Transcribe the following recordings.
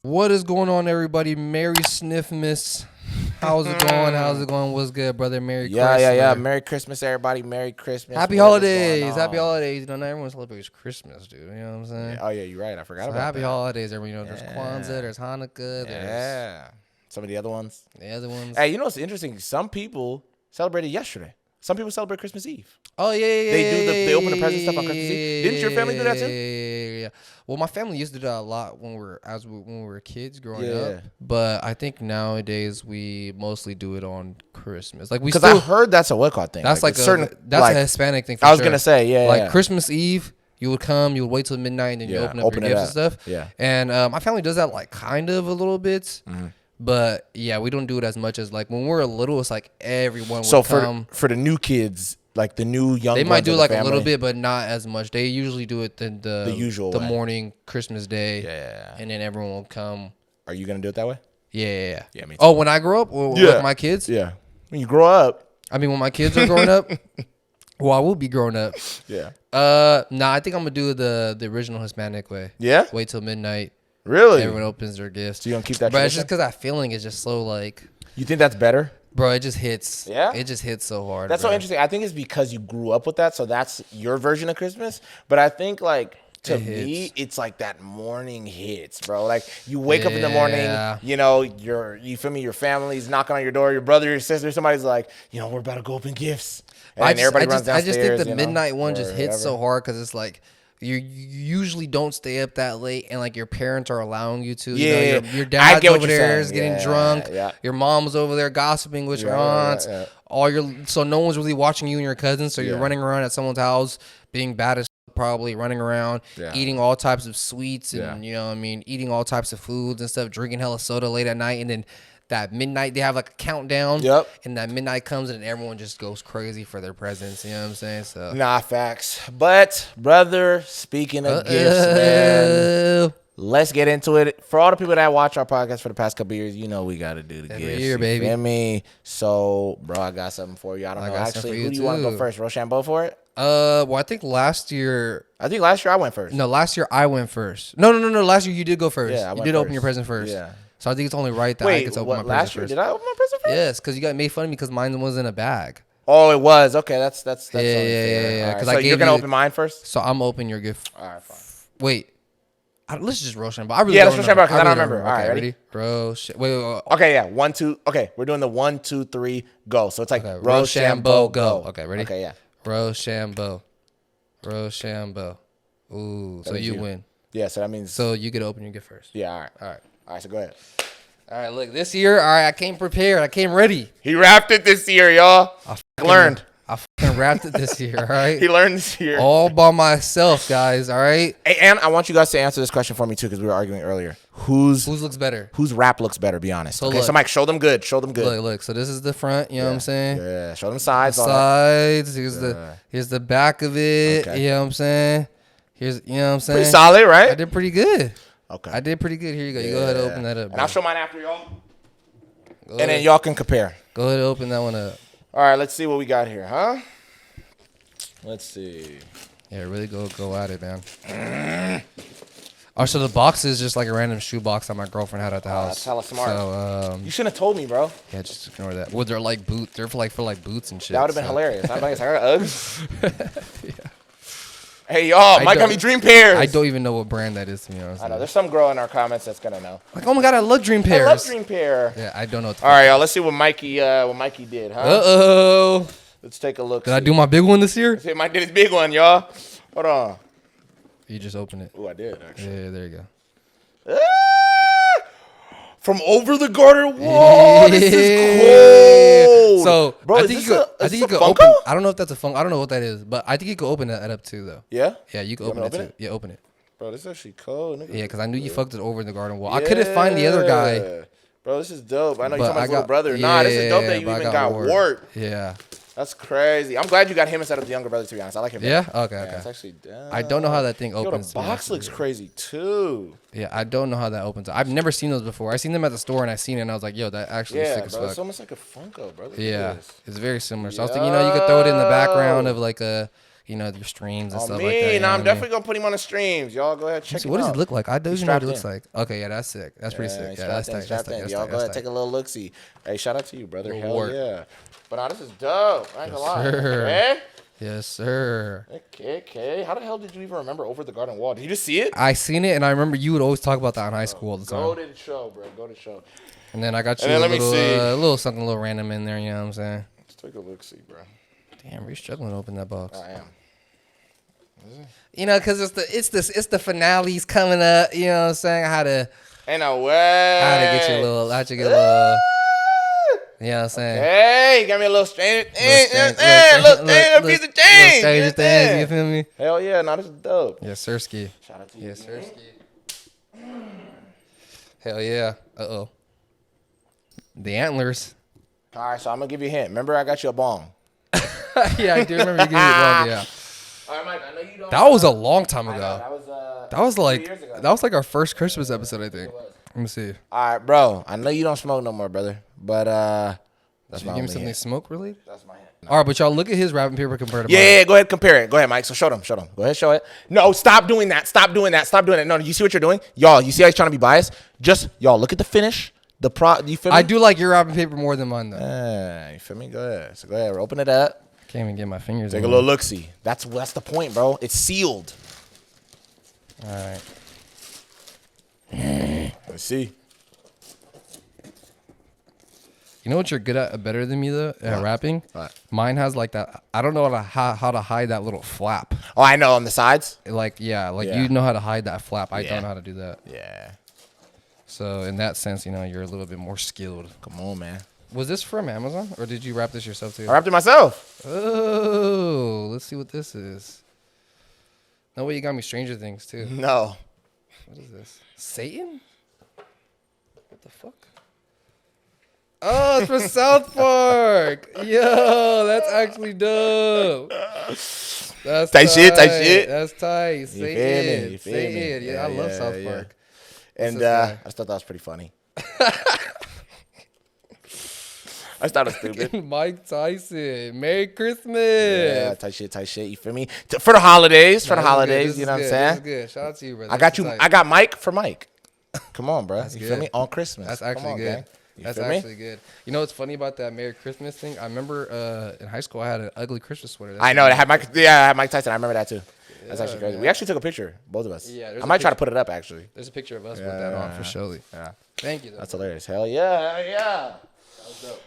What is going on, everybody? Merry Sniffmas. How's it going? How's it going? What's good, brother? Merry Christmas. Yeah. Merry Christmas, everybody. Merry Christmas. Happy holidays. Happy holidays. You know, not everyone celebrates Christmas, dude. You know what I'm saying? Oh, yeah, you're right. I forgot about happy that. holidays, everyone. You know, there's Kwanzaa, there's Hanukkah, there's some of the other ones. the other ones. Hey, you know what's interesting? Some people celebrated yesterday. Some people celebrate Christmas Eve. Oh, yeah. They open the present stuff on Christmas Eve. Didn't your family do that too? Yeah. Well, my family used to do that a lot when we were kids growing up. But I think nowadays we mostly do it on Christmas. Like because I heard that's a what thing. That's like a Hispanic thing. For I was gonna say like Christmas Eve. You would come, you would wait till midnight, and then you open up your gifts and stuff. Yeah. And my family does that like kind of a little bit. Mm-hmm. But yeah, we don't do it as much as like when we were little. It's like everyone would come. For the new kids, like the new young, they might do like family, a little bit, but not as much. They usually do it the usual the way. morning Christmas day. Yeah. And then everyone will come. Are you gonna do it that way? Yeah. Yeah, me too. Oh, when I grow up, or with my kids? Yeah. When you grow up. I mean, when my kids are growing up. Well, I will be growing up. Yeah. Nah, I think I'm gonna do the original Hispanic way. Yeah. Wait till midnight. Really? Everyone opens their gifts. So you gonna keep that? But it's just because that feeling is just so like. You think that's better? Bro, it just hits. Yeah? It just hits so hard. That's so interesting. I think it's because you grew up with that, so that's your version of Christmas. But I think, like, to me, it's like that morning hits, bro. Like, you wake up in the morning, you know, you feel me, your family's knocking on your door, your brother, your sister, somebody's like, you know, we're about to go open gifts. And everybody runs downstairs. I just think the midnight one just hits so hard because it's like, you usually don't stay up that late, and like your parents are allowing you to. Yeah, you know, your dad's over there is getting drunk. Yeah. Your mom's over there gossiping with your aunts. So no one's really watching you and your cousins. So you're running around at someone's house, being bad as probably running around, eating all types of sweets and you know what I mean, eating all types of foods and stuff, drinking hella soda late at night, and then. That midnight, they have like a countdown. Yep. And that midnight comes and everyone just goes crazy for their presents. You know what I'm saying? So nah, facts. But, brother, speaking of gifts, man, let's get into it. For all the people that watch our podcast for the past couple of years, you know we got to do the Every gifts. year, baby. You feel me? So, bro, I got something for you. I don't know. Actually, who do you want to go first? Rochambeau for it? Well, I think last year I went first. No, last year I went first. No. Last year you did go first. Yeah, you did open your present first. Yeah. So I think it's only right that I get to open my present last year? first. Did I open my present first? Yes, because you got made fun of me because mine was in a bag. Oh, it was. Okay, that's yeah. Right. So you're gonna open mine first? So I'm opening your gift. All right, fine. Wait. Let's just Rochambeau. Let's Rochambeau because I don't remember. All right, ready? Wait. Okay, yeah. 1, 2. Okay, we're doing the 1, 2, 3, go. So it's like Rochambeau, go. Okay, ready? Okay, yeah. Rochambeau. Ooh, so you win. Yeah, so that means. So you get to open your gift first. Yeah, all right. All right, so go ahead. All right, look, this year, I came prepared. I came ready. He wrapped it this year, y'all. I learned. I fucking wrapped it this year, all right? He learned this year. All by myself, guys, all right? Hey, and I want you guys to answer this question for me, too, because we were arguing earlier. Whose looks better? Whose wrap looks better, be honest. So okay, so Mike, show them good. Look, so this is the front, you know what I'm saying? Yeah, show them sides. Here's the back of it, you know what I'm saying? You know what I'm saying? Pretty solid, right? I did pretty good. Okay. I did pretty good. Here you go. You go ahead and open that up. And I'll show mine after y'all. And then y'all can compare. Go ahead and open that one up. All right, let's see what we got here, huh? Let's see. Yeah, really go at it, man. Oh, so the box is just like a random shoe box that my girlfriend had at the house. That's hella smart. So, you shouldn't have told me, bro. Yeah, just ignore that. Well, they're like boots. They're for like boots and shit. That would have been hilarious. I got Uggs. Yeah. Hey, y'all, Mike got me Dream Pairs. I don't even know what brand that is, to be honest. I know. There's some girl in our comments that's going to know. Like, oh, my God, I love Dream Pairs. I love Dream Pair. Yeah, I don't know. All right, y'all, let's see what Mikey did, huh? Uh-oh. Let's take a look. Did I do my big one this year? Let's see, Mike did his big one, y'all. Hold on. You just open it. Oh, I did, actually. Yeah, there you go. From over the garden wall. This is cold. So, bro, I think you could open. I don't know if that's a Funko. I don't know what that is, but I think you could open that up too, though. Yeah? Yeah, you can open it too. Yeah, open it. Bro, this is actually cold. Nigga. Yeah, because I knew you fucked it over in the garden wall. I couldn't find the other guy. Bro, this is dope. I know you're talking about his little brother. Nah, this is dope that you even got warped. Yeah. That's crazy. I'm glad you got him instead of the younger brother, to be honest. I like him better. Yeah? Okay. It's actually dope. I don't know how that thing opens. The box looks crazy, too. Yeah, I don't know how that opens. I've never seen those before. I seen them at the store, and I seen it, and I was like, yo, that actually is sick as fuck. It's almost like a Funko, bro. Yeah, it's very similar. So I was thinking, you could throw it in the background of like a, you know, your streams and stuff like that. No, I'm definitely gonna put him on the streams. Y'all go ahead check him out. What does he look like? I don't even know what he looks like. Okay, yeah, that's sick. That's pretty sick. Yeah, that's tight. Y'all go ahead take a little look see. Hey, shout out to you, brother. Hell yeah. But this is dope. I ain't gonna lie. Okay? Yes, sir. Okay. How the hell did you even remember Over the Garden Wall? Did you just see it? I seen it, and I remember you would always talk about that in high school all the time. Go to the show, bro. Go to the show. And then I got you a little something, a little random in there. You know what I'm saying? Let's take a look see, bro. Damn, you're struggling to open that box. I am. You know, cause it's the finales coming up. You know what I'm saying? Ain't no way. How to get you a little. You know what I'm saying? Hey, you got me a little strange thing. A piece of change. Stranger things, you feel me? Hell yeah, this is dope. Yes, sirski. Shout out to you. Yes, sirski. Hell yeah. Uh-oh. The antlers. All right, so I'm going to give you a hint. Remember I got you a bong? Yeah, I do remember you giving me a bong, yeah. All right, Mike, I know you don't. That was a long time ago. That was like 2 years ago. That was like our first Christmas episode, I think. Let me see. All right, bro. I know you don't smoke no more, brother. But that's my give me something smoke related? That's my hint. No. All right, but y'all look at his wrapping paper compared to mine. Yeah, go ahead, compare it. Go ahead, Mike. So show them. Go ahead, show it. No, stop doing that. Stop doing it. No, you see what you're doing? Y'all, you see how he's trying to be biased? Just, y'all, look at the finish. You feel me? I do like your wrapping paper more than mine, though. You feel me? Go ahead. So go ahead. Open it up. Can't even get my fingers in. Take a little look-see. That's the point, bro. It's sealed. All right. Let's see. You know what you're good at better than me, though, at wrapping? What? Mine has like that. I don't know how to hide that little flap. Oh, I know. On the sides? You know how to hide that flap. I don't know how to do that. Yeah. So in that sense, you know, you're a little bit more skilled. Come on, man. Was this from Amazon, or did you wrap this yourself too? I wrapped it myself. Oh, let's see what this is. No way, you got me Stranger Things too. No. What is this? Satan? What the fuck? Oh, it's from South Park. Yo, that's actually dope. That's tight shit. That's tight. Satan. You feel me? Yeah, I love South Park. And I just thought that was pretty funny. I just thought it was stupid. Mike Tyson. Merry Christmas. Yeah, tight shit. You feel me? For the holidays. You know what I'm saying? That's good. Shout out to you, brother. I got you. I got Mike for Mike. Come on, bro. You feel me? On Christmas. That's actually good. That's actually good. You know what's funny about that Merry Christmas thing? I remember in high school I had an ugly Christmas sweater. I know. I had Mike Tyson. I remember that too. That's actually crazy. We actually took a picture, both of us. Yeah, I might try to put it up actually. There's a picture of us with that on for surely. Yeah. Thank you. That's hilarious. Hell yeah.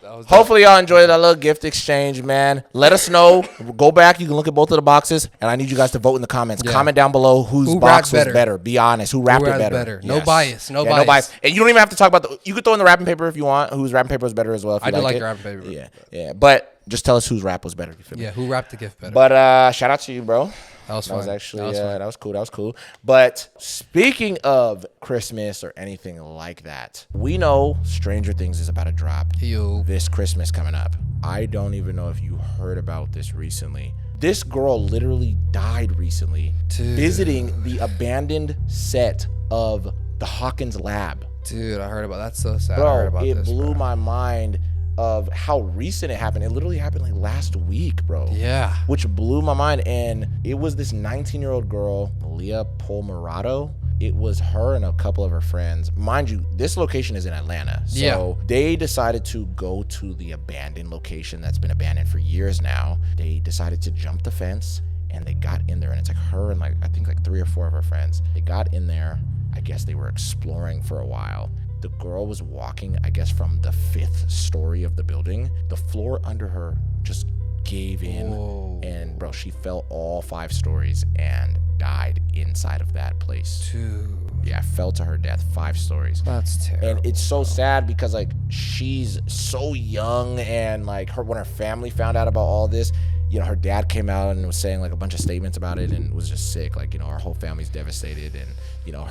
That was dope. Hopefully y'all enjoyed that little gift exchange, man. Let us know. Go back. You can look at both of the boxes, and I need you guys to vote in the comments. Yeah. Comment down below whose box was better. Be honest. Who wrapped it better? No bias. No bias. And you don't even have to talk about you could throw in the wrapping paper if you want. Whose wrapping paper was better as well. If you I do like it. Your wrapping paper. Yeah. But just tell us whose wrap was better. Yeah. Who wrapped the gift better? But shout out to you, bro. That was fun. That was cool. But speaking of Christmas or anything like that, we know Stranger Things is about to drop this Christmas coming up. I don't even know if you heard about this recently. This girl literally died recently visiting the abandoned set of the Hawkins lab. Dude, I heard about that. That's so sad. Bro, I heard about it blew my mind of how recent it happened. It literally happened like last week, bro. Yeah. Which blew my mind. And it was this 19-year-old girl, Malia Polmerato. It was her and a couple of her friends. Mind you, this location is in Atlanta. So they decided to go to the abandoned location that's been abandoned for years now. They decided to jump the fence and they got in there. And it's like her and I think 3 or 4 of her friends. They got in there. I guess they were exploring for a while. The girl was walking, I guess, from the 5th story of the building. The floor under her just gave in. Whoa. And, bro, she fell all 5 stories and died inside of that place. Dude. Yeah, fell to her death 5 stories. That's terrible. And it's so sad because, she's so young and, when her family found out about all this, her dad came out and was saying, a bunch of statements about it and was just sick. Our whole family's devastated and,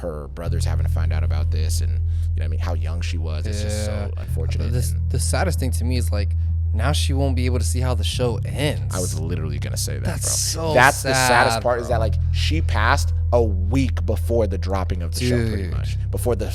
her brother's having to find out about this and, how young she was. It's just so unfortunate. The saddest thing to me is, now she won't be able to see how the show ends. I was literally going to say that, That's bro. That's sad, the saddest part, bro. Is that, she passed a week before the dropping of the show, pretty much. Before the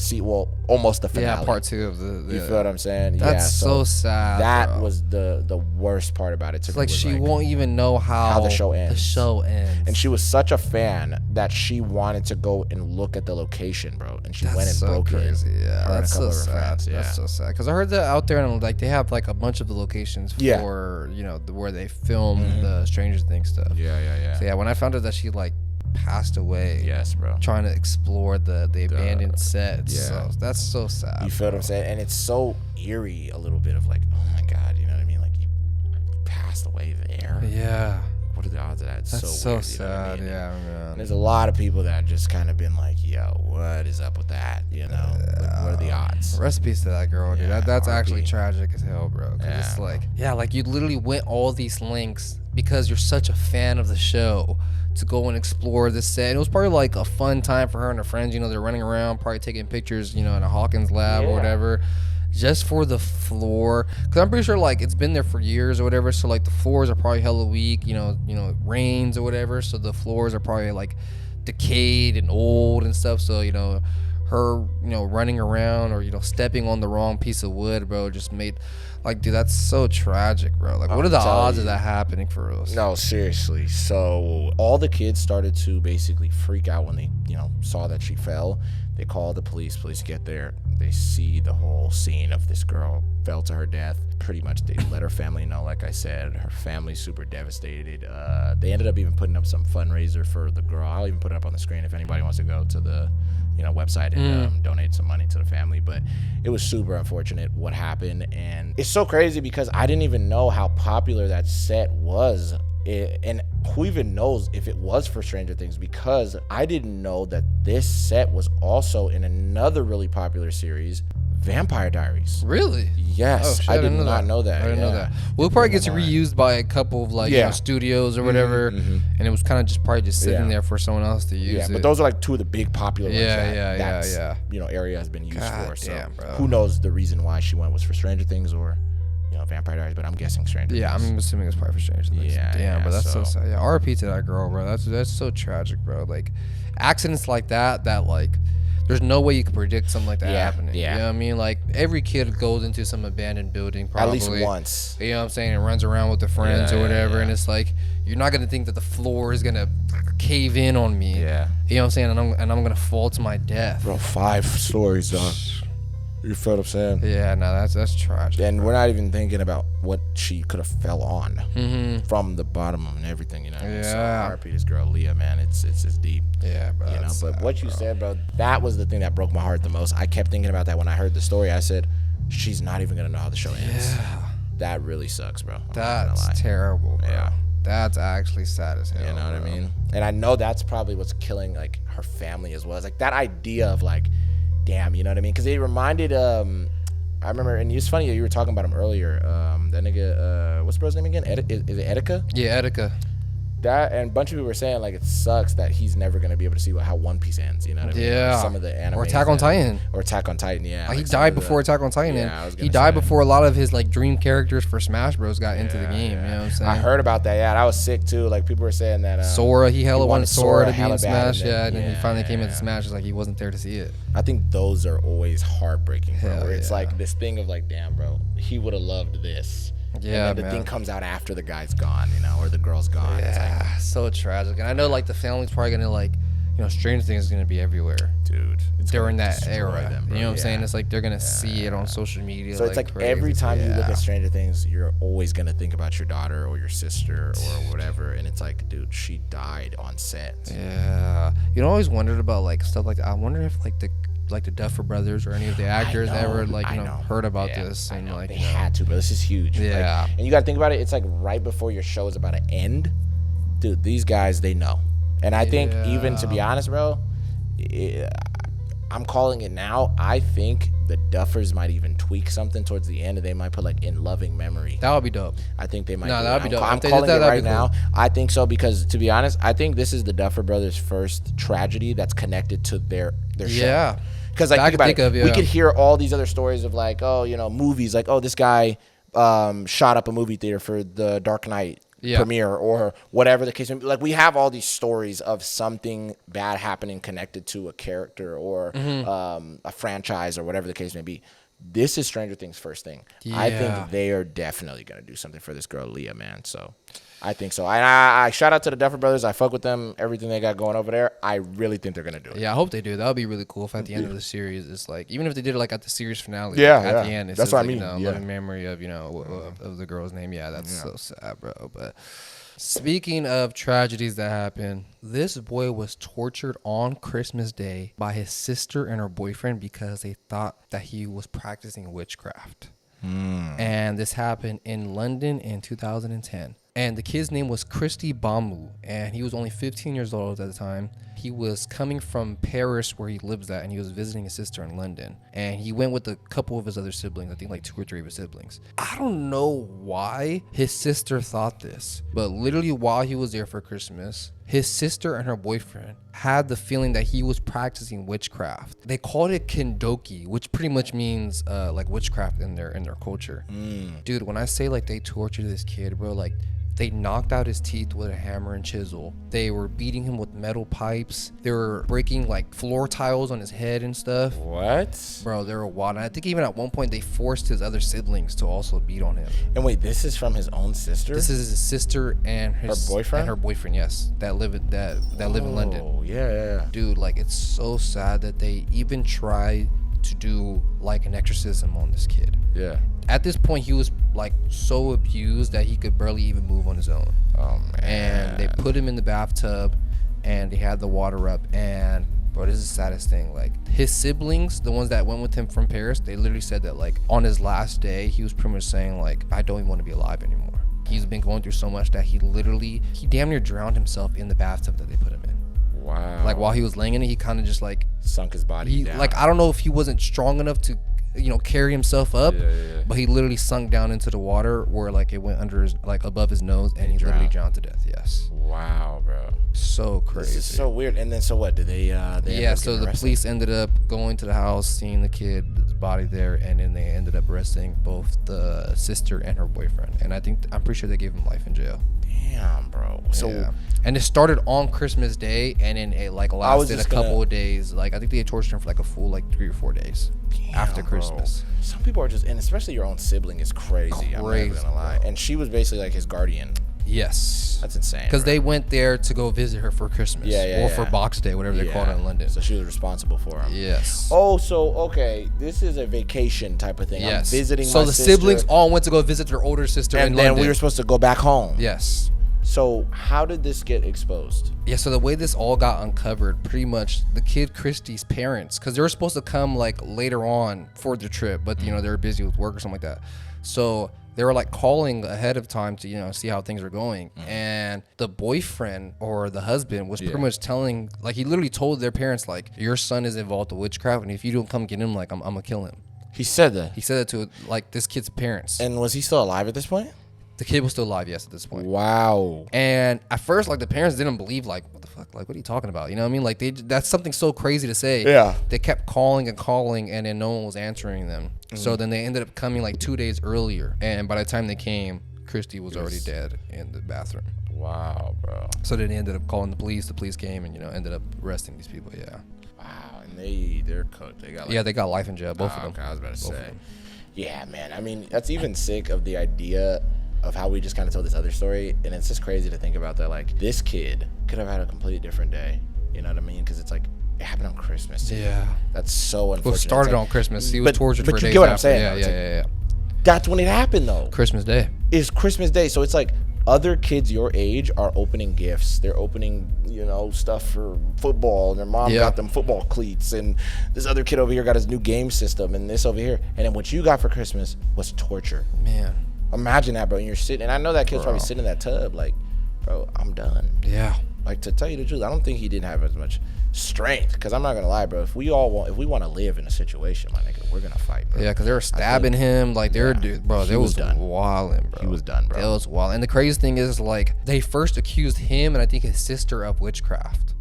almost the finale. Yeah, part 2 of the you feel what I'm saying? That's so sad. That bro. was the worst part about it. It's like she won't even know how the show ends. And she was such a fan that she wanted to go and look at the location, bro. And she went and broke crazy. in. Yeah, that's so sad. Yeah. That's so sad. Because I heard that out there, and like they have like a bunch of the locations for where they film the Stranger Things stuff. Yeah. So yeah, when I found out that she like passed away, yes, bro, trying to explore the abandoned sets. So that's so sad. You feel what I'm saying? And it's so eerie, a little bit of like, oh my god, you know what I mean? Like you passed away there. Yeah. What are the odds of that? It's that's so weird, sad. You know what I mean? Yeah, man. And there's a lot of people that just kind of been like, yo, what is up with that? You know, like, what are the odds? Rest in peace to that girl, dude. That's actually tragic as hell, bro. Cause it's like, like you literally went all these lengths because you're such a fan of the show to go and explore the set. It was probably like a fun time for her and her friends. You know, they're running around, probably taking pictures, in a Hawkins lab or whatever, just for the floor. Cause I'm pretty sure like it's been there for years or whatever. So like the floors are probably hella weak. It rains or whatever. So the floors are probably like decayed and old and stuff. So her running around or stepping on the wrong piece of wood, bro, just made. Like, dude, that's so tragic, bro. Like, what are the odds of that happening for us? No, seriously. So all the kids started to basically freak out when they, saw that she fell. They called the police. Police get there. They see the whole scene of this girl fell to her death. Pretty much they let her family know, like I said. Her family's super devastated. They ended up even putting up some fundraiser for the girl. I'll even put it up on the screen if anybody wants to go to the website and donate some money to the family. But it was super unfortunate what happened, and it's so crazy because I didn't even know how popular that set was, and who even knows if it was for Stranger Things, because I didn't know that this set was also in another really popular series, Vampire Diaries. Really? Yes. I did not know that. I didn't know that. Well, it probably gets reused by a couple of like studios or whatever, and it was kind of just sitting there for someone else to use. Yeah, but those are like two of the big popular ones. Yeah. Area has been used for. So damn, bro. Who knows the reason why she went was for Stranger Things or Vampire Diaries, but I'm guessing Stranger Things. Yeah, I'm assuming it's probably for Stranger Things. Yeah, damn, but that's so sad. Yeah, RIP to that girl, bro. That's so tragic, bro. Like accidents like that like. There's no way you could predict something like that happening. Yeah. You know what I mean? Like, every kid goes into some abandoned building probably. At least once. You know what I'm saying? And runs around with their friends or whatever. Yeah. And it's like, you're not going to think that the floor is going to cave in on me. Yeah. You know what I'm saying? And I'm going to fall to my death. Bro, 5 stories, dog. You feel what I'm saying? Yeah, no, that's tragic. And we're not even thinking about what she could have fell on from the bottom and everything, Yeah. So RP this girl Leah, man, it's deep. Yeah, bro. But sad, what you said, bro, that was the thing that broke my heart the most. I kept thinking about that when I heard the story. I said, she's not even gonna know how the show ends. Yeah. That really sucks, bro. That's terrible, bro. Yeah. That's actually sad as hell. You know what I mean? And I know that's probably what's killing like her family as well. It's like that idea of like, damn, you know what I mean? Because it reminded, I remember, and it's funny you were talking about him earlier. That nigga, what's the bro's name again? Is it Etika? Yeah, Etika. That, and a bunch of people were saying like it sucks that he's never gonna be able to see how One Piece ends. You know what I mean? Yeah. Like some of the anime. Or Attack on Titan. Or Attack on Titan. Yeah. Like he died before Attack on Titan. Yeah, he died before a lot of his like dream characters for Smash Bros got into the game. Yeah. You know what I'm saying? I heard about that. Yeah, that was sick too. Like people were saying that Sora, he hella wanted Sora to be in Smash. And then he finally came into Smash. It's like he wasn't there to see it. I think those are always heartbreaking, bro. Hell where it's like this thing of like, damn, bro, he would have loved this. Yeah, and then the thing comes out after the guy's gone, or the girl's gone. Yeah, it's like, so tragic. And I know like the family's probably gonna like, Stranger Things is gonna be everywhere, dude. During that era, them, you know what I'm saying? It's like they're gonna see it on social media. So it's like crazy. every time you look at Stranger Things, you're always gonna think about your daughter or your sister or whatever, and it's like, dude, she died on set. Yeah, I always wondered about like stuff like that. I wonder if like the Duffer Brothers or any of the actors ever heard about this and like they had to, but this is huge. Yeah, and you got to think about it. It's like right before your show is about to end, dude. These guys, they know, and I think even to be honest, bro, I'm calling it now. I think the Duffers might even tweak something towards the end, and they might put like in loving memory. That would be dope. I think they might. No, that would be dope. I'm calling it right now. I think so because to be honest, I think this is the Duffer Brothers' first tragedy that's connected to their show. Yeah. Because like think about it, we could hear all these other stories of like, movies, like, this guy shot up a movie theater for The Dark Knight premiere or whatever the case may be. Like, we have all these stories of something bad happening connected to a character or a franchise or whatever the case may be. This is Stranger Things' first thing. Yeah. I think they are definitely going to do something for this girl, Leah, man. So I think so. I shout out to the Duffer Brothers. I fuck with them, everything they got going over there. I really think they're going to do it. Yeah, I hope they do. That would be really cool if at the end of the series, it's like, even if they did it like at the series finale, yeah, like at the end, it that's says, what like, I mean. You know, loving memory of, you know, of the girl's name. Yeah, that's so sad, bro. But speaking of tragedies that happen, this boy was tortured on Christmas Day by his sister and her boyfriend because they thought that he was practicing witchcraft. And this happened in London in 2010. And the kid's name was Christy Bamu, and he was only 15 years old at the time. He was coming from Paris, where he lives at, and he was visiting his sister in London. And he went with a couple of his other siblings, I think like 2 or 3 of his siblings. I don't know why his sister thought this, but literally while he was there for Christmas, his sister and her boyfriend had the feeling that he was practicing witchcraft. They called it kindoki, which pretty much means like witchcraft in their culture. Dude, when I say like they tortured this kid, bro, like they knocked out his teeth with a hammer and chisel. They were beating him with metal pipes. They were breaking like floor tiles on his head and stuff. What? Bro, they were wild. And I think even at one point they forced his other siblings to also beat on him. And wait, this is from his own sister? This is his sister and her boyfriend? And her boyfriend, yes. That live in London. Oh, yeah. Dude, like it's so sad that they even tried to do like an exorcism on this kid. Yeah. At this point, he was like so abused that he could barely even move on his own. Oh, man. And they put him in the bathtub and they had the water up. And bro, this is the saddest thing. Like his siblings, the ones that went with him from Paris, they literally said that like on his last day, he was pretty much saying like, I don't even want to be alive anymore. He's been going through so much that he damn near drowned himself in the bathtub that they put him in. Wow. Like while he was laying in it, he kind of just like sunk his body down. Like I don't know if he wasn't strong enough to, you know, carry himself up, but he literally sunk down into the water where like it went under his, like above his nose, and he literally drowned to death. Yes. Wow, bro. So crazy. This is so weird. And then so what? Did they? So the police ended up going to the house, seeing the kid's body there, and then they ended up arresting both the sister and her boyfriend. And I'm pretty sure they gave him life in jail. Damn, bro. So. Yeah. And it started on Christmas Day, and then it like lasted a couple of days. Like I think they tortured him for like a full like 3 or 4 days after Christmas. Bro. Some people are just, and especially your own sibling is crazy. I'm not even gonna lie. And she was basically like his guardian. Yes. That's insane. Because they went there to go visit her for Christmas. Or for Box Day, whatever they call it in London. So she was responsible for him. Yes. Oh, so, okay. This is a vacation type of thing. Yes. I'm visiting so my the sister, siblings all went to go visit their older sister in London. And then we were supposed to go back home. Yes. So how did this get exposed? Yeah, so the way this all got uncovered, pretty much the kid Christy's parents, because they were supposed to come like later on for the trip, but you know, they were busy with work or something like that. So they were like calling ahead of time to, you know, see how things were going. And the boyfriend or the husband was pretty much telling, like he literally told their parents, like, your son is involved with witchcraft, and if you don't come get him, like I'm gonna kill him. He said that? He said that to like this kid's parents. And was he still alive at this point? The kid was still alive, yes, at this point. Wow. And at first, like, the parents didn't believe, like, what the fuck? Like, what are you talking about? You know what I mean? Like, that's something so crazy to say. Yeah. They kept calling, and then no one was answering them. So then they ended up coming, like, 2 days earlier. And by the time they came, Christy was already dead in the bathroom. Wow, bro. So then they ended up calling the police. The police came and, you know, ended up arresting these people, Wow, and they're cooked. They got they got life in jail, both of them. Okay, I was about to say. Yeah, man. I mean, that's even sick of the idea of how we just kind of told this other story, and it's just crazy to think about that. Like, this kid could have had a completely different day. You know what I mean? Because it's like it happened on Christmas too. Yeah, that's so unfortunate. Well, it started on Christmas. He was tortured for days. But you get what I'm after. saying? Yeah. That's when it happened, though. Christmas Day is Christmas Day, so it's like other kids your age are opening gifts. They're opening, you know, stuff for football, and their mom got them football cleats, and this other kid over here got his new game system, and this over here, and then what you got for Christmas was torture. Man. Imagine that, bro. And you're sitting, and I know that kid's probably sitting in that tub, like, bro, I'm done. Yeah. Like, to tell you the truth, I don't think he didn't have as much strength. Because I'm not gonna lie, bro. If we want to live in a situation, my nigga, we're gonna fight, bro. Yeah, because they were stabbing him, like they were, bro. They was done. wilding, bro. He was done, bro. It was wild. And the crazy thing is, like, they first accused him and I think his sister of witchcraft,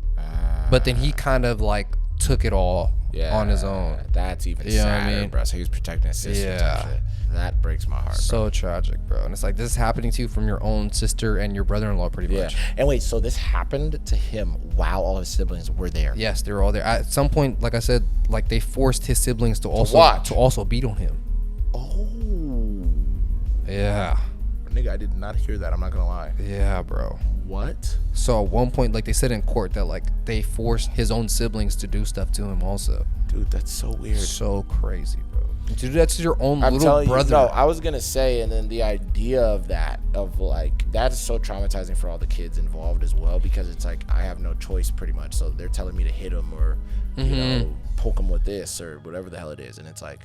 but then he kind of like took it all on his own. That's even sadder, bro. So he was protecting his sister. Yeah. That breaks my heart. So tragic, bro. And it's like, this is happening to you from your own sister and your brother-in-law, pretty much. And wait, so this happened to him while all his siblings were there? Yes, they were all there. At some point, like I said, like they forced his siblings to also beat on him. Oh. Yeah. Nigga, I did not hear that. I'm not gonna lie. Yeah, bro. What? So at one point, like they said in court that like they forced his own siblings to do stuff to him also. Dude, that's so weird. So crazy, bro. To do that to your own little brother. You, no, I was gonna say, and then the idea of that, of like, that is so traumatizing for all the kids involved as well, because it's like, I have no choice pretty much. So they're telling me to hit him or, you know, poke him with this or whatever the hell it is. And it's like,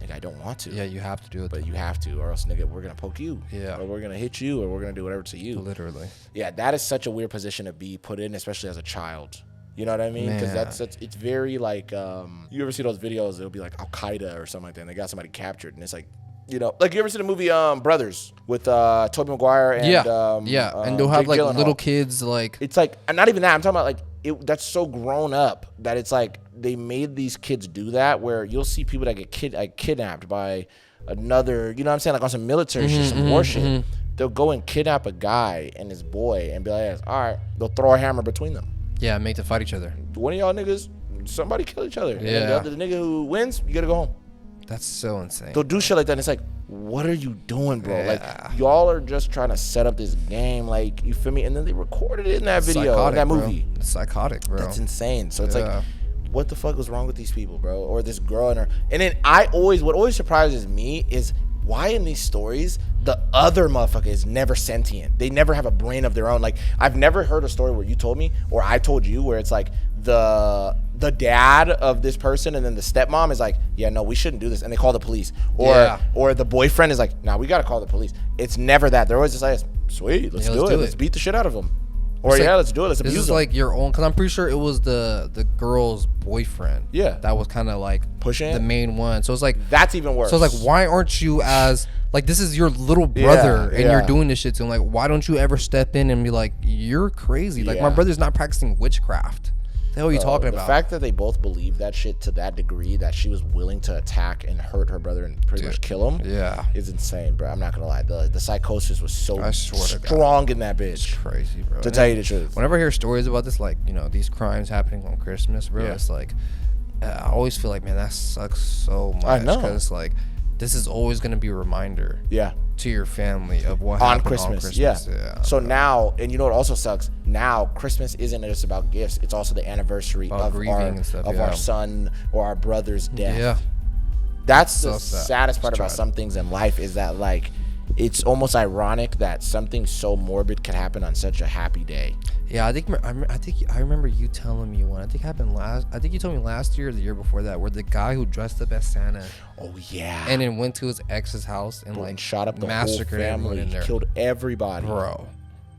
nigga, I don't want to. Yeah, you have to do it. But you have to, or else, nigga, we're gonna poke you. Yeah. Or we're gonna hit you, or we're gonna do whatever to you. Literally. Yeah, that is such a weird position to be put in, especially as a child. You know what I mean? Because it's very like, you ever see those videos? It'll be like Al Qaeda or something like that, and they got somebody captured, and it's like, you know, like you ever see the movie Brothers with Tobey Maguire and and they'll have Jake like Gyllenhaal. little kids like. It's like, and not even that. I'm talking about like that's so grown up that it's like they made these kids do that, where you'll see people that get kidnapped by another, you know what I'm saying, like on some military shit, some war shit. They'll go and kidnap a guy and his boy and be like, all right, they'll throw a hammer between them. Yeah, make them fight each other. One of y'all niggas, somebody kill each other. Yeah. And the nigga who wins, you gotta go home. That's so insane. They'll do shit like that, and it's like, what are you doing, bro? Yeah. Like, y'all are just trying to set up this game, like, you feel me? And then they recorded it in that video, psychotic, in that bro. movie. It's psychotic, bro. That's insane. So it's like, what the fuck was wrong with these people, bro? Or this girl and her. And then what always surprises me is why in these stories the other motherfucker is never sentient. They never have a brain of their own. Like, I've never heard a story where you told me or I told you where it's like the dad of this person and then the stepmom is like, yeah, no, we shouldn't do this, and they call the police. Or the boyfriend is like, nah, we gotta call the police. It's never that. They're always just like, sweet, let's do it. Let's beat the shit out of them. Or let's do it. Let's abuse them. This is like your own, because I'm pretty sure it was the girl's boyfriend. Yeah. That was kind of like pushing the main one. So it's like, that's even worse. So it's like, why aren't you as, like, this is your little brother and you're doing this shit to him. Like, why don't you ever step in and be like, you're crazy. Like, my brother's not practicing witchcraft. The hell are you talking about? The fact that they both believe that shit to that degree, that she was willing to attack and hurt her brother and pretty much kill him, is insane, bro. I'm not gonna lie. The psychosis was so strong in that bitch. It's crazy, bro. To tell you the truth. Whenever I hear stories about this, like, you know, these crimes happening on Christmas, bro, it's like, I always feel like, man, that sucks so much. I know. Because, like, this is always gonna be a reminder. To your family of what on happened Christmas. on Christmas. Yeah. So now, and you know what also sucks? Now Christmas isn't just about gifts. It's also the anniversary of our son or our brother's death. Yeah. That's so the saddest part about some things in life, is that, like, it's almost ironic that something so morbid can happen on such a happy day. Yeah, I think I remember you telling me one. I think it happened I think you told me last year or the year before that, where the guy who dressed up as Santa. Oh yeah. And then went to his ex's house and like shot up the massacred whole family, in there. Killed everybody, bro.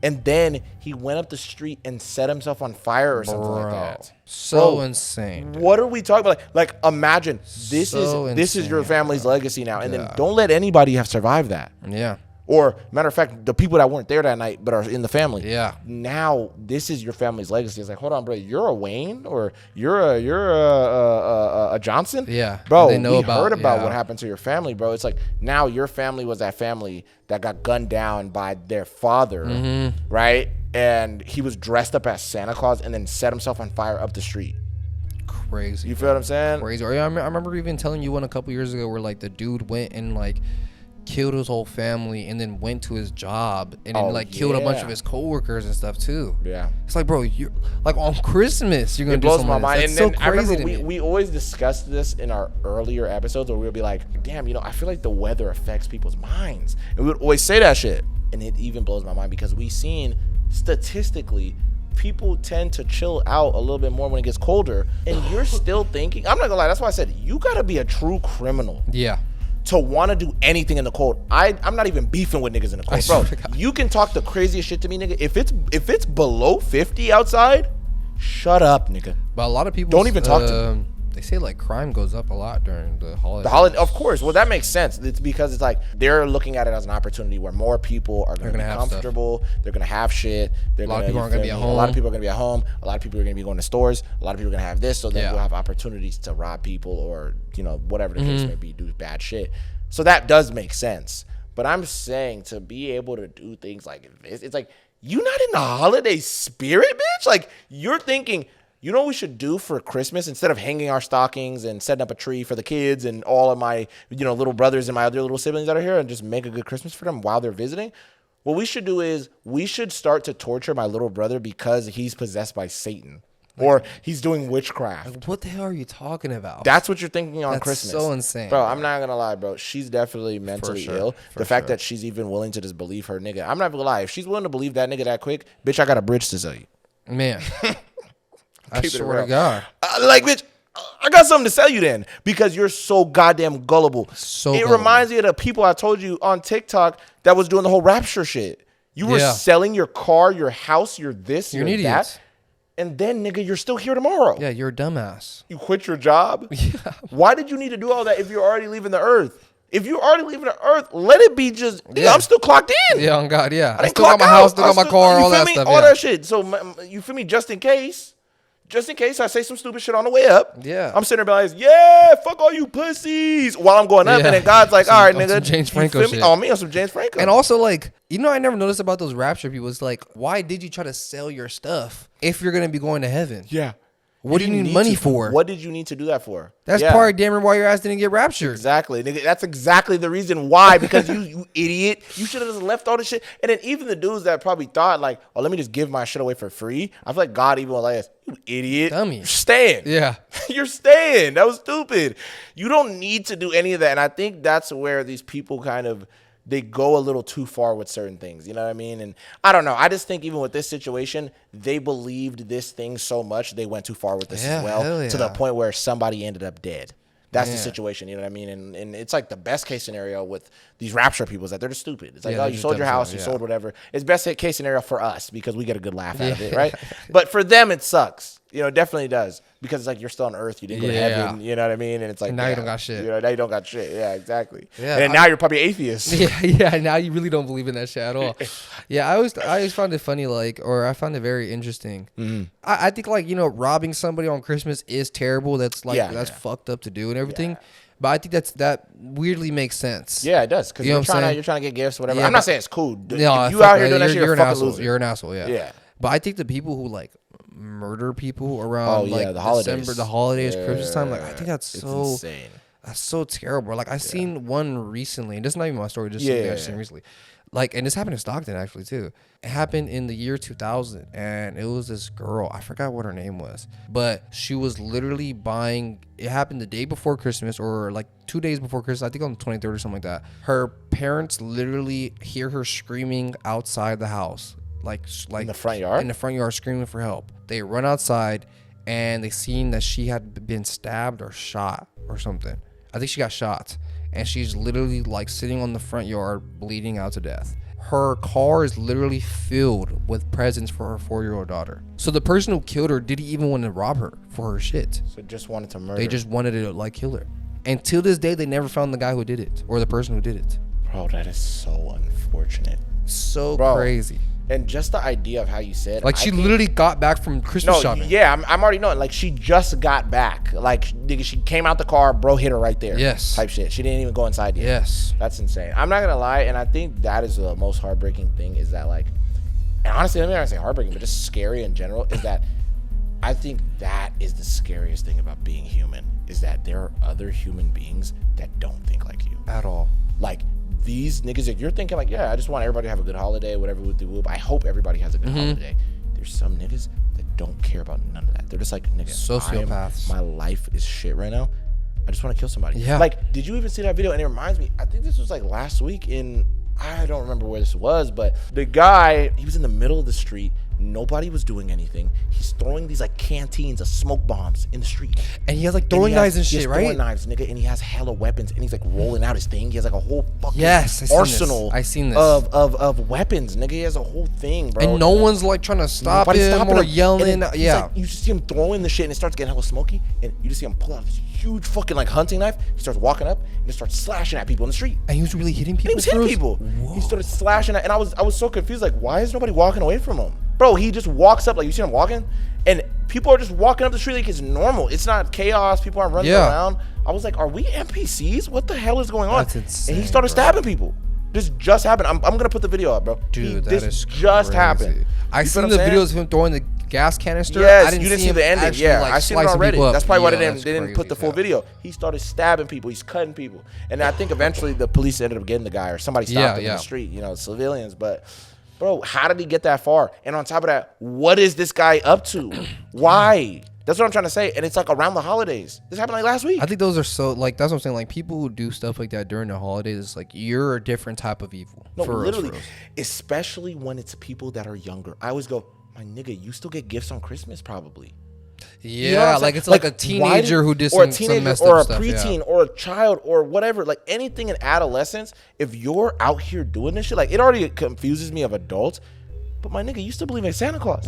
And then he went up the street and set himself on fire or something like that. So insane. Dude. What are we talking about? Like imagine this is your family's legacy now, and then don't let anybody have survived that. Yeah. Or matter of fact, the people that weren't there that night but are in the family. Yeah. Now this is your family's legacy. It's like, hold on, bro, you're a Wayne or you're a Johnson. Yeah. Bro, we heard about what happened to your family, bro. It's like now your family was that family that got gunned down by their father, right? And he was dressed up as Santa Claus and then set himself on fire up the street. Crazy. You feel what I'm saying? Crazy. Or I remember even telling you one a couple years ago where like the dude went and like killed his whole family and then went to his job and then killed a bunch of his coworkers and stuff too. Yeah. It's like, bro, you're like on Christmas you're gonna do something. It blows my mind. That's and so crazy. I remember we always discussed this in our earlier episodes where we'll be like, damn, you know, I feel like the weather affects people's minds. And we would always say that shit. And it even blows my mind because we've seen statistically people tend to chill out a little bit more when it gets colder. And you're still thinking, I'm not gonna lie, that's why I said you gotta be a true criminal. Yeah. To want to do anything in the cold. I'm not even beefing with niggas in the cold, bro. You can talk the craziest shit to me, nigga. If it's below 50 outside, shut up, nigga. But a lot of people don't even talk to me. They say like crime goes up a lot during the holidays. Of course. Well, that makes sense. It's because it's like they're looking at it as an opportunity where more people are going to be comfortable. Stuff. They're going to have shit. A lot of people aren't going to be at home. A lot of people are going to be at home. A lot of people are going to be going to stores. A lot of people are going to have this. So then we'll have opportunities to rob people or, you know, whatever the case may be, do bad shit. So that does make sense. But I'm saying to be able to do things like this, it's like, you not in the holiday spirit, bitch? Like, you're thinking, you know what we should do for Christmas? Instead of hanging our stockings and setting up a tree for the kids and all of my, little brothers and my other little siblings that are here and just make a good Christmas for them while they're visiting, what we should do is we should start to torture my little brother because he's possessed by Satan. Or he's doing witchcraft. Like, what the hell are you talking about? That's what you're thinking on Christmas. That's so insane. Bro, I'm not going to lie, bro. She's definitely mentally ill. The fact that she's even willing to just believe her nigga. I'm not going to lie. If she's willing to believe that nigga that quick, bitch, I got a bridge to sell you. Man. I swear to God. Bitch, I got something to sell you then because you're so goddamn gullible. It reminds me of the people I told you on TikTok that was doing the whole rapture shit. You were selling your car, your house, your this, your that. And then, nigga, you're still here tomorrow. Yeah, you're a dumbass. You quit your job? Yeah. Why did you need to do all that if you're already leaving the earth? If you're already leaving the earth, let it be just, I'm still clocked in. Yeah, on God, yeah. I still got my house, still got my car, all that stuff. All that shit. So, you feel me? Just in case I say some stupid shit on the way up. Yeah. I'm sitting there like, yeah, fuck all you pussies. While I'm going up, and then God's like, all right, nigga. James Franco shit. On me on some James Franco. And also, like, I never noticed about those rapture people. It's like, why did you try to sell your stuff if you're going to be going to heaven? Yeah. What do you need money for? What did you need to do that for? That's part of damn why your ass didn't get raptured. Exactly. Nigga, that's exactly the reason why. Because you idiot. You should have just left all this shit. And then even the dudes that probably thought like, oh, let me just give my shit away for free. I feel like God even was like, you idiot. Dummy. You're staying. Yeah. You're staying. That was stupid. You don't need to do any of that. And I think that's where these people kind of, they go a little too far with certain things. You know what I mean? And I don't know. I just think even with this situation, they believed this thing so much, they went too far with this as well to the point where somebody ended up dead. That's the situation, you know what I mean? And it's like the best case scenario with these rapture people is that they're just stupid. It's like, you sold your house, you sold whatever. It's best case scenario for us because we get a good laugh out of it, right? But for them, it sucks. It definitely does. Because it's like you're still on earth. You didn't go to heaven. You know what I mean? And it's like, and now you don't got shit. Now you don't got shit. Yeah, exactly. Yeah, and now you're probably atheist. Yeah. Now you really don't believe in that shit at all. Yeah, I always found it funny, or I found it very interesting. Mm-hmm. I think robbing somebody on Christmas is terrible. That's that's fucked up to do and everything. Yeah. But I think that weirdly makes sense. Yeah, it does. Because you're trying to get gifts, whatever. Yeah, I'm not saying it's cool. No, you out here doing that shit, you're a fucking asshole. loser. You're an asshole. Yeah. But I think the people who murder people around the holidays. December, the holidays, Christmas time, I think that's so insane. That's so terrible. I seen one recently, and this is not even my story, just something I seen recently. And this happened in Stockton actually too. It happened in the year 2000, and it was this girl. I forgot what her name was, but she was literally buying. It happened the day before Christmas, or 2 days before Christmas. I think on the 23rd or something like that. Her parents literally hear her screaming outside the house. In the front yard? In the front yard, screaming for help. They run outside, and they seen that she had been stabbed or shot or something. I think she got shot, and she's literally sitting on the front yard, bleeding out to death. Her car is literally filled with presents for her 4-year-old daughter. So the person who killed her didn't even want to rob her for her shit. So just wanted to murder. They just wanted to kill her. And till this day, they never found the guy who did it or the person who did it. Bro, that is so unfortunate. So crazy. And just the idea of how you said, she literally got back from Christmas shopping. Yeah, I'm already knowing. She just got back. Nigga, she came out the car, bro, hit her right there. Yes. Type shit. She didn't even go inside yet. Yes. That's insane. I'm not gonna lie, and I think that is the most heartbreaking thing. Is that and honestly, let me not say heartbreaking, but just scary in general. Is that I think that is the scariest thing about being human. Is that there are other human beings that don't think like you at all. These niggas, if you're thinking I just want everybody to have a good holiday, whatever with the whoop. I hope everybody has a good holiday. There's some niggas that don't care about none of that. They're just nigga, sociopaths. My life is shit right now. I just want to kill somebody. Yeah. Did you even see that video? And it reminds me, I think this was last week I don't remember where this was, but the guy, he was in the middle of the street. Nobody was doing anything. He's throwing these canteens of smoke bombs in the street. And he has throwing knives and shit, right? Throwing knives, nigga, and he has hella weapons, and he's rolling out his thing. He has a whole fucking arsenal. I seen this of weapons, nigga. He has a whole thing, bro. And no one's trying to stop him or yelling. Yeah, you just see him throwing the shit, and it starts getting hella smoky, and you just see him pull out this huge fucking hunting knife. He starts walking up and just starts slashing at people in the street. And he was really hitting people. He was hitting people. Whoa. He started slashing at, and I was so confused. Why is nobody walking away from him? Bro, he just walks up, you see him walking, And people are just walking up the street like it's normal. It's not chaos. People aren't running around. I was like, are we NPCs? What the hell is going on? That's insane, and he started stabbing people. This just happened. I'm going to put the video up, bro. Dude, this just happened. I seen the videos of him throwing the gas canister. Yes, you didn't see the ending. Actually, yeah, like, I seen it already. That's probably why they didn't put the full video. He started stabbing people. He's cutting people. And I think eventually the police ended up getting the guy, or somebody stopped him in the street, civilians. But, bro, how did he get that far? And on top of that, what is this guy up to? Why? That's what I'm trying to say. And it's like around the holidays. This happened like last week. I think those are so, like, that's what I'm saying. Like, people who do stuff like that during the holidays, it's like, you're a different type of evil. No, literally. Especially when it's people that are younger. I always go, my nigga, you still get gifts on Christmas probably. Yeah, you know like it's like a teenager who did some messed or up a preteen or a child or whatever, like anything in adolescence. If you're out here doing this shit, like it already confuses me of adults. But my nigga, you still believe in Santa Claus?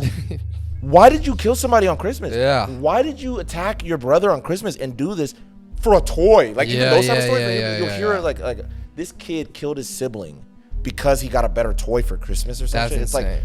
Why did you kill somebody on Christmas? Yeah. Why did you attack your brother on Christmas and do this for a toy? Like even those type of stories, you'll hear like this kid killed his sibling because he got a better toy for Christmas or something. It's like,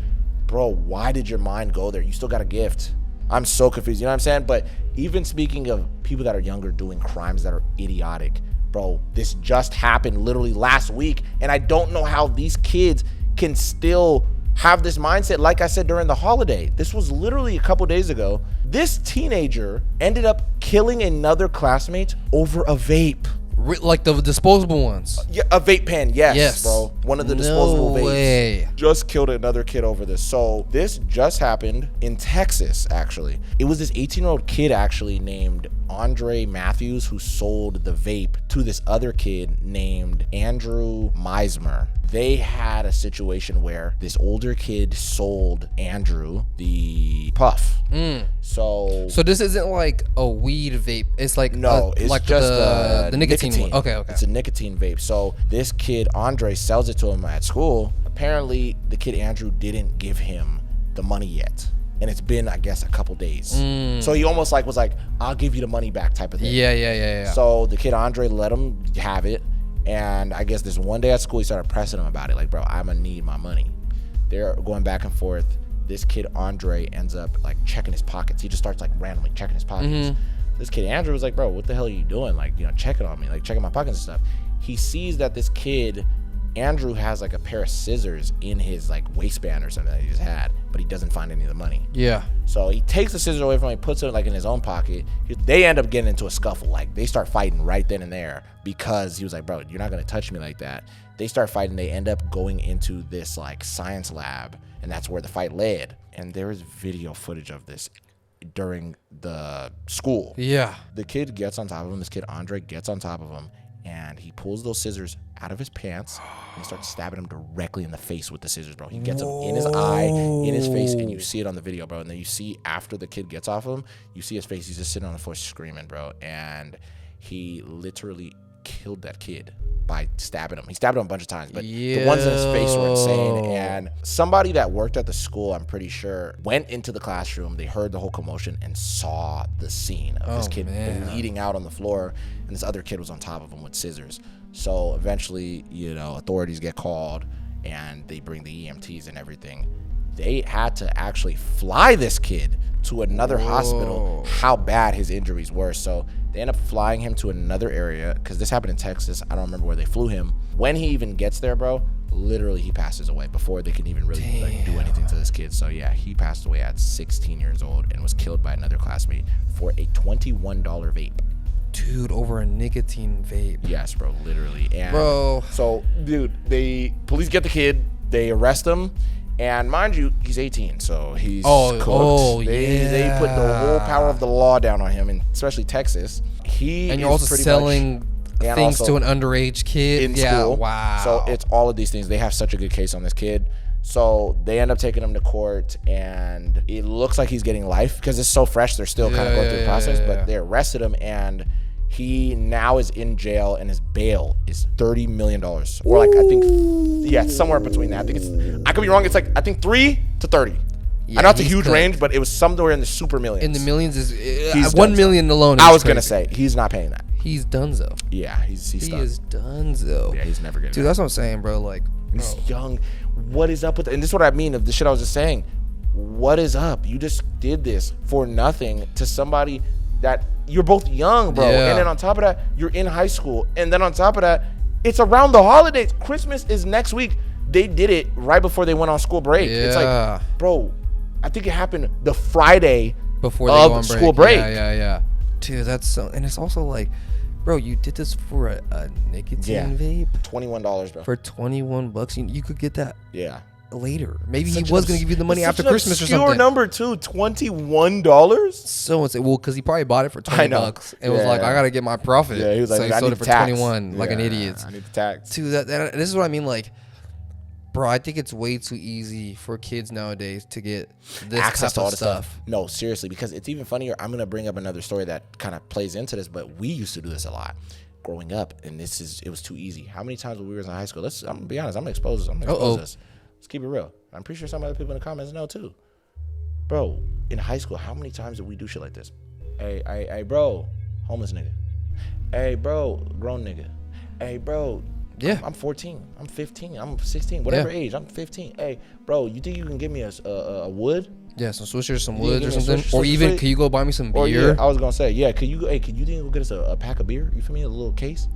bro, why did your mind go there? You still got a gift. I'm so confused. You know what I'm saying? But even speaking of people that are younger doing crimes that are idiotic, bro, this just happened literally last week. And I don't know how these kids can still have this mindset. Like I said, during the holiday, this was literally a couple days ago. This teenager ended up killing another classmate over a vape. Like the disposable ones? Yeah, a vape pen, yes, bro. One of the disposable vapes. Way. Just killed another kid over this. So this just happened in Texas, actually. It was this 18-year-old kid actually named Andre Matthews who sold the vape to this other kid named Andrew Meismer. They had a situation where this older kid sold Andrew the puff. So this isn't like a weed vape. It's like it's like just the nicotine one. Okay. It's a nicotine vape. So this kid Andre sells it to him at school. Apparently, the kid Andrew didn't give him the money yet. And it's been, I guess, a couple days. So he almost was like, I'll give you the money back type of thing. Yeah. So the kid Andre let him have it. And I guess this one day at school, he started pressing him about it. Like, bro, I'm going to need my money. They're going back and forth. This kid Andre ends up like checking his pockets. He just starts like randomly checking his pockets. This kid Andrew was like, bro, what the hell are you doing? Like, checking on me, like checking my pockets and stuff. He sees that this kid Andrew has like a pair of scissors in his like waistband or something that he just had, but he doesn't find any of the money. Yeah. So he takes the scissors away from him, puts it like in his own pocket. They end up getting into a scuffle. Like they start fighting right then and there because he was like, bro, you're not going to touch me like that. They start fighting. They end up going into this like science lab, and that's where the fight led. And there is video footage of this during the school. Yeah. The kid gets on top of him. This kid Andre gets on top of him, and he pulls those scissors out of his pants and he starts stabbing him directly in the face with the scissors, bro. He gets him in his eye, in his face, and you see it on the video, bro. And then you see after the kid gets off him, you see his face. He's just sitting on the floor screaming, bro. And he literally killed that kid by stabbing him. He stabbed him a bunch of times, but the ones in his face were insane. And somebody that worked at the school, I'm pretty sure, went into the classroom. They heard the whole commotion and saw the scene of this kid bleeding out on the floor, and this other kid was on top of him with scissors. So eventually, authorities get called and they bring the EMTs and everything. They had to actually fly this kid to another hospital, how bad his injuries were. So they end up flying him to another area because this happened in Texas. I don't remember where they flew him. When he even gets there, bro, literally he passes away before they can even really do anything to this kid. So yeah, he passed away at 16 years old and was killed by another classmate for a $21 vape. Dude, over a nicotine vape. Yes, bro, literally. And so, dude, police get the kid, they arrest him. And mind you, he's 18, so he's cooked. They put the whole power of the law down on him, and especially Texas. And you're also selling things to an underage kid in school. Wow. So it's all of these things. They have such a good case on this kid. So they end up taking him to court, and it looks like he's getting life because it's so fresh. They're still kind of going through the process, but they arrested him, and he now is in jail, and his bail is $30 million. Or like, I think, it's somewhere between that. I could be wrong. It's like, I think 3 to 30. Yeah, I know it's a huge range, but it was somewhere in the super millions. In the millions is 1 million alone. I was going to say, he's not paying that. He's donezo. Yeah, he's He is donezo. Yeah, he's never getting Dude, that's what I'm saying, bro. Like, he's young. What is up with it? And this is what I mean of the shit I was just saying. what is up? You just did this for nothing to somebody that you're both young, bro. And then on top of that, you're in high school. And then on top of that, it's around the holidays. Christmas is next week. They did it right before they went on school break. It's like, bro, I think it happened the Friday before they go on school break. Yeah. Dude, that's so, and it's also like, bro, you did this for a nicotine vape? $21, bro. For $21, you could get that. Yeah. Later. Maybe he was going to give you the money after Christmas or something. Obscure number too, $21. So it's well, because he probably bought it for $20 and was like, I gotta get my profit. Yeah, he was like, so he sold it for $21, like an idiot. I need the tax. Dude, this is what I mean. Like, bro, I think it's way too easy for kids nowadays to get this access to all this stuff. No, seriously, because it's even funnier. I'm gonna bring up another story that kind of plays into this, but we used to do this a lot growing up, and it was too easy. How many times when we were in high school? I'm gonna be honest. I'm gonna expose this. Let's keep it real. I'm pretty sure some other people in the comments know too. Bro, in high school, how many times did we do shit like this? Hey, bro, homeless nigga. Hey, bro, grown nigga. Hey, bro, yeah, I'm 14. I'm 15. I'm 16. Whatever age. I'm 15. Hey, bro, you think you can give me a wood? Yeah, some swishers, some woods or something. Or even, can you go buy me some beer? I was gonna say, could you think you go get us a pack of beer? You feel me? A little case,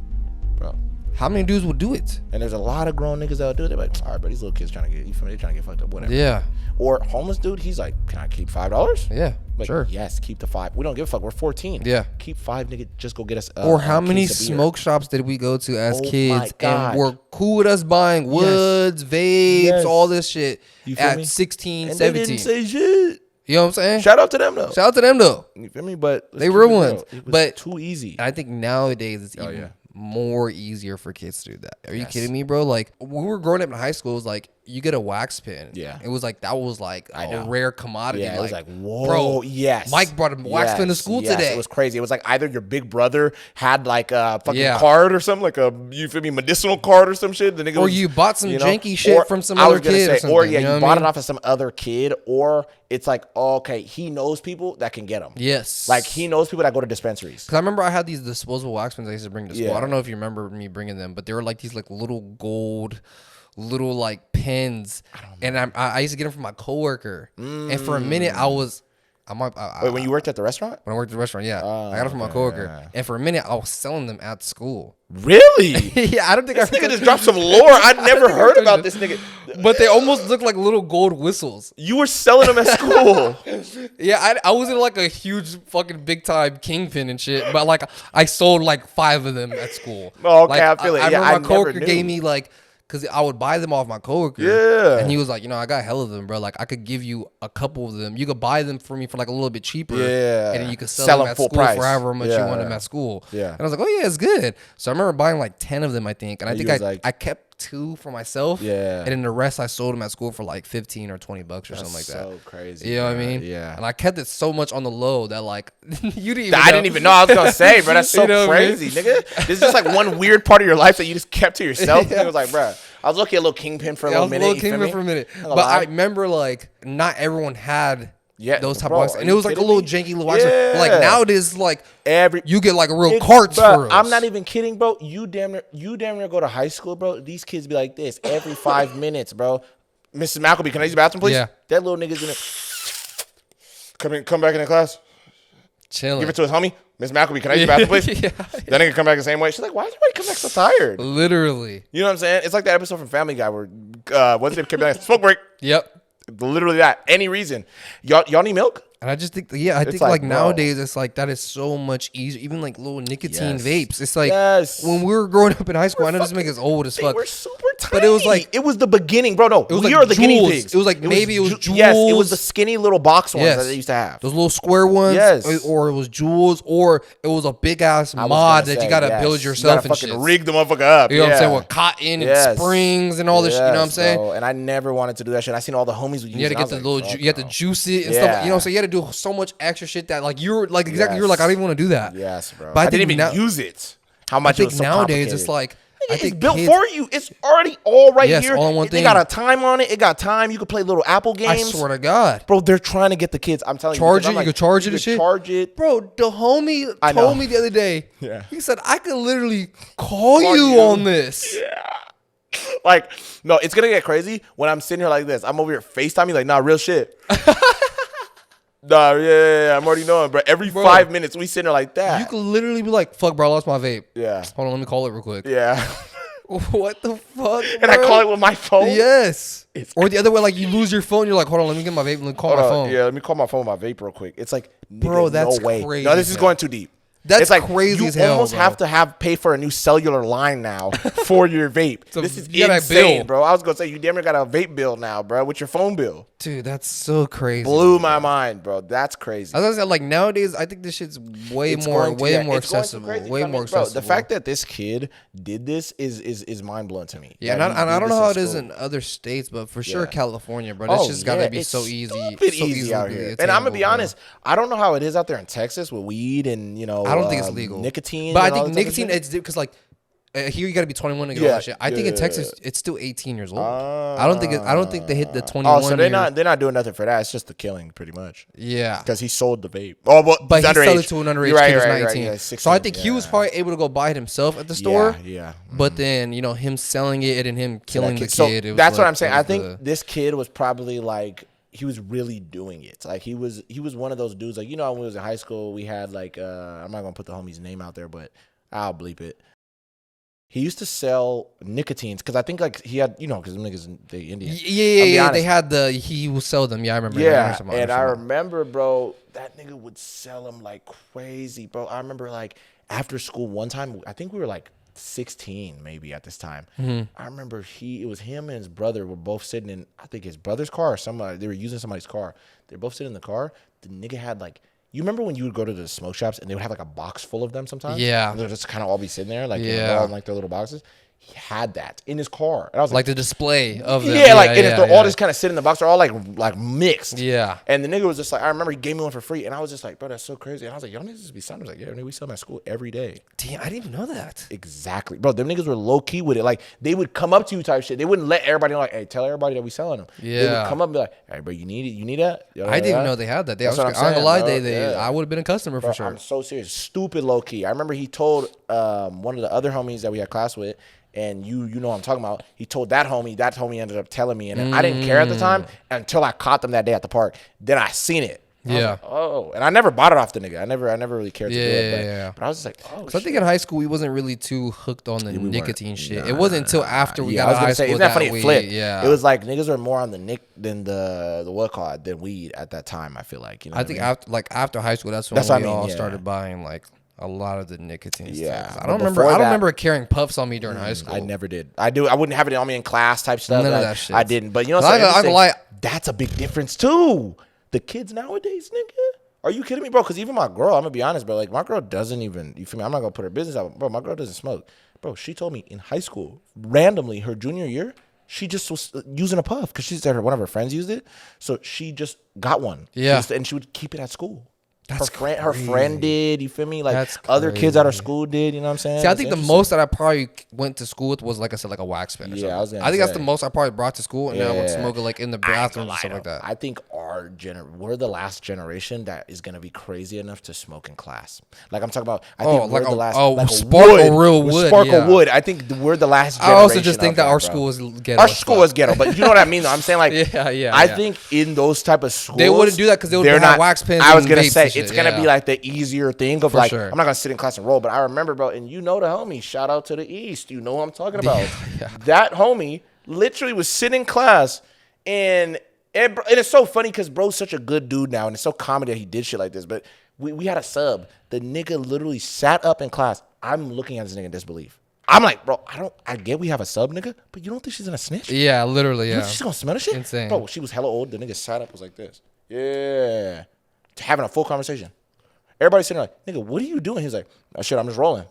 bro. How many dudes would do it? And there's a lot of grown niggas that'll do it. They're like, all right, but these little kids trying to get, you feel me? They're trying to get fucked up, whatever. Yeah. Or homeless dude, he's like, can I keep $5? Yeah, like, sure. Yes, keep the 5. We don't give a fuck. We're 14. Yeah. Keep 5, nigga. Just go get us. Or how many smoke shops did we go to as kids and were cool with us buying woods, vapes, all this shit at 16, and 17? They didn't say shit. You know what I'm saying? Shout out to them though. You feel me? But they were ones. But too easy. I think nowadays it's even more easier for kids to do that. Are you kidding me, bro? Like, when we were growing up in high school, it was like you get a wax pen. Yeah. It was like that was like a rare commodity. Yeah, it was like, whoa, bro, yes. Mike brought a wax pen to school today. It was crazy. It was like either your big brother had like a fucking card or something, like a, you feel me, medicinal card or some shit. The nigga or you bought some janky shit from some other kid. Or you bought it off of some other kid, or it's like, okay, he knows people that can get them. Yes. Like he knows people that go to dispensaries. Because I remember I had these disposable wax pens I used to bring to school. I don't know if you remember me bringing them, but they were like these like little gold, little like pens. And I used to get them from my coworker. And for a minute Wait, when you worked at the restaurant? When I worked at the restaurant, yeah. I got them from my coworker. Yeah. And for a minute, I was selling them at school. Really? Yeah, I don't think this nigga just dropped some lore. I'd never heard about this nigga. But they almost look like little gold whistles. You were selling them at school. Yeah, I wasn't like a huge fucking big time kingpin and shit. But like, I sold like 5 of them at school. Oh, okay, like, I feel it. I remember my coworker gave me like, because I would buy them off my coworker. Yeah. And he was like, I got hell of them, bro. Like, I could give you a couple of them. You could buy them for me for like a little bit cheaper. Yeah. And then you could sell them at full school price for however much you want them at school. Yeah. And I was like, oh, yeah, it's good. So I remember buying like 10 of them, I think. And I think I kept 2 for myself. Yeah. And then the rest I sold them at school for like 15 or 20 bucks or something like that. So crazy. You know what I mean? Yeah. And I kept it so much on the low that like you didn't even I didn't even know I was gonna say, bro. That's so crazy, nigga. This is just like one weird part of your life that you just kept to yourself. It was like, bro, I was looking at a little kingpin for a little minute. I was a little kingpin for a minute. But I remember like not everyone had those type of wax. And it was like a little janky little wax. But like nowadays, like you get like a real carts for us. I'm not even kidding, bro. You damn near go to high school, bro. These kids be like this every 5 minutes, bro. Mrs. Malcolby, can I use the bathroom, please? Yeah. That little nigga's gonna come back in the class. Chilling. Give it to his homie. Miss Malcolby, can I use the bathroom, please? That nigga come back the same way. She's like, why does everybody come back so tired? Literally. You know what I'm saying? It's like that episode from Family Guy where what's it? Like, smoke break. Yep. Literally that. Any reason. Y'all need milk? And I just think, I think like nowadays it's like that is so much easier. Even like little nicotine vapes. It's like when we were growing up in high school, I know this make us old as fuck. We're super tiny. But it was like it was the beginning, bro. No, it was we like are the guinea pigs. It was like maybe it was Jules. Yes, it was the skinny little box ones that they used to have. Those little square ones. Yes. Or it was Jules, or it was a big ass mod that you gotta build yourself and shit. Rig the motherfucker up. You know what I'm saying? With cotton and springs and all this shit. You know what I'm saying? Bro. And I never wanted to do that shit. I seen all the homies would use it. You had to get the little, you had to juice it and stuff. You know, so you had to do so much extra shit that like you're like exactly you're like I don't even want to do that. Yes, bro. But I didn't even use it. How much? I think nowadays it's like I think it's built for you. It's already all right here. All in one thing. They got a time on it. It got time. You could play little Apple games. I swear to God, bro. They're trying to get the kids. I'm telling you. Charge it. You could charge it and shit. Charge it, bro. The homie told me the other day. Yeah. He said I could literally call you on this. Yeah. Like, no, it's gonna get crazy when I'm sitting here like this. I'm over here FaceTiming like, nah, real shit. Nah, yeah, I'm already knowing, bro. Every 5 minutes we sitting there like that. You could literally be like, fuck, bro, I lost my vape. Yeah. Hold on, let me call it real quick. Yeah. What the fuck, and bro? I call it with my phone? Yes. Or the other way, like you lose your phone, you're like, hold on, let me get my vape and call my phone. Yeah, let me call my phone with my vape real quick. It's like, bro, that's no way. crazy. No, this is going too deep. That's like crazy as hell. You almost have to pay for a new cellular line now for your vape. So this is insane, bro. I was gonna say you damn near got a vape bill now, bro, with your phone bill. Dude, that's so crazy. Blew my mind, bro. That's crazy. As I said, like nowadays, I think this shit's way more accessible. Way more accessible. The fact that this kid did this is mind blowing to me. Yeah, and I don't know how it is in other states, but for sure California, bro. This just gotta be so easy, easy out here. And I'm gonna be honest, I don't know how it is out there in Texas with weed and I don't think it's legal. Nicotine, but I think nicotine it's because like here you got to be 21 to get all that shit. I think in Texas it's still 18 years old. I don't think they hit the 21. Oh, so they're not doing nothing for that. It's just the killing, pretty much. Yeah, because he sold the vape. Oh, but he sold it to an underage kid who's 19. Yeah, 16, so I think he was probably able to go buy it himself at the store. Yeah. But then him selling it and him killing the kid. So that's what I'm saying. I think this kid was probably like. He was really doing it. Like he was one of those dudes. Like, when we was in high school, we had like I'm not gonna put the homie's name out there, but I'll bleep it. He used to sell nicotines because I think like he had because them niggas they Indian. Yeah. They had he will sell them. Yeah, I remember. Yeah, I remember, bro. That nigga would sell them like crazy, bro. I remember like after school one time. I think we were like 16 maybe at this time. I remember it was him and his brother were both sitting in I think his brother's car or somebody. They were using somebody's car. They're both sitting in the car. The nigga had like you remember when you would go to the smoke shops and they would have like a box full of them sometimes? Yeah. And they'd just kind of all be sitting there like all in like their little boxes. He had that in his car. And I was like the display of them. Yeah, and if they're all just kind of sitting in the box, they're all like mixed. Yeah. And the nigga was just like, I remember he gave me one for free. And I was just like, bro, that's so crazy. And I was like, y'all niggas just be selling. I was like, yeah, nigga, we sell them at school every day. Damn, I didn't even know that. Exactly. Bro, them niggas were low key with it. Like, they would come up to you type shit. They wouldn't let everybody know, like, hey, tell everybody that we selling them. Yeah. They would come up and be like, hey, bro, you need it? You need that? I didn't even know they had that. I'm not gonna lie, I would have been a customer for sure. I'm so serious. Stupid low key. I remember he told one of the other homies that we had class with, and you know what I'm talking about. He told that homie ended up telling me, and I didn't care at the time until I caught them that day at the park. Then I seen it. Yeah. Like, and I never bought it off the nigga. I never really cared to do it. But I was just like, oh. So I think in high school we wasn't really too hooked on the nicotine shit. It wasn't until after we got out of high school. Isn't that funny? It flipped. Yeah. It was like niggas were more on the nick than the what call it than weed at that time. I feel like I think after high school that's when we all started buying like a lot of the nicotine stuff. I don't remember carrying puffs on me during high school. I never did. I wouldn't have it on me in class type stuff. None of that shit. I didn't. But I'm gonna lie, that's a big difference too. The kids nowadays, nigga. Are you kidding me, bro? Because even my girl, I'm gonna be honest, bro. Like my girl doesn't even. You feel me? I'm not gonna put her business out, bro. My girl doesn't smoke, bro. She told me in high school, randomly, her junior year, she just was using a puff because she said one of her friends used it, so she just got one. Yeah, and she would keep it at school. That's her friend did. You feel me? Like other kids at our school did. You know what I'm saying? See, I think the most that I probably went to school with was, like I said, like a wax pen. Or something. I think that's the most I probably brought to school, and then I would smoke it like in the bathroom and stuff like that. I think we're the last generation that is gonna be crazy enough to smoke in class. Like I'm talking about. I think we're the last. Sparkle real wood. Sparkle wood. I think we're the last generation. I also just think that our school was ghetto. Our school was ghetto, but you know what I mean. Though I'm saying like, I think in those type of schools, they wouldn't do that because they would have wax pens. I was gonna say it's gonna be like the easier thing of like, sure. I'm not gonna sit in class and roll, but I remember, bro, and you know the homie, shout out to the East, you know what I'm talking about. That homie literally was sitting in class, and it's so funny because bro's such a good dude now, and it's so common that he did shit like this, but we had a sub. The nigga literally sat up in class. I'm looking at this nigga in disbelief. I'm like, bro, I get we have a sub, nigga, but you don't think she's gonna snitch? Yeah, literally, you think she's gonna smell the shit? Insane. Bro, she was hella old. The nigga sat up, was like this. Yeah. Having a full conversation. Everybody's sitting there like, nigga, what are you doing? He's like, oh, shit, I'm just rolling.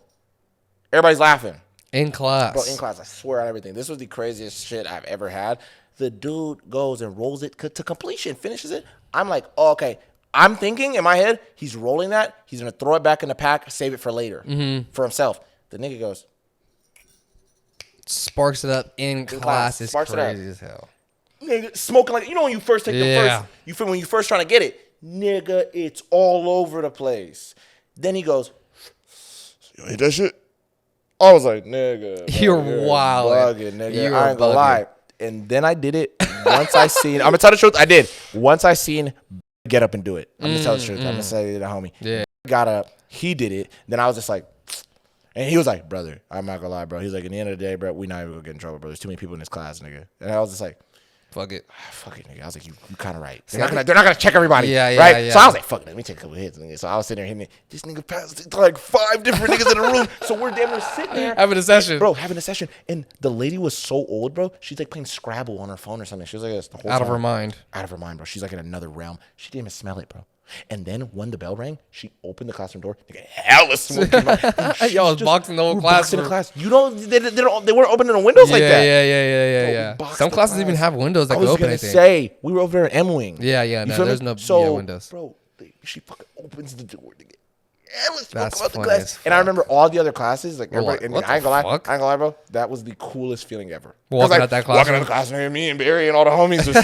Everybody's laughing. In class. Bro, in class, I swear on everything. This was the craziest shit I've ever had. The dude goes and rolls it to completion, finishes it. I'm like, oh, okay. I'm thinking in my head, he's rolling that. He's going to throw it back in the pack, save it for later for himself. The nigga goes. Sparks it up in class. It's crazy as hell. Nigga, smoking like, you know when you first take the first, you feel when you first trying to get it. Nigga, it's all over the place. Then he goes, you hit that shit? I was like, nigga, you're wild, bugging, nigga. I ain't gonna lie. And then I did it once I seen. I'm gonna tell the truth. I did once I seen get up and do it. I'm gonna tell the truth. I'm gonna say to the homie. Yeah. Got up. He did it. Then I was just like, and he was like, brother, I'm not gonna lie, bro. He's like, at the end of the day, bro, we not even gonna get in trouble, bro. There's too many people in this class, nigga. And I was just like, fuck it, nigga. I was like, you kind of right. They're not gonna check everybody, right? So I was like, fuck it, let me take a couple hits, nigga. So I was sitting there hitting it. This nigga passed like 5 different niggas in the room. So we're damn near sitting there having a session, bro. Having a session, and the lady was so old, bro. She's like playing Scrabble on her phone or something. She was like, this the whole out time. of her mind, bro. She's like in another realm. She didn't even smell it, bro. And then when the bell rang, she opened the classroom door. Nigga, hella smoke came out. Yo, I was boxing the whole class. In the class. You know, they weren't opening the windows like that. Yeah. Some classes even have windows that can open anything. Say we were over there in M-Wing. Yeah. No, there's no windows. Bro, she fucking opens the door. Nigga. That's funny. Class. And I remember all the other classes, like everybody. And I ain't gonna lie, bro. That was the coolest feeling ever. Walking out that classroom. Walking out the classroom, me and Barry and all the homies was,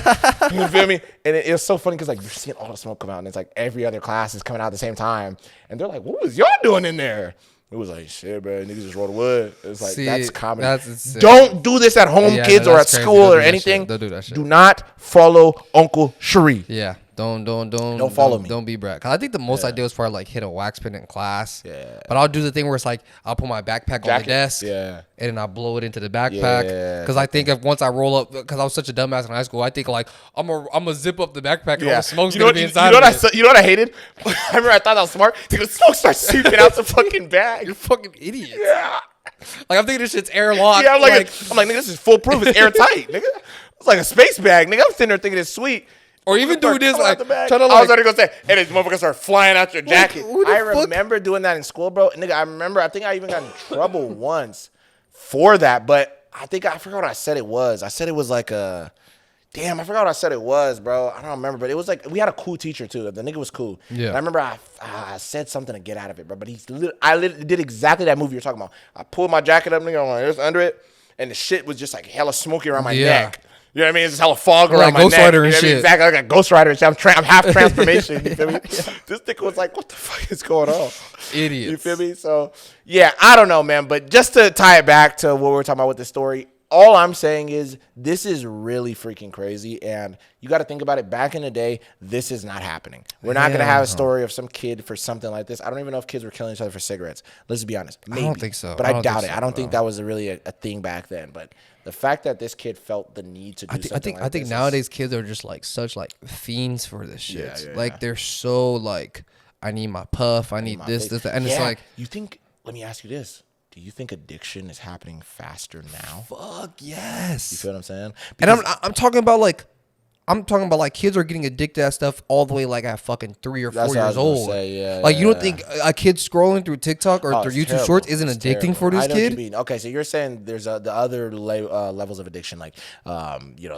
you feel me? And it was so funny because like you're seeing all the smoke come out, and it's like every other class is coming out at the same time, and they're like, "What was y'all doing in there?" It was like, shit, bro. Niggas just rolled wood. It's like, that's comedy. Don't do this at home, kids, or at school or anything. Don't do that shit. Do not follow Uncle Sharif. Yeah. Don't follow me. Don't be brat. Cause I think the most I do is probably like hit a wax pen in class. Yeah. But I'll do the thing where it's like I'll put my backpack on the desk. Yeah. And then I'll blow it into the backpack. Yeah. Cause I think if once I roll up, cause I was such a dumbass in high school, I think like I'm gonna zip up the backpack and all the smoke's gonna be inside. You know what I hated? I remember I thought that was smart. The smoke starts seeping out the fucking bag. You're fucking idiot. Yeah. Like I'm thinking this shit's airlocked. Yeah, I'm like, nigga, this is foolproof. It's airtight, nigga. It's like a space bag, nigga. I'm sitting there thinking it's sweet. Or even do this like trying to like. I was already gonna say, hey, this motherfucker start flying out your jacket. I remember doing that in school, bro. Nigga, I think I even got in trouble once for that, but I forgot what I said it was. I said it was like a. Damn, I forgot what I said it was, bro. I don't remember, but it was like we had a cool teacher too. The nigga was cool. Yeah. And I remember I said something to get out of it, bro. But I did exactly that movie you're talking about. I pulled my jacket up, nigga, I'm like, under it, and the shit was just like hella smoky around my neck. You know what I mean? It's just hella fog around my neck. Ghost Rider and shit. Exactly, like a Ghost Rider and shit. I'm half transformation. You feel me? This nigga was like, what the fuck is going on? Idiots. You feel me? So, yeah, I don't know, man. But just to tie it back to what we were talking about with the story, all I'm saying is this is really freaking crazy. And you got to think about it. Back in the day, this is not happening. We're not going to have a story of some kid for something like this. I don't even know if kids were killing each other for cigarettes. Let's be honest. Maybe. I don't think so. But I doubt it. I don't think that was really a thing back then. But the fact that this kid felt the need to do something like this. I think nowadays kids are just like such like fiends for this shit. Like they're so like, I need my puff. I need this, that. And it's like. You think, let me ask you this. Do you think addiction is happening faster now? Fuck yes. You feel what I'm saying? Because and I'm talking about like kids are getting addicted to that stuff all the way like at fucking 3 or 4 years old. Like you don't think a kid scrolling through TikTok or through YouTube Shorts isn't addicting for this kid? What you mean. Okay, so you're saying there's the other levels of addiction, like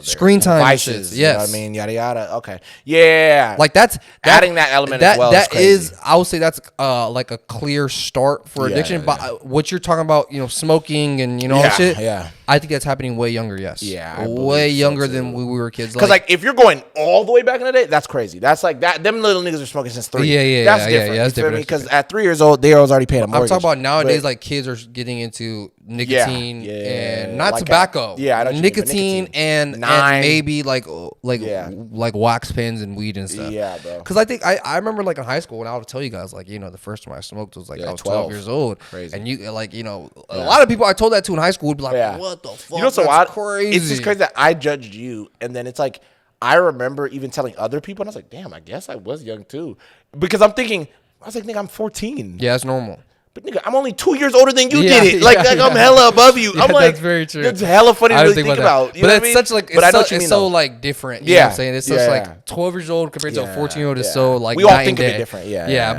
screen time, devices. Yes, you know what I mean, yada yada. Okay, yeah, like that's adding that element as well. That is, I would say that's like a clear start for addiction. But what you're talking about, smoking and all that shit. Yeah, I think that's happening way younger. Yes, yeah, way younger than we were kids. Because like if you're going all the way back in the day, that's crazy. That's like that. Them little niggas are smoking since 3. Yeah, that's different. That's different. Because at 3 years old, they was already paying a mortgage. I'm talking about nowadays, like kids are getting into nicotine and not like tobacco. Nicotine and maybe like wax pens and weed and stuff. Yeah, bro. Because I think I remember like in high school when I would tell you guys like the first time I smoked was like I was 12 years old. Crazy. And you like a lot of people I told that to in high school would be like, what the fuck? So that's crazy. It's just crazy that I judged you, and then it's like I remember even telling other people, and I was like, damn, I guess I was young too, because I'm thinking, I was like, nigga, I'm 14. Yeah, it's normal. But nigga, I'm only 2 years older than you did it. Like I'm hella above you. I'm like, that's very true. It's hella funny to really think about. But it's such like, it's so like different. You know what I'm saying? It's just like 12 years old compared to a 14-year-old is so like we all think of it different. Yeah.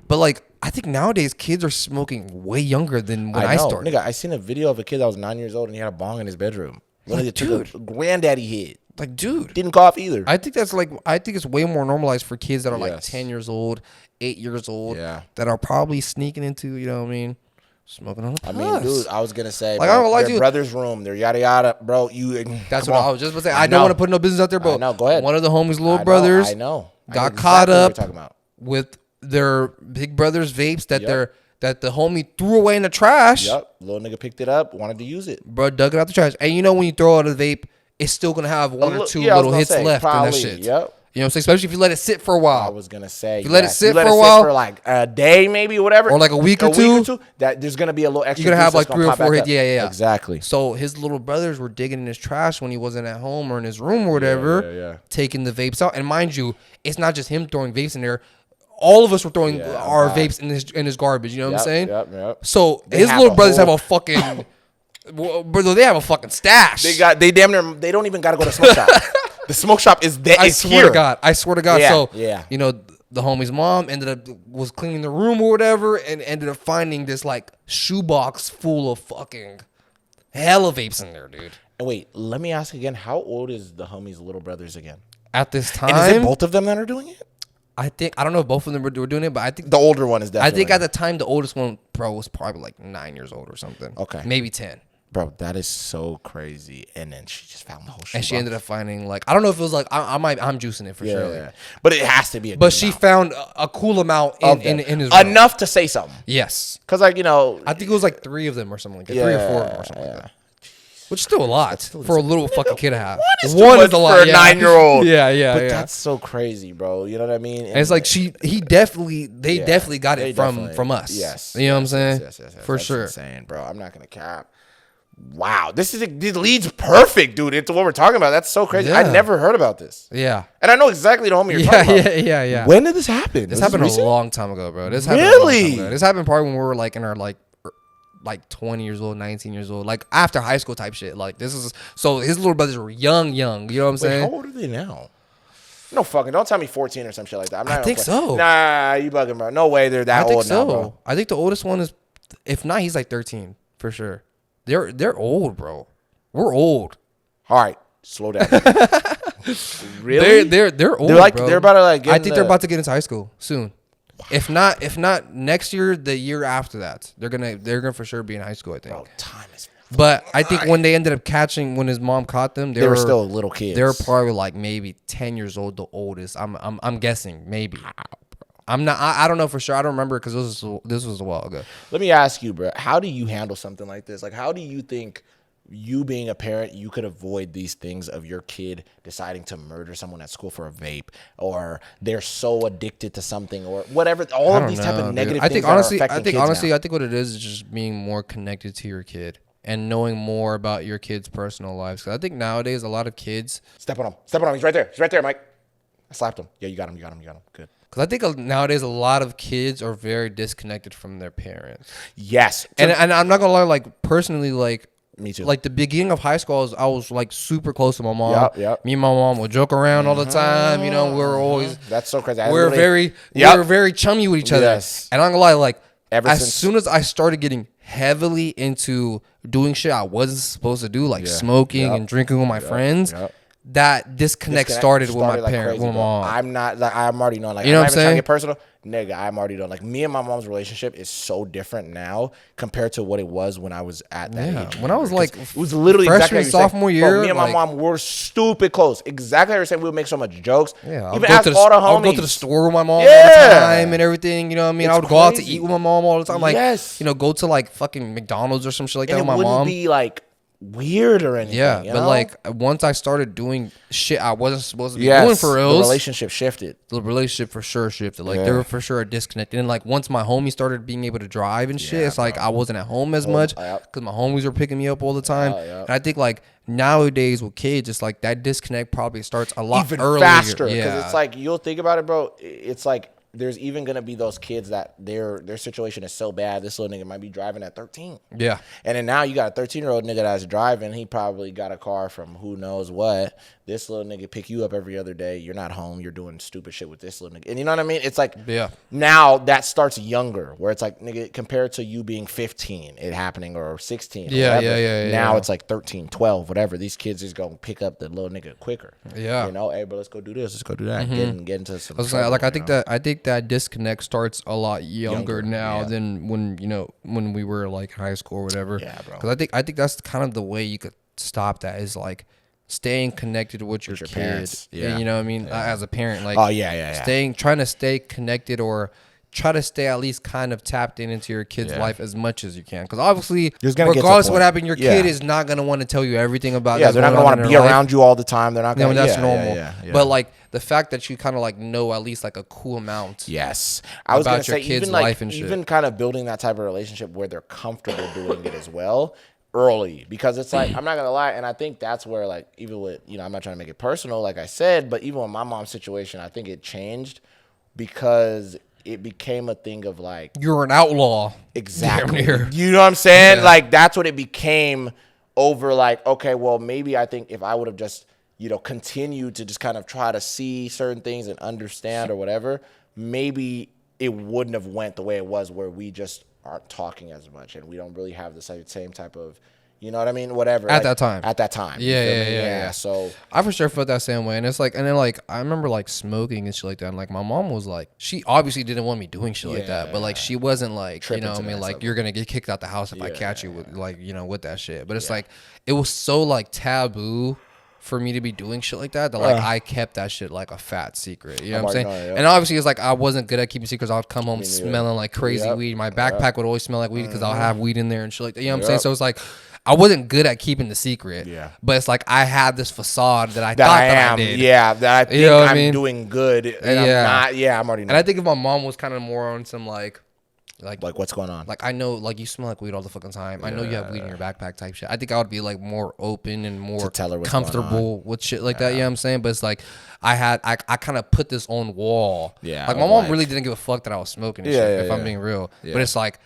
But like I think nowadays kids are smoking way younger than when I started. Nigga, I seen a video of a kid that was 9 years old and he had a bong in his bedroom. Dude, granddaddy hit. Like, dude, didn't cough either. I think it's way more normalized for kids that are like 10 years old, 8 years old, that are probably sneaking into, you know what I mean, smoking on the puffs. I mean, dude, I was gonna say, like, I don't like their brother's room, their yada yada, bro. That's what I was just gonna say. I don't want to put no business out there, bro. No, go ahead. One of the homies' little brothers got caught up with their big brother's vapes that that the homie threw away in the trash. Yep. Little nigga picked it up, wanted to use it. Bro, dug it out the trash. And you know when you throw out a vape, it's still going to have one or two little hits left probably, in that shit. Yep. You know what I'm saying? Especially if you let it sit for a while. I was going to say. If you let it sit for a while. For like a day maybe, whatever. Or like a week or two. That there's going to be a little extra. You're going to have like 3 or 4 hits. Yeah. Exactly. So his little brothers were digging in his trash when he wasn't at home or in his room or whatever. Taking the vapes out. And mind you, it's not just him throwing vapes in there. All of us were throwing our vapes in his garbage. You know what I'm saying? Yep. So his little brothers have a fucking... Brother, they have a fucking stash. They damn near, they don't even got to go to smoke shop. The smoke shop is there. I swear to God. Yeah, so, yeah. you know, the homie's mom was cleaning the room or whatever and ended up finding this like shoebox full of fucking hella vapes in there, dude. And wait, let me ask again, how old is the homie's little brothers again? At this time. And is it both of them that are doing it? I don't know if both of them were doing it, but I think the older one is definitely. I think at the time the oldest one, bro, was probably like 9 years old or something. Okay. Maybe 10. Bro, that is so crazy. And then she just found the whole shit. And she ended up finding like, I don't know if it was like, I'm juicing it for sure. Yeah. But it has to be a good But she amount. found a cool amount in his room. Enough to say something. Yes. Because like, you know. I think it was like 3 of them or something like that. 3 or 4 of them or something like that. Which is still a lot for a little fucking kid to have. One is a lot for a 9-year-old. Yeah. But that's so crazy, bro. You know what I mean? And it's like they definitely got it from us. Yes. You know what I'm saying? Yes. For that's sure. Insane, bro. I'm not gonna cap. Wow, this leads perfect, dude. Into what we're talking about. That's so crazy. Yeah. I never heard about this. Yeah. And I know exactly the homie you're talking about. Yeah. When did this happen? This happened a long time ago, bro. This happened really? This happened probably when we were like in our like 20 years old, 19 years old, like after high school type shit. Like this is so his little brothers were young. You know what I'm saying? How old are they now? No fucking. Don't tell me 14 or some shit like that. I think so. Nah, you bugging, bro. No way they're that old now, bro. I think the oldest one is, if not, he's like 13 for sure. They're old, bro. We're old. All right, slow down. Really? They're old. They're about to like. I think they're about to get into high school soon. Wow. If not next year, the year after that, they're gonna for sure be in high school. I think. Bro, time is. But I think when they ended up when his mom caught them, they were still little kids. They were probably like maybe 10 years old, the oldest. I'm guessing maybe. I'm not. I don't know for sure. I don't remember because this was a while ago. Let me ask you, bro. How do you handle something like this? Like, how do you think you being a parent, you could avoid these things of your kid deciding to murder someone at school for a vape, or they're so addicted to something, or whatever? All of these type of negative things. I think what it is just being more connected to your kid and knowing more about your kids' personal lives. Because I think nowadays a lot of kids step on him. He's right there, Mike. I slapped him. Yeah, you got him. Good. Because I think nowadays a lot of kids are very disconnected from their parents. Yes. And I'm not gonna lie, like personally, like me too. Like the beginning of high school, I was like super close to my mom. Yep. Me and my mom would joke around all the time. You know, we were always. That's so crazy. We were very chummy with each other. Yes. And I'm gonna lie, like as soon as I started getting heavily into doing shit I wasn't supposed to do, like smoking and drinking with my friends. That disconnect started with my parents, with my mom. I'm already knowing. Like, you know what I'm saying? Trying to get personal, nigga. I'm already knowing. Like, me and my mom's relationship is so different now compared to what it was when I was at that age. When I was like, it was literally freshman, exactly sophomore year. Bro, me and my mom were stupid close. Exactly how you're saying. We would make so much jokes. Yeah, even ask all the homies. I would go to the store with my mom all the time and everything. You know what I mean? I would go out to eat with my mom all the time. Like, you know, go to like fucking McDonald's or some shit like that with my mom. It wouldn't be like weird or anything. Yeah, you but know? like once I started doing shit I wasn't supposed to be doing for real, the relationship shifted. The relationship for sure shifted. Like there were for sure a disconnect. And then like once my homie started being able to drive and shit, it's like I wasn't at home as much because my homies were picking me up all the time. And I think like nowadays with kids, it's like that disconnect probably starts a lot even earlier. Faster. Because it's like you'll think about it, bro. It's like there's even gonna be those kids that their situation is so bad. This little nigga might be driving at 13. Yeah. And then now you got a 13-year-old nigga that's driving. He probably got a car from who knows what. This little nigga pick you up every other day. You're not home. You're doing stupid shit with this little nigga. And you know what I mean? It's like now that starts younger, where it's like, nigga, compared to you being 15, it happening, or 16. Yeah. Now it's like 13, 12, whatever. These kids is going to pick up the little nigga quicker. Yeah. You know, hey, bro, let's go do this. Let's go do that. Get into some trouble, like I think that disconnect starts a lot younger now than when we were like high school or whatever. Yeah, bro. Because I think that's kind of the way you could stop that is like staying connected with your kid. Parents. Yeah. You know what I mean? As a parent, like trying to stay connected or try to stay at least kind of tapped into your kid's life as much as you can. Because obviously, regardless of what happened, your kid is not going to want to tell you everything about they're not going to want to be around you all the time. They're not going to. That's normal. But like the fact that you kind of like know at least like a cool amount. Yes. I was going to say, even like, even kind of building that type of relationship where they're comfortable doing it as well early. Because it's like, I'm not going to lie. And I think that's where like, even with, I'm not trying to make it personal, like I said, but even with my mom's situation, I think it changed because it became a thing of like, you're an outlaw. Exactly. You know what I'm saying? Yeah. Like that's what it became over like, okay, well, maybe I think if I would have just, continued to just kind of try to see certain things and understand or whatever, maybe it wouldn't have went the way it was where we just aren't talking as much and we don't really have the same type of, you know what I mean? Whatever. At that time. Yeah. So I for sure felt that same way. And it's like, and then like, I remember like smoking and shit like that. And like, my mom was like, she obviously didn't want me doing shit like that. But like, she wasn't like, tripping, you know what I mean? Like, you're going to get kicked out the house if I catch you with like, with that shit. But it's like, it was so like taboo for me to be doing shit like that like I kept that shit like a fat secret. You know what I'm saying? And obviously it's like I wasn't good at keeping secrets. I would come home smelling like crazy weed. My backpack would always smell like weed because I'll have weed in there and shit like that. You know what I'm saying? So it's like I wasn't good at keeping the secret. Yeah. But it's like I had this facade that I thought I did. Yeah. That I think I'm doing good. And I'm not. Yeah, I'm already not. And I think if my mom was kind of more on some like what's going on? Like I know, like you smell like weed all the fucking time. Yeah. I know you have weed in your backpack type shit. I think I would be like more open and more comfortable with shit like that. You know what I'm saying? But it's like I kind of put this on wall. Yeah. Like my mom really didn't give a fuck that I was smoking and shit, if I'm being real. Yeah. But it's like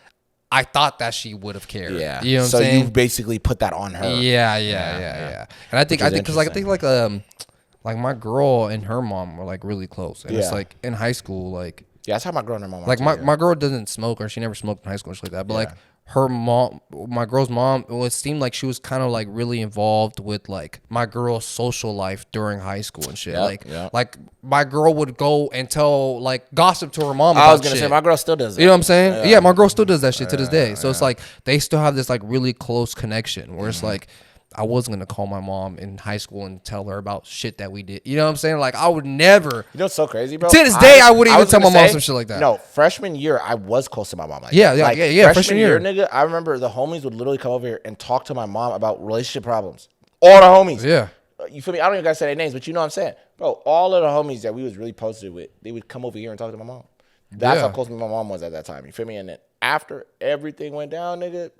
I thought that she would have cared. Yeah. You know what I'm saying? So you basically put that on her. Yeah. And I think because like my girl and her mom were like really close. And it's like in high school, like. Yeah, that's how my girl and her mom. Like my girl doesn't smoke, or she never smoked in high school or shit like that. But like her mom, my girl's mom, it seemed like she was kind of like really involved with like my girl's social life during high school and shit. Like my girl would go and tell like gossip to her mom. I was gonna say my girl still does it. You know what I'm saying? Yeah, my girl still does that shit to this day. So it's like they still have this like really close connection where it's like. I wasn't going to call my mom in high school and tell her about shit that we did. You know what I'm saying? Like, I would never. You know what's so crazy, bro? To this day, I wouldn't even tell my mom some shit like that. No, freshman year, I was close to my mom. Like yeah. Freshman year, nigga, I remember the homies would literally come over here and talk to my mom about relationship problems. All the homies. Yeah. You feel me? I don't even got to say their names, but you know what I'm saying? Bro, all of the homies that we was really posted with, they would come over here and talk to my mom. That's how close my mom was at that time. You feel me? And then after everything went down, nigga,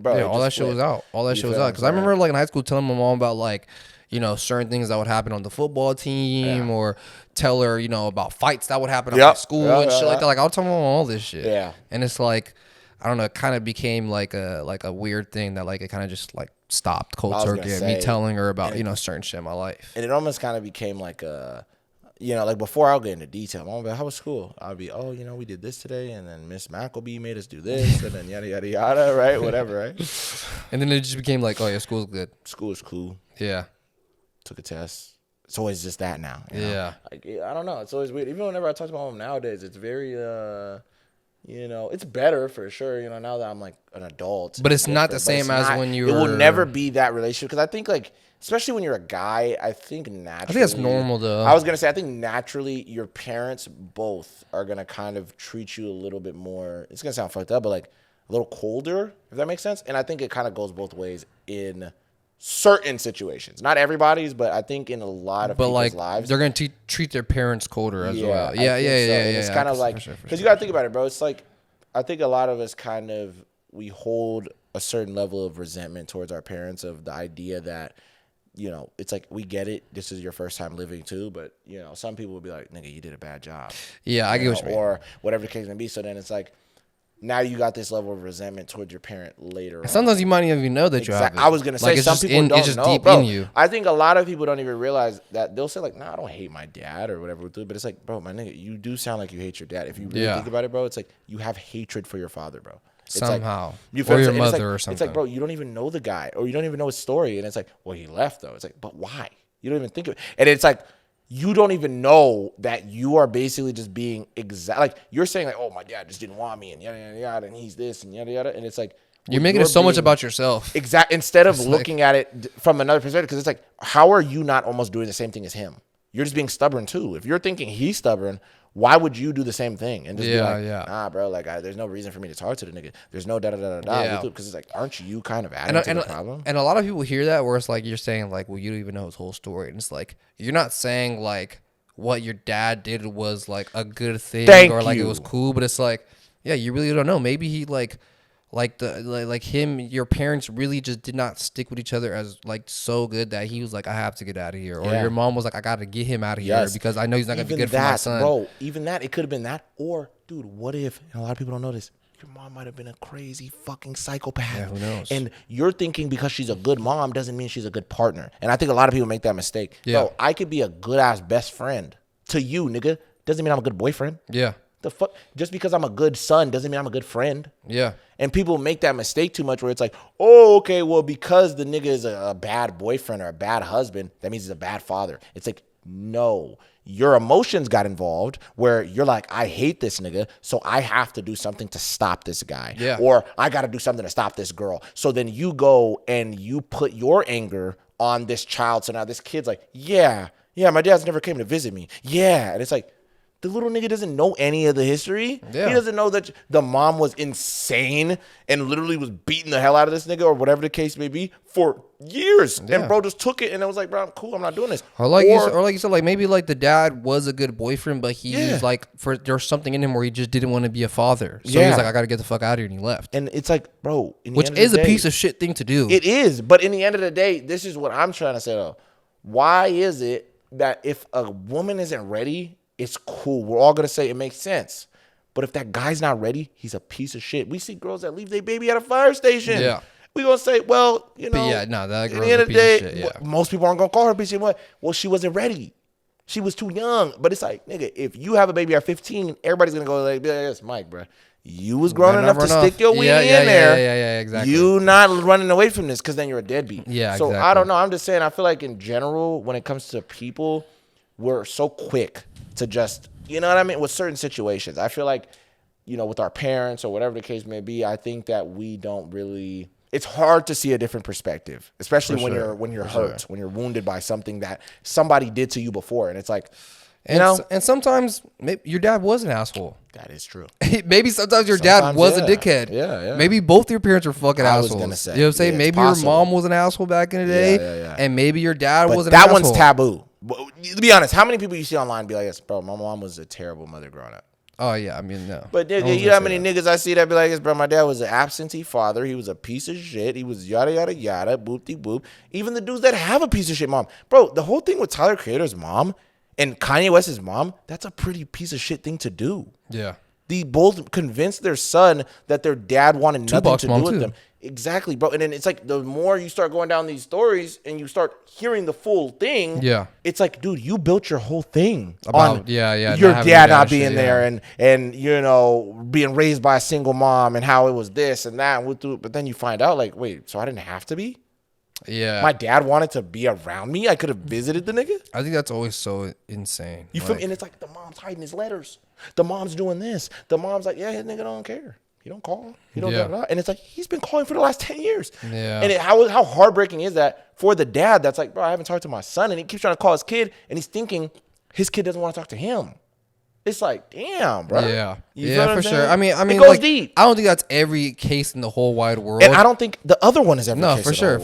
bro, all that shit was out. All that shit was out. Because I remember like in high school telling my mom about like, certain things that would happen on the football team or tell her, about fights that would happen at my school and shit like that. Like I'll tell my mom all this shit. Yeah. And it's like, I don't know, it kind of became like a weird thing that like it kind of just like stopped cold turkey. Me telling her about, certain shit in my life. And it almost kind of became like a... like before I'll get into detail, Mom, how was school? I'll be, we did this today, and then Miss Mackleby made us do this, and then yada, yada, yada, right? Whatever, right? And then it just became like, oh, yeah, school's good. School is cool. Yeah. Took a test. It's always just that now. Yeah. Like, I don't know. It's always weird. Even whenever I talk to my mom nowadays, it's very, it's better for sure, now that I'm like an adult. But it's not the same as when you were. It will never be that relationship, because I think like, especially when you're a guy, I think naturally. I think that's normal, though. I was going to say, I think naturally your parents both are going to kind of treat you a little bit more, it's going to sound fucked up, but like a little colder, if that makes sense. And I think it kind of goes both ways in certain situations. Not everybody's, but I think in a lot of people's lives. They're going to treat their parents colder as well. Yeah. It's kind of like, because you got to think about it, bro. It's like, I think a lot of us kind of, we hold a certain level of resentment towards our parents of the idea that, it's like, we get it. This is your first time living too. But, some people will be like, nigga, you did a bad job. Yeah, I get what you mean. Or whatever the case may be. So then it's like, now you got this level of resentment towards your parent later on. Sometimes you might not even know that you have it. I was going to say, some people don't know. Deep in you. I think a lot of people don't even realize that. They'll say like, nah, I don't hate my dad or whatever. But it's like, bro, my nigga, you do sound like you hate your dad. If you really think about it, bro, it's like you have hatred for your father, bro. It's somehow. Like, or your mother or something. It's like, bro, you don't even know the guy, or you don't even know his story. And it's like, well, he left, though. It's like, but why? You don't even think of it. And it's like, you don't even know that you are basically just being like, you're saying, like, oh, my dad just didn't want me, and yada, yada, yada, and he's this, and yada, yada. And it's like, you're making it so much about yourself. Exactly. Instead of looking at it from another perspective, because it's like, how are you not almost doing the same thing as him? You're just being stubborn, too. If you're thinking he's stubborn, why would you do the same thing and just be like, nah, bro, like there's no reason for me to talk to the nigga. There's no da-da-da-da-da. Because it's like, aren't you kind of adding to the problem? And a lot of people hear that where it's like, you're saying like, well, you don't even know his whole story. And it's like, you're not saying like what your dad did was like a good thing like it was cool. But it's like, yeah, you really don't know. Maybe he like him, your parents really just did not stick with each other as like so good that he was like, I have to get out of here. Or your mom was like, I got to get him out of here because I know he's not going to be good for my son. Bro, even that, it could have been that. Or, dude, what if, and a lot of people don't know this, your mom might have been a crazy fucking psychopath. Yeah, who knows? And you're thinking because she's a good mom doesn't mean she's a good partner. And I think a lot of people make that mistake. Yeah. Bro, I could be a good-ass best friend to you, nigga. Doesn't mean I'm a good boyfriend. Yeah. The fuck? Just because I'm a good son doesn't mean I'm a good friend. Yeah. And people make that mistake too much where it's like, oh, okay, well, because the nigga is a bad boyfriend or a bad husband, that means he's a bad father. It's like, no. Your emotions got involved where you're like, I hate this nigga, so I have to do something to stop this guy. Yeah. Or I got to do something to stop this girl. So then you go and you put your anger on this child. So now this kid's like, yeah, my dad's never came to visit me. Yeah. And it's like, the little nigga doesn't know any of the history. Yeah. He doesn't know that the mom was insane and literally was beating the hell out of this nigga or whatever the case may be for years. Yeah. And bro just took it and it was like, bro, I'm cool. I'm not doing this. Or like you said, like maybe like the dad was a good boyfriend, but he's like, there's something in him where he just didn't want to be a father. So he's like, I got to get the fuck out of here. And he left. And it's like, bro, which is a piece of shit thing to do. It is. But in the end of the day, this is what I'm trying to say though. Why is it that if a woman isn't ready, it's cool. We're all going to say it makes sense. But if that guy's not ready, he's a piece of shit. We see girls that leave their baby at a fire station. Yeah. We're going to say, well, you know. But yeah, no, that girl's a piece of shit, yeah. Most people aren't going to call her a piece of shit. Well, she wasn't ready. She was too young. But it's like, nigga, if you have a baby at 15, everybody's going to go like, yes, Mike, bro. You was grown enough to stick your weenie in there. Yeah, exactly. You not running away from this because then you're a deadbeat. Yeah, so exactly. I don't know. I'm just saying, I feel like in general, when it comes to people, we're so quick to just, you know what I mean? With certain situations, I feel like, you know, with our parents or whatever the case may be, I think that we don't really, it's hard to see a different perspective, especially when you're hurt, when you're wounded by something that somebody did to you before. And it's like, you know, and sometimes maybe your dad was an asshole. That is true. Maybe sometimes your dad was a dickhead. Yeah. Maybe both your parents were fucking assholes. I was gonna say, you know what I'm saying? Maybe your mom was an asshole back in the day, and maybe your dad was an asshole. That one's taboo. To be honest, how many people you see online be like, yes, bro, my mom was a terrible mother growing up? Oh, yeah. I mean, no. But nigga, you know how many niggas I see that be like, yes, bro, my dad was an absentee father. He was a piece of shit. He was yada, yada, yada, boop-de-boop. Even the dudes that have a piece of shit mom. Bro, the whole thing with Tyler, Creator's mom and Kanye West's mom, that's a pretty piece of shit thing to do. Yeah. They both convinced their son that their dad wanted nothing to do with them. Exactly, bro. And then it's like the more you start going down these stories and you start hearing the full thing, it's like, dude, you built your whole thing on your dad not being there and you know, being raised by a single mom and how it was this and that. But then you find out like, wait, so I didn't have to be? Yeah. My dad wanted to be around me. I could have visited the nigga. I think that's always so insane. You feel me? And it's like the mom's hiding his letters. The mom's doing this. The mom's like, yeah, his nigga don't care. He don't call. He don't and it's like he's been calling for the last 10 years. Yeah. And how heartbreaking is that for the dad that's like, bro, I haven't talked to my son, and he keeps trying to call his kid, and he's thinking his kid doesn't want to talk to him. It's like, damn, bro. Yeah. For sure. I mean, it goes like, deep. I don't think that's every case in the whole wide world. And I don't think the other one is every case. No, for sure. You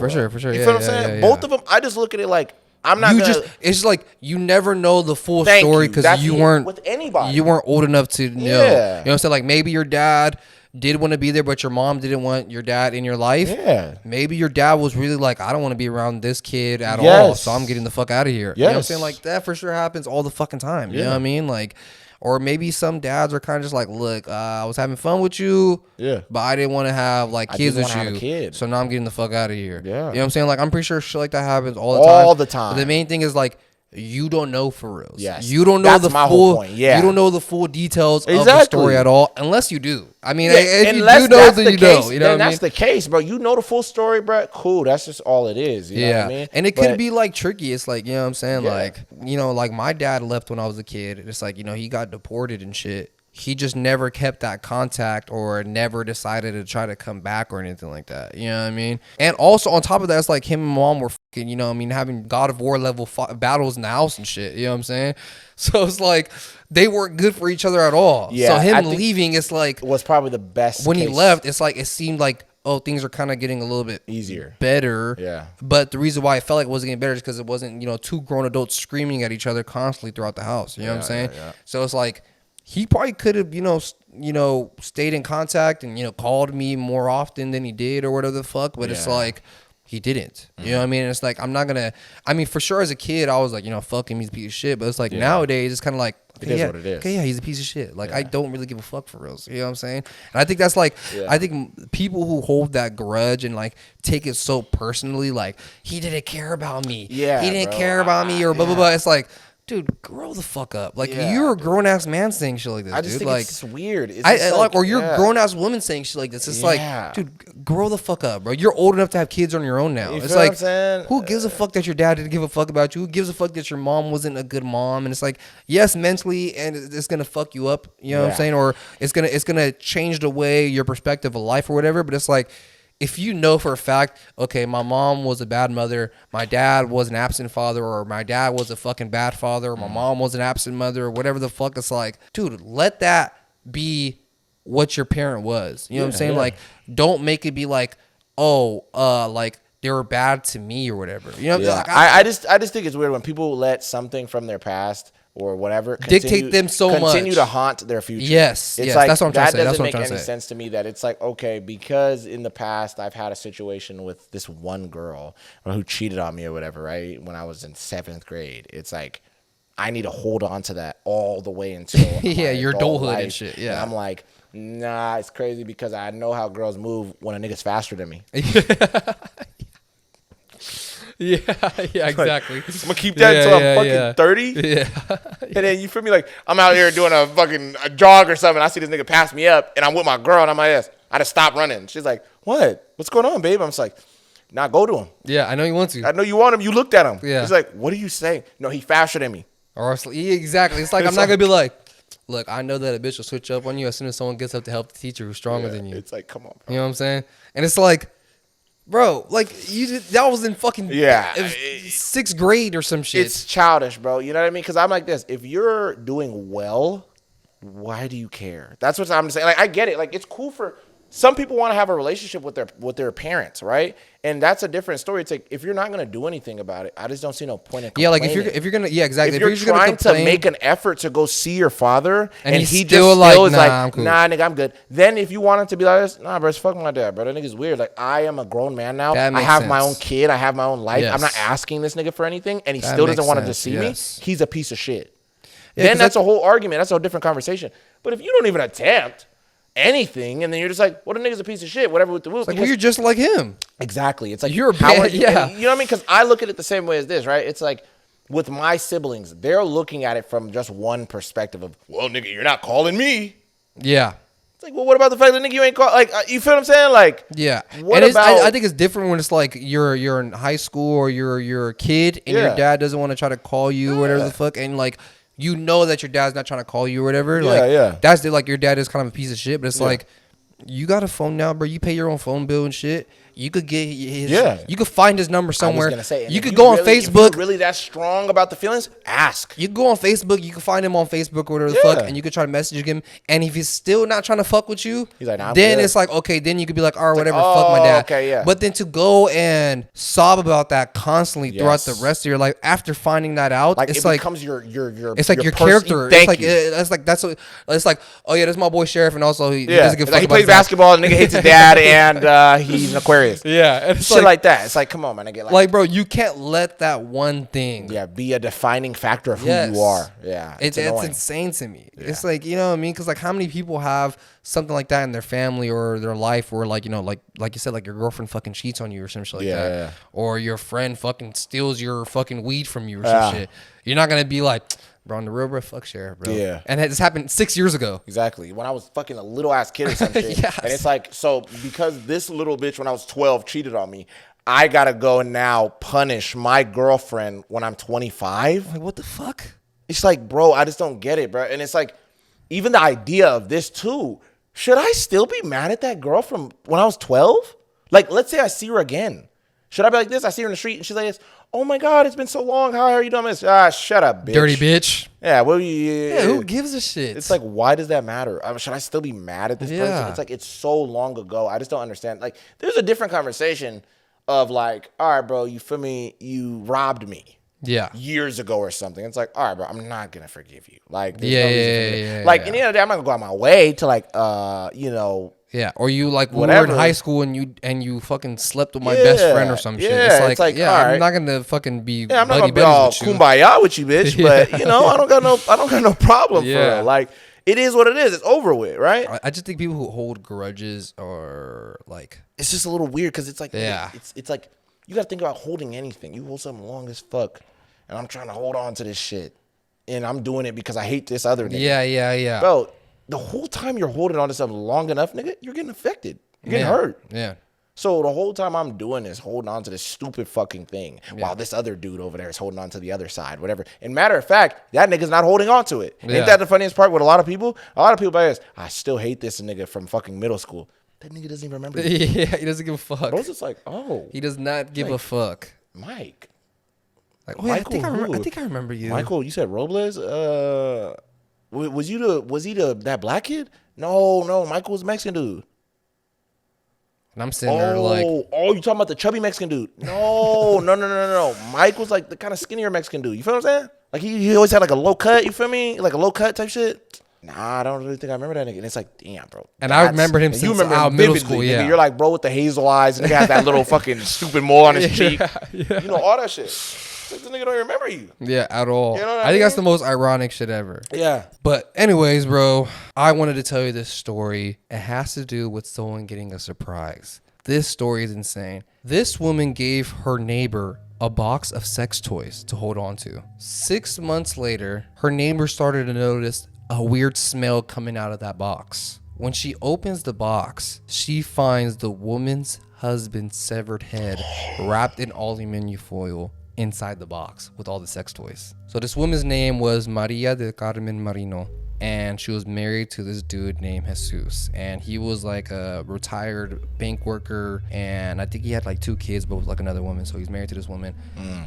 feel what I'm saying? Both of them, I just look at it like, I'm not it's just like you never know the full story because you weren't with anybody. You weren't old enough to know. You know what I'm saying? Like maybe your dad did want to be there, but your mom didn't want your dad in your life. Yeah. Maybe your dad was really like, I don't want to be around this kid at all, so I'm getting the fuck out of here. You know what I'm saying? Like that for sure happens all the fucking time. You know what I mean? Like, or maybe some dads are kind of just like, look, I was having fun with you, but I didn't want to have like kids with you, so now I'm getting the fuck out of here. Yeah. You know what I'm saying? Like I'm pretty sure shit like that happens all the time. But the main thing is like, you don't know for reals. Yes. You don't know the full. You don't know the full details of the story at all, unless you do. I mean, if you do know, then you know. You know, then that's the case, bro. You know the full story, bro. Cool. That's just all it is. You know what I mean? And it could be like tricky. It's like, you know what I'm saying? Like, you know, like my dad left when I was a kid. It's like, you know, he got deported and shit. he just never kept that contact or never decided to try to come back or anything like that. You know what I mean? And also on top of that, it's like him and mom were fucking, you know what I mean, having God of War level battles in the house and shit. You know what I'm saying? So it's like they weren't good for each other at all. Yeah, so him leaving, it's like was probably the best. When he left, it's like it seemed like, oh, things are kind of getting a little bit easier, better. Yeah. But the reason why I felt like it wasn't getting better is because it wasn't, you know, two grown adults screaming at each other constantly throughout the house. You know what I'm saying? Yeah. So it's like he probably could have, you know, stayed in contact and, you know, called me more often than he did or whatever the fuck. But it's like he didn't. You know what I mean? And it's like I'm not gonna. I mean, for sure, as a kid, I was like, you know, fuck him, he's a piece of shit. But it's like nowadays, it's kind of like. It is what it is. Okay, yeah, he's a piece of shit. Like, I don't really give a fuck for reals. You know what I'm saying? And I think that's like, I think people who hold that grudge and like take it so personally, like, he didn't care about me. Yeah, he didn't care about me or blah, blah, blah. It's like, dude, grow the fuck up. Like, you're a grown ass man saying shit like this, I just dude. think Like, it's weird. It's like, or you're a grown ass woman saying shit like this. It's like, dude, grow the fuck up, bro. You're old enough to have kids on your own now. It's like, who gives a fuck that your dad didn't give a fuck about you? Who gives a fuck that your mom wasn't a good mom? And it's like, yes, mentally, and it's gonna fuck you up. You know what I'm saying? Or it's gonna change the way your perspective of life or whatever. But it's like, if you know for a fact, okay, my mom was a bad mother, my dad was an absent father, or my dad was a fucking bad father, or my mom was an absent mother, or whatever the fuck, it's like, dude, let that be what your parent was. You know what I'm saying? Like, don't make it be like, oh, like they were bad to me or whatever. You know? Like, I just think it's weird when people let something from their past or whatever dictate them so much, continue to haunt their future. Yes, it's like, that's what I'm trying to say. That doesn't make any sense to me. That it's like, okay, because in the past I've had a situation with this one girl who cheated on me or whatever, right? When I was in 7th grade, it's like I need to hold on to that all the way until your adulthood and shit. Yeah, and I'm like, nah, it's crazy because I know how girls move when a nigga's faster than me. Yeah, exactly. Like, I'm gonna keep that until I'm fucking 30. Yeah. And then you feel me, like I'm out here doing a jog or something. I see this nigga pass me up, and I'm with my girl, and I'm like, I just stop running. She's like, what? What's going on, babe? I'm just like, nah, go to him. Yeah, I know you want to. I know you want him. You looked at him. Yeah. He's like, what are you saying? No, he faster than me. Or exactly. It's like I'm not gonna be like, look, I know that a bitch will switch up on you as soon as someone gets up to help the teacher who's stronger than you. It's like, come on, bro. You know what I'm saying? And it's like, bro, like that was in fucking 6th grade or some shit. It's childish, bro. You know what I mean? Because I'm like this. If you're doing well, why do you care? That's what I'm saying. Like, I get it. Like, it's cool for some people want to have a relationship with their parents, right? And that's a different story. It's like, if you're not gonna do anything about it, I just don't see no point in complaining. Yeah, like if you're gonna, exactly. If you're trying to make an effort to go see your father, and he still just like, is nah, like, I'm cool. Nah, nigga, I'm good. Then if you want him to be like this, nah, bro, it's fuck my dad, bro. That nigga's weird. Like, I am a grown man now. I have my own kid. I have my own life. Yes. I'm not asking this nigga for anything, and he still doesn't want to deceive me. He's a piece of shit. Yeah, then that's a whole argument. That's a whole different conversation. But if you don't even attempt anything, and then you're just like, well, the nigga's a piece of shit, whatever with the whoop. Like, well, you're just like him. Exactly. It's like, you're a bad, you know what I mean? Because I look at it the same way as this, right? It's like, with my siblings, they're looking at it from just one perspective of, well, nigga, you're not calling me. Yeah. It's like, well, what about the fact that nigga you ain't call? Like, you feel what I'm saying? Like, yeah. What and about? I think it's different when it's like you're in high school or you're a kid and your dad doesn't want to try to call you or whatever the fuck, and like, you know that your dad's not trying to call you or whatever. That's like your dad is kind of a piece of shit, but it's like, you got a phone now, bro. You pay your own phone bill and shit. You could get his. You could find his number somewhere. I was gonna say, you could go on Facebook. If you're really that strong about the feelings, ask. You can go on Facebook. You can find him on Facebook or whatever the fuck, and you could try to message him. And if he's still not trying to fuck with you, he's like, nah, then it's like, okay, then you could be like, all right, whatever, fuck my dad. Okay, But then to go and sob about that constantly throughout the rest of your life after finding that out, like, it's it like becomes your it's like your character. It's like that's what it's like. Oh yeah, that's my boy Sheriff, and also he doesn't give a fuck. He plays basketball. The nigga hates his dad, and he's an Aquarius. Yeah. Shit like that. It's like, come on, man. I get like, bro, you can't let that one thing be a defining factor of who you are. Yeah, it's insane to me. It's like, you know what I mean? Because like, how many people have something like that in their family or their life, where like, you know, like you said, like your girlfriend fucking cheats on you or some shit like that, or your friend fucking steals your fucking weed from you or some shit. You're not gonna be like, bro, on the real, bro, fuck Sheriff, bro. Yeah. And this happened 6 years ago. Exactly. When I was fucking a little ass kid or some shit. And it's like, so because this little bitch when I was 12 cheated on me, I gotta go now punish my girlfriend when I'm 25. Like, what the fuck? It's like, bro, I just don't get it, bro. And it's like, even the idea of this too, should I still be mad at that girl from when I was 12? Like, let's say I see her again. Should I be like this? I see her in the street and she's like this. Oh my God, it's been so long. How are you doing this? Ah, shut up, bitch. Dirty bitch. Yeah, who gives a shit? It's like, why does that matter? Should I still be mad at this person? It's like, it's so long ago. I just don't understand. Like, there's a different conversation of like, all right, bro, you feel me? You robbed me. Yeah. Years ago or something. It's like, all right, bro, I'm not going to forgive you. Like, there's no reason for me. Like, in the end of the day, I'm not going to go out my way to like, Yeah, or you like whatever. We were in high school and you fucking slept with my best friend or some shit. It's like I'm not gonna fucking be I'm not gonna be all kumbaya with you, bitch. But I don't got no problem for it. Like, it is what it is. It's over with, right? I just think people who hold grudges are like, it's just a little weird because it's like it's like you gotta think about holding anything. You hold something long as fuck, and I'm trying to hold on to this shit, and I'm doing it because I hate this other nigga. Yeah, bro. The whole time you're holding on to something long enough, nigga, you're getting affected. You're getting hurt. Yeah. So the whole time I'm doing this, holding on to this stupid fucking thing, while this other dude over there is holding on to the other side, whatever. And matter of fact, that nigga's not holding on to it. Ain't that the funniest part with a lot of people? A lot of people by this, I still hate this nigga from fucking middle school. That nigga doesn't even remember. Yeah, he doesn't give a fuck. Bro's just like, oh. He does not give a fuck. Mike. Like, oh, yeah, I think I remember you. Michael, you said Robles? Was he that black kid? No, Michael was a Mexican dude. And I'm sitting there like, you talking about the chubby Mexican dude? No. Mike was like the kind of skinnier Mexican dude. You feel what I'm saying? Like he always had like a low cut. You feel me? Like a low cut type shit. Nah, I don't really think I remember that nigga. And it's like, damn, bro. And I remember him since our middle school. Yeah, nigga. You're like, bro, with the hazel eyes, and he has that little fucking stupid mole on his cheek. Yeah. You know all that shit. Like, this nigga don't remember you. Yeah, at all. You know what I think that's the most ironic shit ever. Yeah. But anyways, bro, I wanted to tell you this story. It has to do with someone getting a surprise. This story is insane. This woman gave her neighbor a box of sex toys to hold on to. 6 months later, her neighbor started to notice a weird smell coming out of that box. When she opens the box, she finds the woman's husband's severed head wrapped in aluminum foil inside the box with all the sex toys. So this woman's name was Maria del Carmen Marino, and she was married to this dude named Jesus, and he was like a retired bank worker, and I think he had like 2 kids but with like another woman, so he's married to this woman.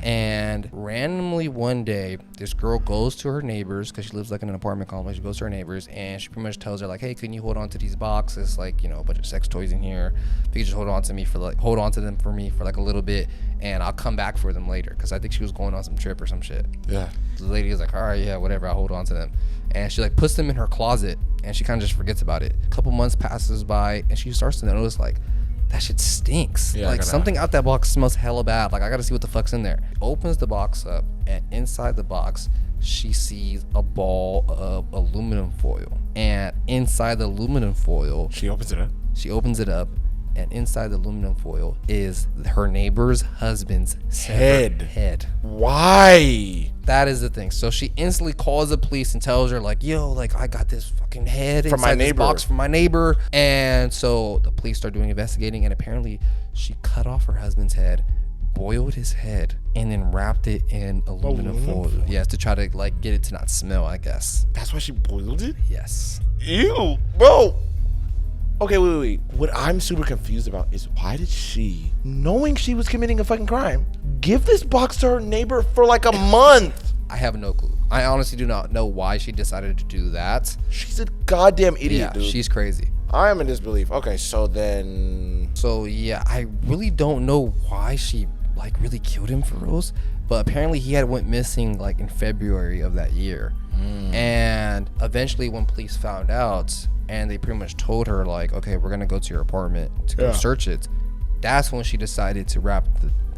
And randomly one day this girl goes to her neighbors because she lives like in an apartment complex. She goes to her neighbors and she pretty much tells her like, hey, can you hold on to these boxes, like, you know, a bunch of sex toys in here, if you could just hold on to them for me for like a little bit and I'll come back for them later, because I think she was going on some trip or some shit. Yeah. The lady was like, all right, yeah, whatever, I'll hold on to them. And she like puts them in her closet and she kind of just forgets about it. A couple months passes by and she starts to notice like, that shit stinks. Like something out that box smells hella bad. Like I gotta see what the fuck's in there. Opens the box up and inside the box she sees a ball of aluminum foil. And inside the aluminum foil, she opens it up. And inside the aluminum foil is her neighbor's husband's head. Why? That is the thing. So she instantly calls the police and tells her like, yo, like I got this fucking head from inside this box from my neighbor. And so the police start doing investigating, and apparently she cut off her husband's head, boiled his head, and then wrapped it in aluminum foil. Yes, to try to like get it to not smell, I guess. That's why she boiled it? Yes. Ew, bro. Okay, wait. What I'm super confused about is why did she, knowing she was committing a fucking crime, give this box to her neighbor for like a month? I have no clue. I honestly do not know why she decided to do that. She's a goddamn idiot, dude. She's crazy. I am in disbelief. Okay, so yeah, I really don't know why she like really killed him for reals, but apparently he had went missing like in February of that year. And eventually when police found out and they pretty much told her like, okay, we're gonna go to your apartment to go search it, that's when she decided to wrap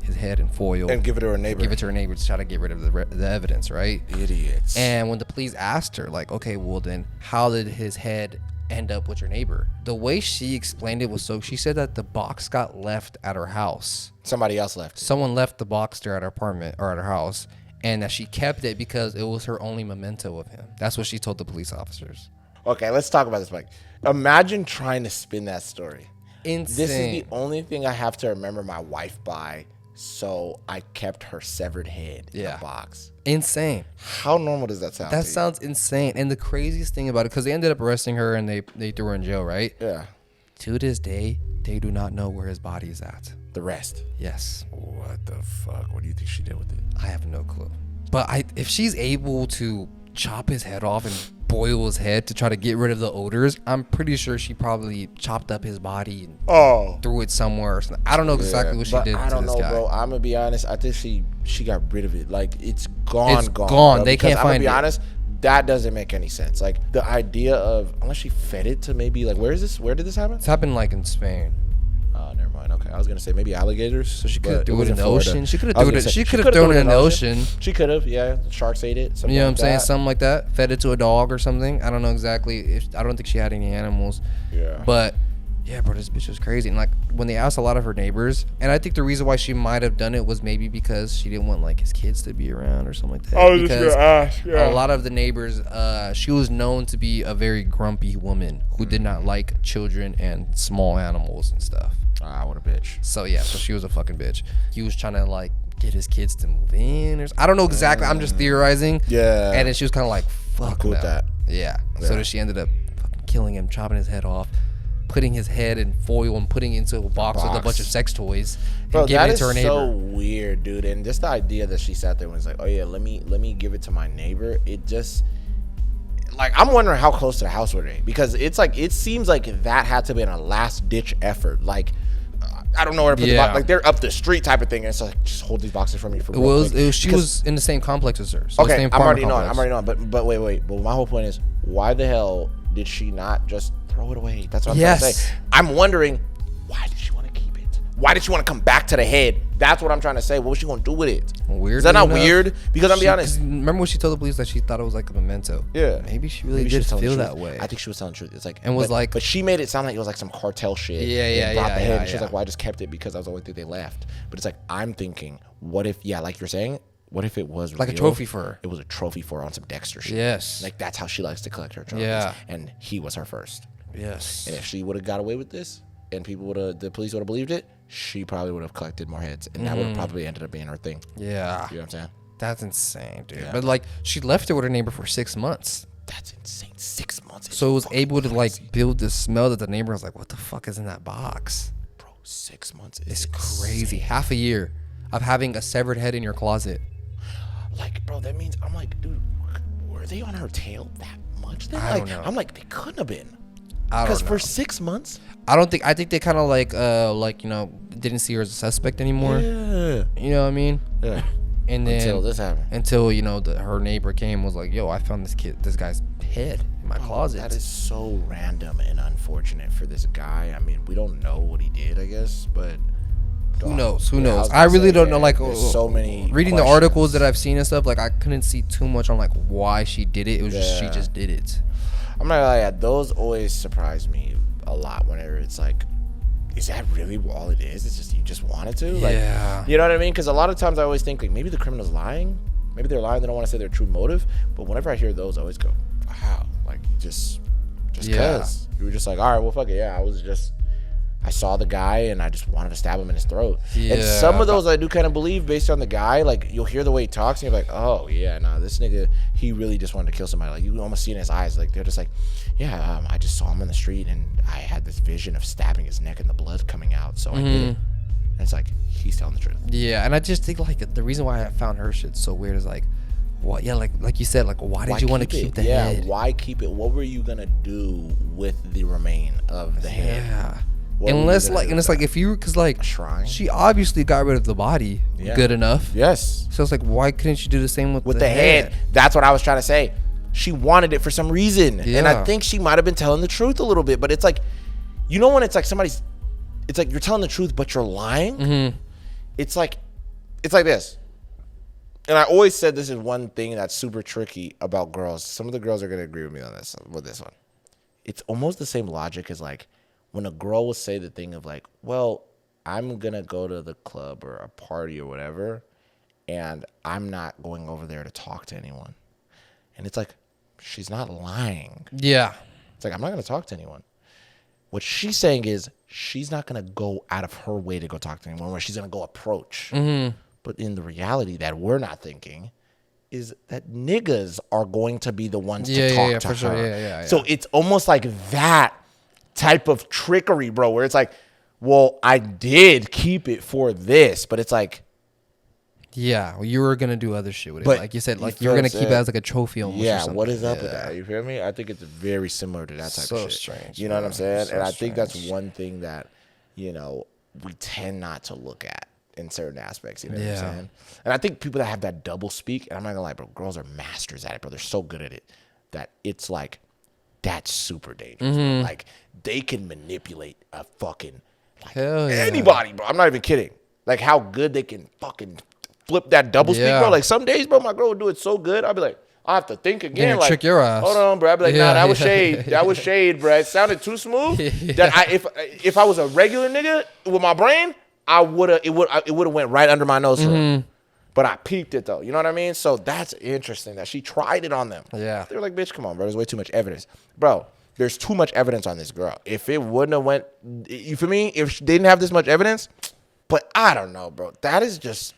his head in foil and give it to her neighbor to try to get rid of the evidence, right? Idiots. And when the police asked her like, okay, well then how did his head end up with your neighbor? The way she explained it was, so she said that the box got left at her house. Someone left the box there at her apartment or at her house, and that she kept it because it was her only memento of him. That's what she told the police officers. Okay, let's talk about this, Mike. Imagine trying to spin that story. Insane. This is the only thing I have to remember my wife by So I kept her severed head in a box. Insane. How normal does that sound? That sounds insane. And the craziest thing about it, because they ended up arresting her and they threw her in jail, right? Yeah. To this day, they do not know where his body is at. The rest. Yes. What the fuck? What do you think she did with it? I have no clue. But if she's able to chop his head off and boil his head to try to get rid of the odors, I'm pretty sure she probably chopped up his body and threw it somewhere or something. I don't know exactly what she did to this guy. I don't know, bro. I'm gonna be honest. I think she got rid of it. Like, it's gone. It's gone. They can't find it. I'm gonna be honest. That doesn't make any sense. Like, the idea of, unless she fed it to maybe, like, where did this happen? It's happened like in Spain. Oh, never mind. Okay, I was gonna say maybe alligators. So she could do it in the ocean. She could have thrown it. She could have thrown it in the ocean. She could have. Yeah, the sharks ate it. You know what I'm saying? Something like that. Fed it to a dog or something. I don't know exactly. I don't think she had any animals. Yeah. But yeah, bro, this bitch was crazy. And like when they asked a lot of her neighbors, and I think the reason why she might have done it was maybe because she didn't want like his kids to be around or something like that. I was just gonna ask. Yeah. A lot of the neighbors, she was known to be a very grumpy woman who did not like children and small animals and stuff. Ah, what a bitch. So yeah, so she was a fucking bitch. He was trying to like get his kids to move in, or I don't know exactly. I'm just theorizing. Yeah. And then she was kind of like, "Fuck, I'm cool with that." Yeah. So then she ended up fucking killing him, chopping his head off, putting his head in foil and putting it into a box with a bunch of sex toys, and giving it to her neighbor. Bro, that is so weird, dude. And just the idea that she sat there and was like, "Oh yeah, let me give it to my neighbor." It just, like, I'm wondering how close to the house were they, because it's like, it seems like that had to be in a last ditch effort. Like, I don't know where to put the box. Like, they're up the street type of thing, and it's like, just hold these boxes from me for real quick. She was in the same complex as her. So okay, I'm already knowing. But wait. But my whole point is, why the hell did she not just throw it away? That's what I'm trying to say. I'm wondering, why did she want to keep it? Why did she want to come back to the head? That's what I'm trying to say. What was she going to do with it? Weird. Is that not weird? Because I'm be honest. Remember when she told the police that she thought it was like a memento? Yeah. Maybe she really did feel that way. I think she was telling the truth. It's like, but she made it sound like it was like some cartel shit. Yeah. She's like, well, I just kept it because I was the only thing they left. But it's like, I'm thinking, what if, like you're saying, what if it was like real? A trophy for her? It was a trophy for her on some Dexter shit. Yes. Like, that's how she likes to collect her trophies. Yeah. And he was her first. Yes. And if she would have got away with this, and the police would have believed it, she probably would have collected more heads, and that would have probably ended up being her thing. Yeah. You know what I'm saying? That's insane, dude. Yeah. But like, she left it with her neighbor for 6 months. That's insane. 6 months. So it was able to like build this smell that the neighbor was like, what the fuck is in that box? Bro, 6 months is crazy. Half a year of having a severed head in your closet. Like, bro, that means, I'm like, dude, were they on her tail that much then? I don't know. I'm like, they couldn't have been. Because for 6 months, I think they kind of like you know, didn't see her as a suspect anymore. Yeah. You know what I mean? Yeah. And then until this happened. Until, you know, her neighbor came and was like, yo, I found this guy's head in my closet. That is so random and unfortunate for this guy. I mean, we don't know what he did, I guess, but who knows? I really don't know. Like, so many reading the articles that I've seen and stuff, like, I couldn't see too much on like why she did it. It was just she just did it. I'm not gonna lie, those always surprise me a lot whenever it's like, is that really all it is? It's just you just wanted to? Like, yeah. You know what I mean? Because a lot of times I always think, like, maybe the criminal's lying. Maybe they're lying. They don't want to say their true motive. But whenever I hear those, I always go, wow. Like, just because. You were just like, all right, well, fuck it. Yeah, I saw the guy and I just wanted to stab him in his throat. Yeah. And some of those I do kind of believe based on the guy. Like, you'll hear the way he talks and you're like, oh, yeah, nah, this nigga, he really just wanted to kill somebody. Like, you almost see in his eyes. Like, they're just like, yeah, I just saw him in the street and I had this vision of stabbing his neck and the blood coming out. So I did it. And it's like, he's telling the truth. Yeah, and I just think, like, the reason why I found her shit so weird is, like, what? Yeah, like you said, like, why did you want to keep the head? Yeah, why keep it? What were you going to do with the remain of the head? Yeah. Unless, like, and it's like, if you, because, like, she obviously got rid of the body good enough. Yes. So it's like, why couldn't you do the same with the head? That's what I was trying to say. She wanted it for some reason. Yeah. And I think she might have been telling the truth a little bit. But it's like, you know when it's like it's like you're telling the truth, but you're lying? Mm-hmm. It's like this. And I always said this is one thing that's super tricky about girls. Some of the girls are going to agree with me on this, with this one. It's almost the same logic as, like, when a girl will say the thing of, like, well, I'm going to go to the club or a party or whatever, and I'm not going over there to talk to anyone. And it's like, she's not lying. Yeah. It's like, I'm not going to talk to anyone. What she's saying is, she's not going to go out of her way to go talk to anyone, where she's going to go approach. Mm-hmm. But in the reality that we're not thinking is that niggas are going to be the ones to talk to her. Sure. Yeah. So it's almost like that type of trickery, bro, where it's like, well, I did keep it for this, but it's like, yeah, well, you were gonna do other shit with it, like you said, like you were gonna keep it as like a trophy almost. Yeah, what is up with that? You feel me? I think it's very similar to that type of shit. Strange, you know what I'm saying? And I think that's one thing that, you know, we tend not to look at in certain aspects. You know what I'm saying? And I think people that have that double speak, and I'm not gonna lie, bro, girls are masters at it, bro. They're so good at it that it's like that's super dangerous. Mm-hmm. Like they can manipulate a fucking anybody, bro. I'm not even kidding. Like how good they can fucking flip that double speak, bro. Like some days, bro, my girl would do it so good. I'd be like, I have to think again. Yeah, like, trick your ass. Hold on, bro. I'd be like, nah, that was shade. That was shade, bro. It sounded too smooth. That if I was a regular nigga with my brain, it would have went right under my nose for her. But I peeped it though. You know what I mean? So that's interesting that she tried it on them. Yeah. They were like, bitch, come on, bro. There's way too much evidence. Bro, there's too much evidence on this girl. If it wouldn't have went, you feel me? If she didn't have this much evidence, but I don't know, bro. That is just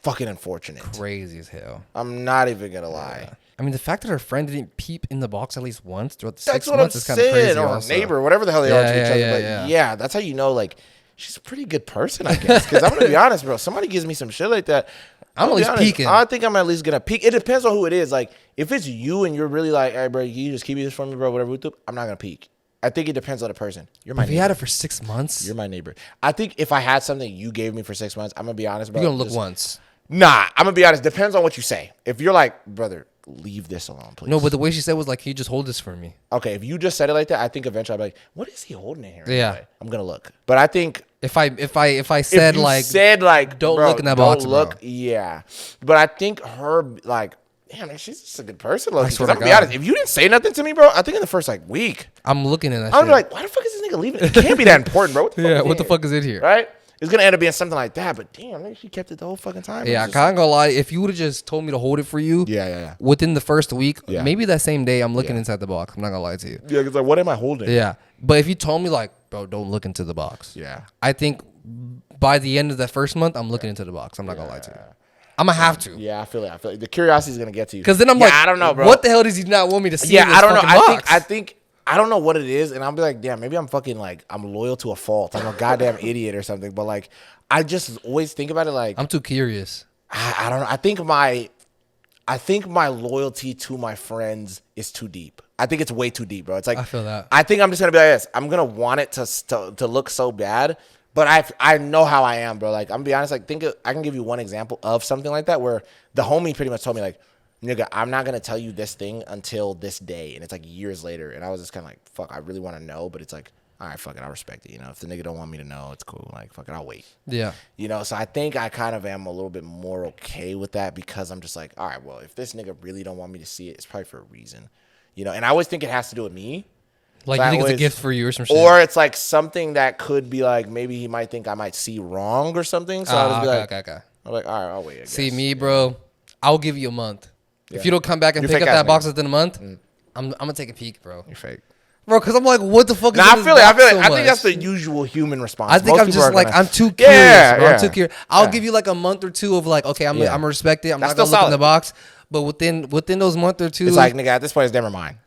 fucking unfortunate. Crazy as hell. I'm not even gonna lie. I mean, the fact that her friend didn't peep in the box at least once throughout the 6 months is kind of crazy. Or also. a neighbor, whatever the hell they are to each other. But yeah, that's how you know, like, she's a pretty good person, I guess. Because I'm gonna be honest, bro. Somebody gives me some shit like that, I'm at least peeking. I think I'm at least gonna peek. It depends on who it is. Like, if it's you and you're really like, hey, bro, you just keep this from me, bro, whatever. I'm not gonna peek. I think it depends on the person. You're my neighbor. If you had it for 6 months? You're my neighbor. I think if I had something you gave me for 6 months, I'm going to be honest, bro. You're going to look once. Nah, I'm going to be honest. Depends on what you say. If you're like, brother, leave this alone, please. No, but the way she said was like, can you just hold this for me? Okay, if you just said it like that, I think eventually I'd be like, what is he holding in here? Yeah. Anyway? I'm going to look. But I think... If I said like, don't look in that box, bro. Yeah. But I think her, like... Damn, she's just a good person. I'm gonna be honest. If you didn't say nothing to me, bro, I think in the first like week, I'm looking at that. I'm like, why the fuck is this nigga leaving? It can't be that important, bro. What the fuck is it here? Right? It's gonna end up being something like that. But damn, man, she kept it the whole fucking time. Yeah, I can't gonna lie. If you would have just told me to hold it for you, within the first week, maybe that same day, I'm looking inside the box. I'm not gonna lie to you. Yeah, because like, what am I holding? Yeah, but if you told me like, bro, don't look into the box. Yeah, I think by the end of that first month, I'm looking into the box. I'm not gonna lie to you. I'm gonna have to. Yeah, I feel it. The curiosity is gonna get to you. Because then I'm like, I don't know, bro. What the hell does he not want me to see? Yeah, in this I don't know. box? I think I don't know what it is, and I'll be like, damn, maybe I'm fucking like I'm loyal to a fault. I'm a goddamn idiot or something. But like, I just always think about it like I'm too curious. I don't know. I think my loyalty to my friends is too deep. I think it's way too deep, bro. It's like I feel that. I think I'm just gonna be like this. I'm gonna want it to look so bad. But I know how I am, bro. Like, I'm gonna be honest. Like, I can give you one example of something like that where the homie pretty much told me, like, nigga, I'm not gonna tell you this thing until this day, and it's like years later. And I was just kind of like, fuck, I really want to know, but it's like, all right, fuck it, I respect it. You know, if the nigga don't want me to know, it's cool. Like, fuck it, I'll wait. Yeah. You know, so I think I kind of am a little bit more okay with that because I'm just like, all right, well, if this nigga really don't want me to see it, it's probably for a reason. You know, and I always think it has to do with me. Like, you think it's a gift for you or some shit? Or it's like something that could be like, maybe he might think I might see wrong or something. So I'll just be like, I'm like, all right, I'll wait. I guess. See, me, bro, I'll give you a month. Yeah. If you don't come back and pick up that box within a month, I'm going to take a peek, bro. You're fake. Bro, because I'm like, what the fuck is this? I feel it. I think that's the usual human response. I think I'm just like, I'm too curious, bro. I'm too curious. I'll give you like a month or two of like, okay, I'm going to respect it. I'm not going to look in the box. But within those month or two. It's like, nigga, at this point, it's never mind.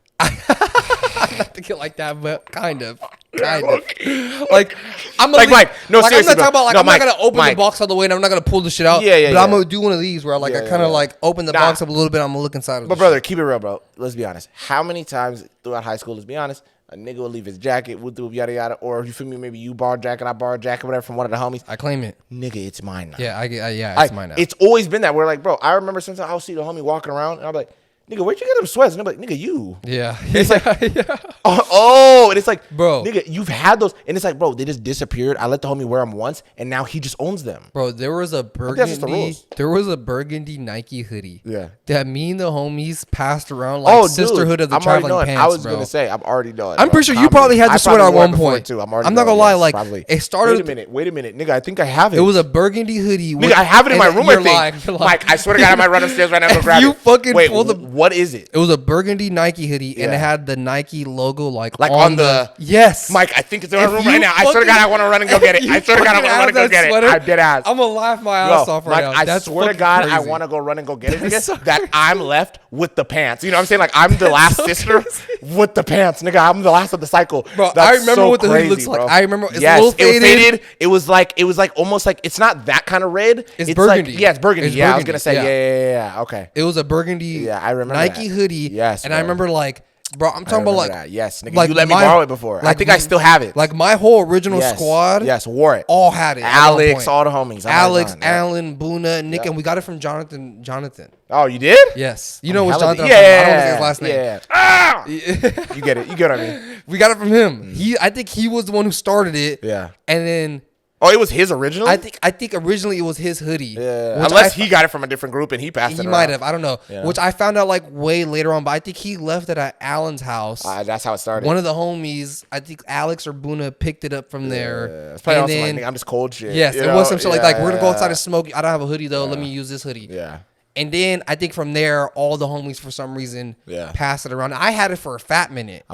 Not thinking like that, but kind of. Like, I'm like Mike. No, like, seriously, I'm not talking about like I'm Mike, not gonna open the box all the way and I'm not gonna pull the shit out. But I'm gonna do one of these where like I kind of like open the box up a little bit. I'm gonna look inside of it. But brother, keep it real, bro. Let's be honest. How many times throughout high school? Let's be honest. A nigga will leave his jacket, yada yada, or you feel me? Maybe you borrow a jacket, I borrow a jacket, whatever, from one of the homies. I claim it, nigga. It's mine now. Yeah, it's mine now. It's always been that. We're like, bro. I remember sometimes I'll see the homie walking around, and I'm like, nigga, where'd you get them sweats? And I'm like, nigga, you. Yeah. It's like, and it's like, bro, nigga, you've had those. And it's like, bro, they just disappeared. I let the homie wear them once, and now he just owns them. Bro, there was a burgundy Nike hoodie. Yeah. That me and the homies passed around like sisterhood of the traveling pants, I was going to say, I'm already knowing. I'm pretty sure you probably had the sweater at one point. Too. I'm not going to lie. Like, it started. Wait a minute. Nigga, I think I have it. It was a burgundy hoodie. Nigga, I have it in my room, I think. Mike, I swear to God, I might run upstairs right now and go grab it. You fucking pull the What is it? It was a burgundy Nike hoodie, and it had the Nike logo like on the yes. Mike, I think it's in my room right now. I swear to God, I want to run and go get it. I swear to God, I want to run and go get it. I'm dead ass. I'm gonna laugh my ass off right now. I swear to God, I want to go run and go get it. Nigga, that I'm left with the pants. You know what I'm saying? Like I'm the last sister with the pants, nigga. I'm the last of the cycle. Bro, I remember what the hoodie looks like. I remember it's a little faded. It was faded. It was like almost like it's not that kind of red. It's burgundy. Like, it's burgundy. Yeah, I was gonna say yeah. Okay. It was a burgundy. Yeah, I remember Nike hoodie. Yes, and I remember like. Bro, I'm talking about like that. Yes, nigga, like you let me borrow it before. Like, I think I still have it. Like my whole original squad, wore it. All had it. Alex, all the homies. Alex, Alan, Boona, Nick, and we got it from Jonathan. Oh, you did? Yes. You know what's Jonathan? Yeah. I don't know his last name. Yeah. Ah! You get it. You get what I mean. We got it from him. I think he was the one who started it. Yeah. And then. Oh, it was his originally? I think originally it was his hoodie. Yeah. Unless he got it from a different group and he passed it around. He might have. I don't know. Yeah. Which I found out like way later on, but I think he left it at Alan's house. That's how it started. One of the homies, I think Alex or Boona picked it up from there. Yeah. It's probably also like, I'm just cold shit. Yes, it was some shit like we're going to go outside and smoke. I don't have a hoodie though. Let me use this hoodie. Yeah. And then I think from there, all the homies for some reason passed it around. I had it for a fat minute.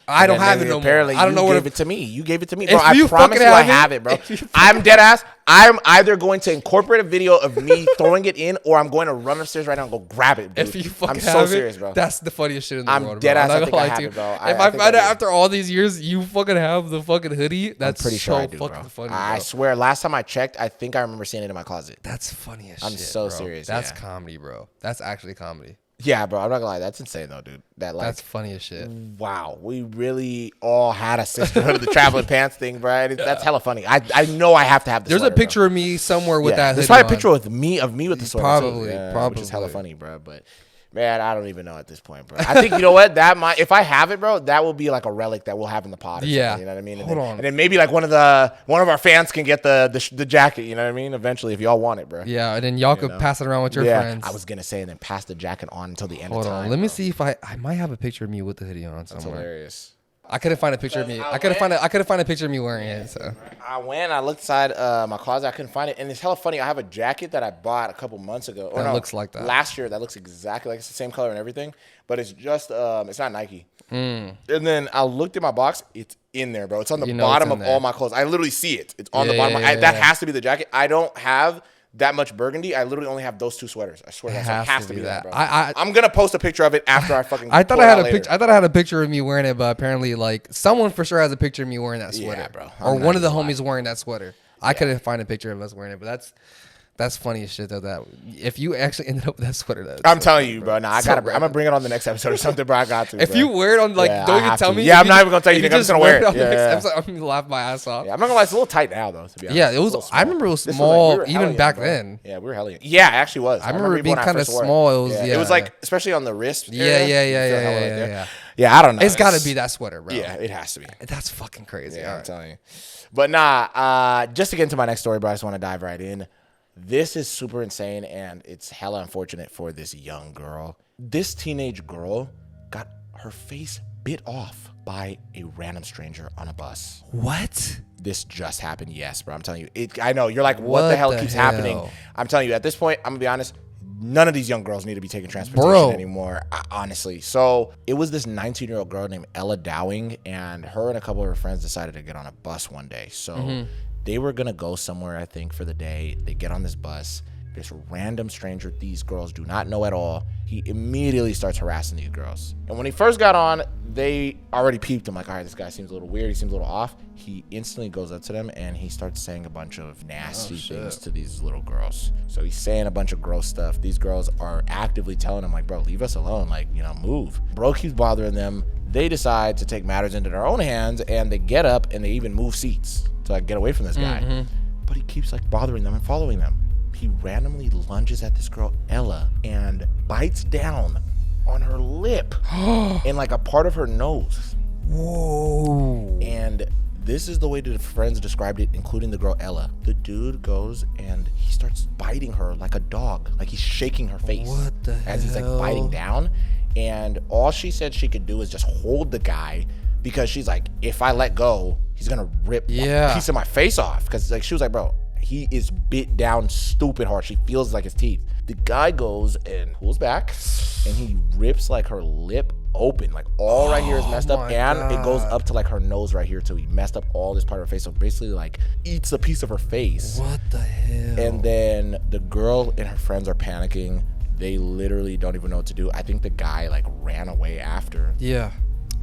I don't have it no more. I don't know what you gave it to me. You gave it to me, bro. I promise you I have it, bro. I'm dead ass. I'm either going to incorporate a video of me throwing it in, or I'm going to run upstairs right now and go grab it, dude. If you fucking I'm so serious, bro. That's the funniest shit in the world. I'm dead ass. I think I have it, bro. If I find out after all these years you fucking have the fucking hoodie, that's pretty sure I do, fucking funny. I swear, last time I checked, I think I remember seeing it in my closet. That's funny as shit. I'm so serious. That's comedy, bro. That's actually comedy. Yeah, bro. I'm not gonna lie. That's insane, though, dude. That's funny as shit. Wow, we really all had a sisterhood of the traveling pants thing, bro. That's hella funny. I know I have to have this. There's sweater, a picture of me somewhere with that. There's probably a picture with me with the sweater. Probably, which is hella funny, bro. But man, I don't even know at this point, bro. I think you know what if I have it, bro, that will be like a relic that we'll have in the pod. Yeah, you know what I mean. And then maybe like one of our fans can get the jacket. You know what I mean? Eventually, if y'all want it, bro. Yeah, and then y'all could pass it around with your friends. I was gonna say, and then pass the jacket on until the end of time. Hold on, let me see if I might have a picture of me with the hoodie on somewhere. That's hilarious. I couldn't find a picture of me. I couldn't find a picture of me wearing it. So I looked inside my closet. I couldn't find it, and it's hella funny. I have a jacket that I bought a couple months ago. Looks like that. Last year, that looks exactly like it's the same color and everything, but it's just it's not Nike. And then I looked at my box. It's in there, bro. It's on the bottom of all my clothes. I literally see it. It's on the bottom. That has to be the jacket. I don't have that much burgundy. I literally only have those two sweaters. I swear that has to be that, bro. I'm gonna post a picture of it after I fucking. I thought I had a picture. I thought I had a picture of me wearing it, but apparently, like someone for sure has a picture of me wearing that sweater, yeah, bro. Or one of the homies wearing that sweater. I couldn't find a picture of us wearing it, but that's funny as shit though. That if you actually ended up with that sweater, I'm telling you, bro. Nah, I'm gonna bring it on the next episode or something, bro. I got to. If you wear it on, like, don't even tell me. Yeah, I'm not even gonna tell you. I'm just gonna wear it. On the next episode, I'm gonna laugh my ass off. Yeah, I'm not gonna lie. It's a little tight now, though. To be honest. Yeah, it was. I remember it was small even back then. Yeah, we were hella young. Yeah, it actually was. I remember it being kind of small. It was like, especially on the wrist. Yeah. Yeah, I don't know. It's got to be that sweater, bro. Yeah, it has to be. That's fucking crazy. Yeah, I'm telling you. But nah, just to get into my next story, bro, I just want to dive right in. This is super insane, and it's hella unfortunate for this young girl. This teenage girl got her face bit off by a random stranger on a bus. What? This just happened. Yes, bro. I'm telling you. I know. You're like, what the hell keeps happening? I'm telling you, at this point, I'm going to be honest, none of these young girls need to be taking transportation anymore, honestly. So it was this 19-year-old girl named Ella Dowing, and her and a couple of her friends decided to get on a bus one day. So they were going to go somewhere, I think, for the day. They get on this bus. This random stranger these girls do not know at all, he immediately starts harassing these girls. And when he first got on, they already peeped him like, all right, this guy seems a little weird. He seems a little off. He instantly goes up to them and he starts saying a bunch of nasty things to these little girls. So he's saying a bunch of gross stuff. These girls are actively telling him, like, bro, leave us alone. Like, move. Bro keeps bothering them. They decide to take matters into their own hands, and they get up and they even move seats to like get away from this guy. But he keeps like bothering them and following them. He randomly lunges at this girl, Ella, and bites down on her lip and like a part of her nose. Whoa. And this is the way the friends described it, including the girl, Ella. The dude goes and he starts biting her like a dog. Like he's shaking her face as he's like biting down. And all she said she could do is just hold the guy, because she's like, if I let go, he's going to rip a piece of my face off. Because like she was like, bro, he is bit down stupid hard. She feels like his teeth. The guy goes and pulls back, and he rips like her lip open, like all right here is messed up, and it goes up to like her nose right here too. He messed up all this part of her face, so basically like eats a piece of her face. What the hell? And then the girl and her friends are panicking. They literally don't even know what to do. I think the guy like ran away after. Yeah.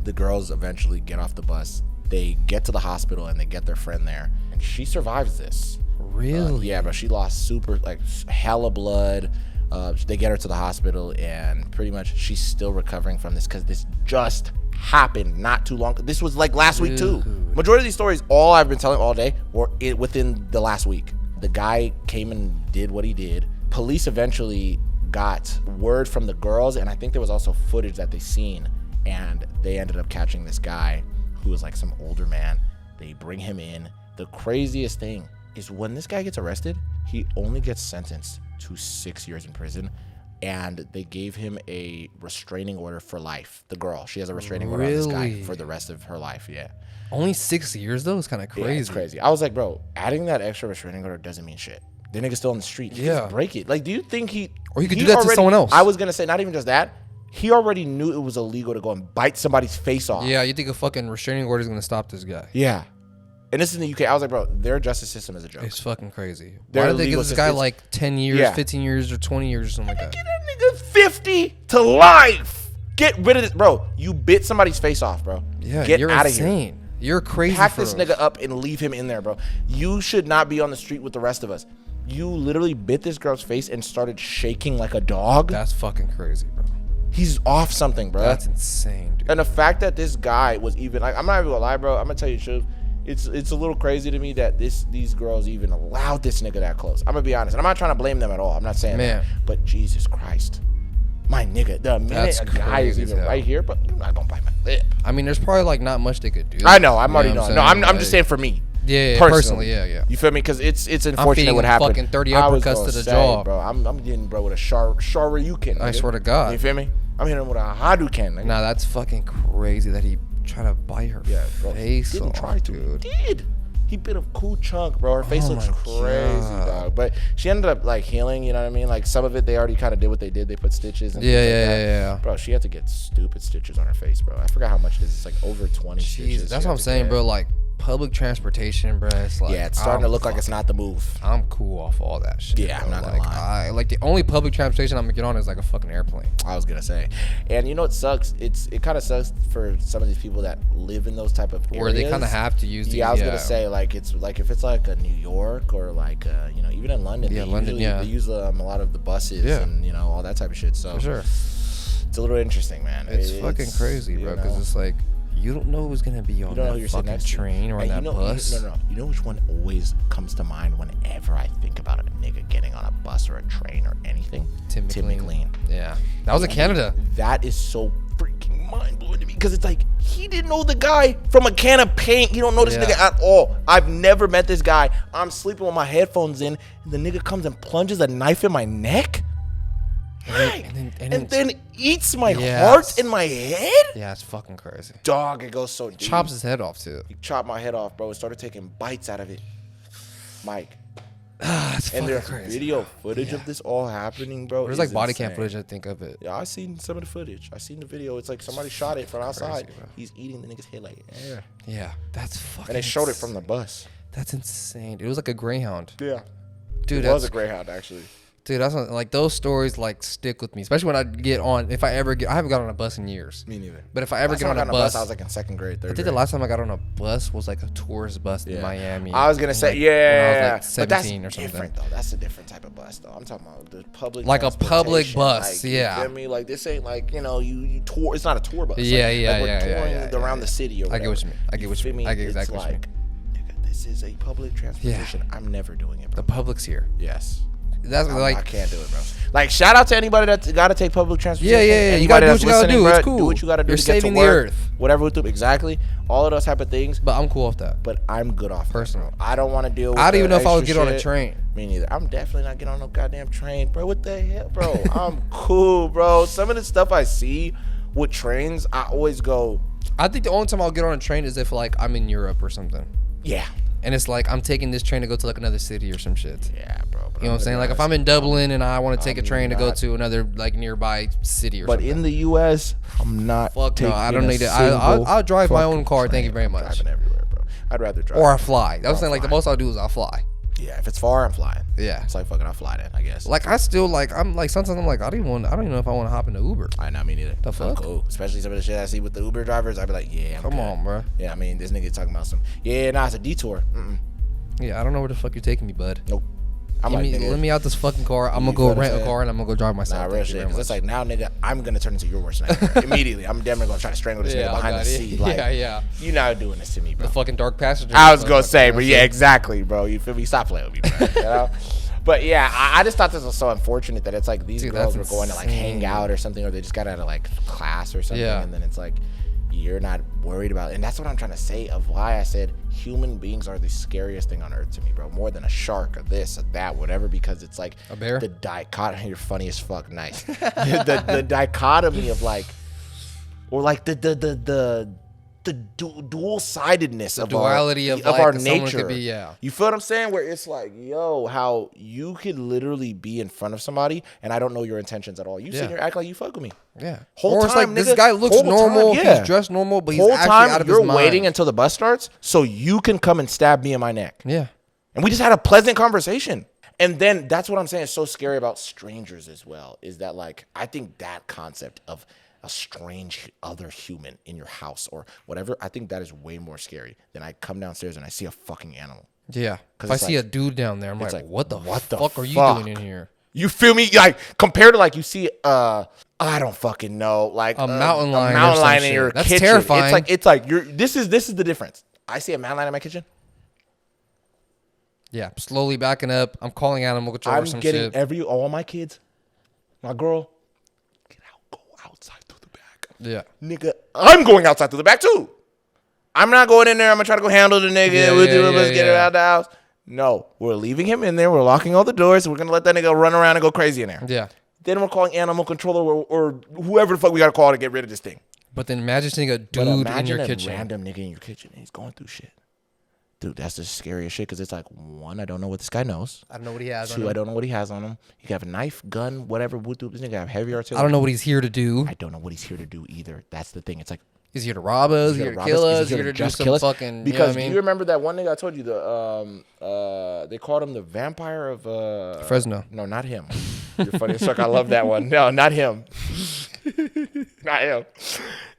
The girls eventually get off the bus. They get to the hospital and they get their friend there, and she survives this. Really? Yeah, but she lost hella blood. They get her to the hospital, and pretty much she's still recovering from this because this just happened not too long. This was like last week too. Majority of these stories, all I've been telling all day, were within the last week. The guy came and did what he did. Police eventually got word from the girls, and I think there was also footage that they seen, and they ended up catching this guy who was like some older man. They bring him in. The craziest thing is when this guy gets arrested, he only gets sentenced to 6 years in prison, and they gave him a restraining order for life. The girl, she has a restraining order on this guy for the rest of her life. Yeah. Only 6 years though? It's kind of crazy. Yeah, it's crazy. I was like, bro, adding that extra restraining order doesn't mean shit. The nigga's still on the street. He can break it. Like, do you think or he could do that to someone else? I was gonna say, not even just that. He already knew it was illegal to go and bite somebody's face off. Yeah, you think a fucking restraining order is gonna stop this guy? Yeah. And this is in the UK. I was like, bro, their justice system is a joke. It's fucking crazy. Why did they give this guy like 10 years, 15 years, or 20 years or something like that? Get that nigga 50 to life. Get rid of this. Bro, you bit somebody's face off, bro. Yeah, get you're out insane. Of here. You're crazy. Pack this nigga up and leave him in there, bro. You should not be on the street with the rest of us. You literally bit this girl's face and started shaking like a dog. That's fucking crazy, bro. He's off something, bro. That's insane, dude. And the fact that this guy was even like, I'm not even gonna lie, bro. I'm gonna tell you the truth. It's a little crazy to me that these girls even allowed this nigga that close. I'm gonna be honest, and I'm not trying to blame them at all. I'm not saying that, but Jesus Christ, my nigga, the minute a guy is even right here, but you're not gonna bite my lip. I mean, there's probably like not much they could do. I know, I'm already knowing. No, I'm just saying for me. Yeah, personally, yeah. You feel me? Because it's unfortunate what happened. Fucking 30 uppercuts to the jaw, bro. I'm getting bro with a Shoryuken. I swear to God. You feel me? I'm hitting him with a Hadouken. Nigga. Nah, that's fucking crazy that he tried to bite her face didn't off, try to. dude. He did. He bit a cool chunk, bro. Her face looks crazy, dog. But she ended up like healing. You know what I mean? Like some of it, they already kind of did what they did. They put stitches. And yeah. Bro, she had to get stupid stitches on her face, bro. I forgot how much it is. It's like over 20 stitches. That's what I'm saying, bro. Like public transportation, bro. It's like, yeah, it's starting to look like it's not the move. I'm cool off all that shit. Yeah, bro. I'm not gonna lie. Like the only public transportation I'm gonna get on is like a fucking airplane. I was gonna say, and you know what sucks? It kind of sucks for some of these people that live in those type of areas where they kind of have to use. I was gonna say like it's like if it's like a New York or like you know, even in London. Yeah, London. They use a lot of the buses and you know all that type of shit. So for sure, it's a little interesting, man. It's fucking crazy, bro. Because it's like, you don't know who's gonna be on that fucking train or on that bus. No. You know which one always comes to mind whenever I think about a nigga getting on a bus or a train or anything? Tim McLean. Yeah, that was in Canada. That is so freaking mind blowing to me because it's like he didn't know the guy from a can of paint. You don't know this nigga at all. I've never met this guy. I'm sleeping with my headphones in, and the nigga comes and plunges a knife in my neck. And then eats my heart in my head? Yeah, it's fucking crazy. Dog, it goes so deep. Chops his head off, too. He chopped my head off, bro. And started taking bites out of it. Mike. It's and there's crazy, video footage of this all happening, bro. There's like body cam footage, I think, of it. Yeah, I seen some of the footage. I seen the video. It's like somebody shot it from outside. Crazy, he's eating the nigga's head like, yeah, that's fucking And they showed it from the bus. That's insane. It was like a Greyhound. Yeah. Dude, it was a Greyhound, actually. Dude, that's not, like those stories like stick with me, especially when I get on. If I ever get, I haven't got on a bus in years. Me neither. But if I ever get on a bus, I was like in second grade, third grade. I think the last time I got on a bus was like a tourist bus in Miami. I was gonna say, when I was like 17 or something. Different though. That's a different type of bus though. I'm talking about the public. Like a public bus, like, you feel me? Like this ain't like you tour. It's not a tour bus. Yeah, like, we're touring around the city. Or I get what you mean. I get what you mean. I get exactly what you mean. Nigga, this is a public transportation. I'm never doing it, bro. The public's here. Yes. That's like I can't do it, bro. Like shout out to anybody that's got to take public transportation. Yeah. You gotta do what you gotta do. It's cool. Do what you gotta do. You're to get saving to work, the earth. Whatever we do, exactly. All of those type of things. But I'm cool off that. But I'm good off personally. That, I don't want to deal with. I don't even know if I would get on a train. Me neither. I'm definitely not getting on no goddamn train, bro. What the hell, bro? I'm cool, bro. Some of the stuff I see with trains, I always go. I think the only time I'll get on a train is if like I'm in Europe or something. Yeah. And it's like I'm taking this train to go to like another city or some shit. Yeah, bro. But You know what I'm saying? Like if I'm in Dublin and I want to take a train to go to another like nearby city or something. But in the U.S., I'm not. Fuck no, I don't need it. I'll drive my own car. Thank you very much. Driving everywhere, bro. I'd rather drive. Or I fly. That was saying like the most I'll do is I'll fly. Yeah, if it's far, I'm flying. Yeah, it's like fucking I'll fly then, I guess. Like I still like I'm like sometimes I'm like I don't even know if I want to hop into Uber. I know, me neither. The fuck? Cool. Especially some of the shit I see with the Uber drivers. I'd be like, yeah, I'm Come on, bro. Yeah, I mean, this nigga talking about some. Yeah, nah, it's a detour. Yeah, I don't know where the fuck you're taking me, bud. Nope. Let me out this fucking car. I'm gonna go rent a car and I'm gonna go drive myself. Nah, real shit. Cause it's like now, nigga, I'm gonna turn into your worst nightmare immediately. I'm definitely gonna try to strangle this nigga behind the seat. Like, you're not doing this to me, bro. The fucking dark passenger. I was gonna say, but yeah, exactly, bro. You feel me? Stop playing with me, bro. You know? But yeah, I just thought this was so unfortunate that it's like these girls were going to like hang out or something, or they just got out of like class or something, and then it's like you're not worried about it. And that's what I'm trying to say of why I said human beings are the scariest thing on earth to me, bro. More than a shark or this or that, whatever, because it's like a bear. The dichotomy. You're funny as fuck. Nice. the dichotomy of like, or like the dual-sidedness of duality of our nature. Could be, You feel what I'm saying? Where it's like, yo, how you could literally be in front of somebody and I don't know your intentions at all. You sit here act like you fuck with me. Yeah. Whole it's time, like this guy looks normal. He's dressed normal, but he's actually out of his mind. You're waiting until the bus starts so you can come and stab me in my neck. Yeah. And we just had a pleasant conversation. And then that's what I'm saying is so scary about strangers as well, is that like I think that concept of a strange other human in your house or whatever, I think that is way more scary than I come downstairs and I see a fucking animal. Yeah. If I see a dude down there, I'm like, what the fuck are you doing in here? You feel me? Like compared to like you see I don't fucking know, like a mountain lion in your That's kitchen. Terrifying. It's like you're this is the difference. I see a mountain lion in my kitchen. Yeah, slowly backing up. I'm calling animal control or some shit. I'm getting all my kids, my girl, go outside through the back. Yeah. Nigga, I'm going outside through the back too. I'm not going in there. I'm going to try to go handle the nigga. Let's get it out of the house. No, we're leaving him in there. We're locking all the doors. We're going to let that nigga run around and go crazy in there. Yeah. Then we're calling animal control or whoever the fuck we got to call to get rid of this thing. But then imagine seeing a dude in your kitchen. Random nigga in your kitchen. And he's going through shit. Dude, that's the scariest shit because it's like, one, I don't know what this guy knows. I don't know what he has on him. Two, I don't know what he has on him. He could have a knife, gun, whatever. This nigga have heavy artillery. I don't know what he's here to do. I don't know what he's here to do either. That's the thing. It's like, he's here to rob us. He's here to kill us. He's here to do some fucking. Because you remember that one nigga I told you they called him the vampire of Fresno. No, not him. You're funny as fuck. I love that one. No, not him. Not him.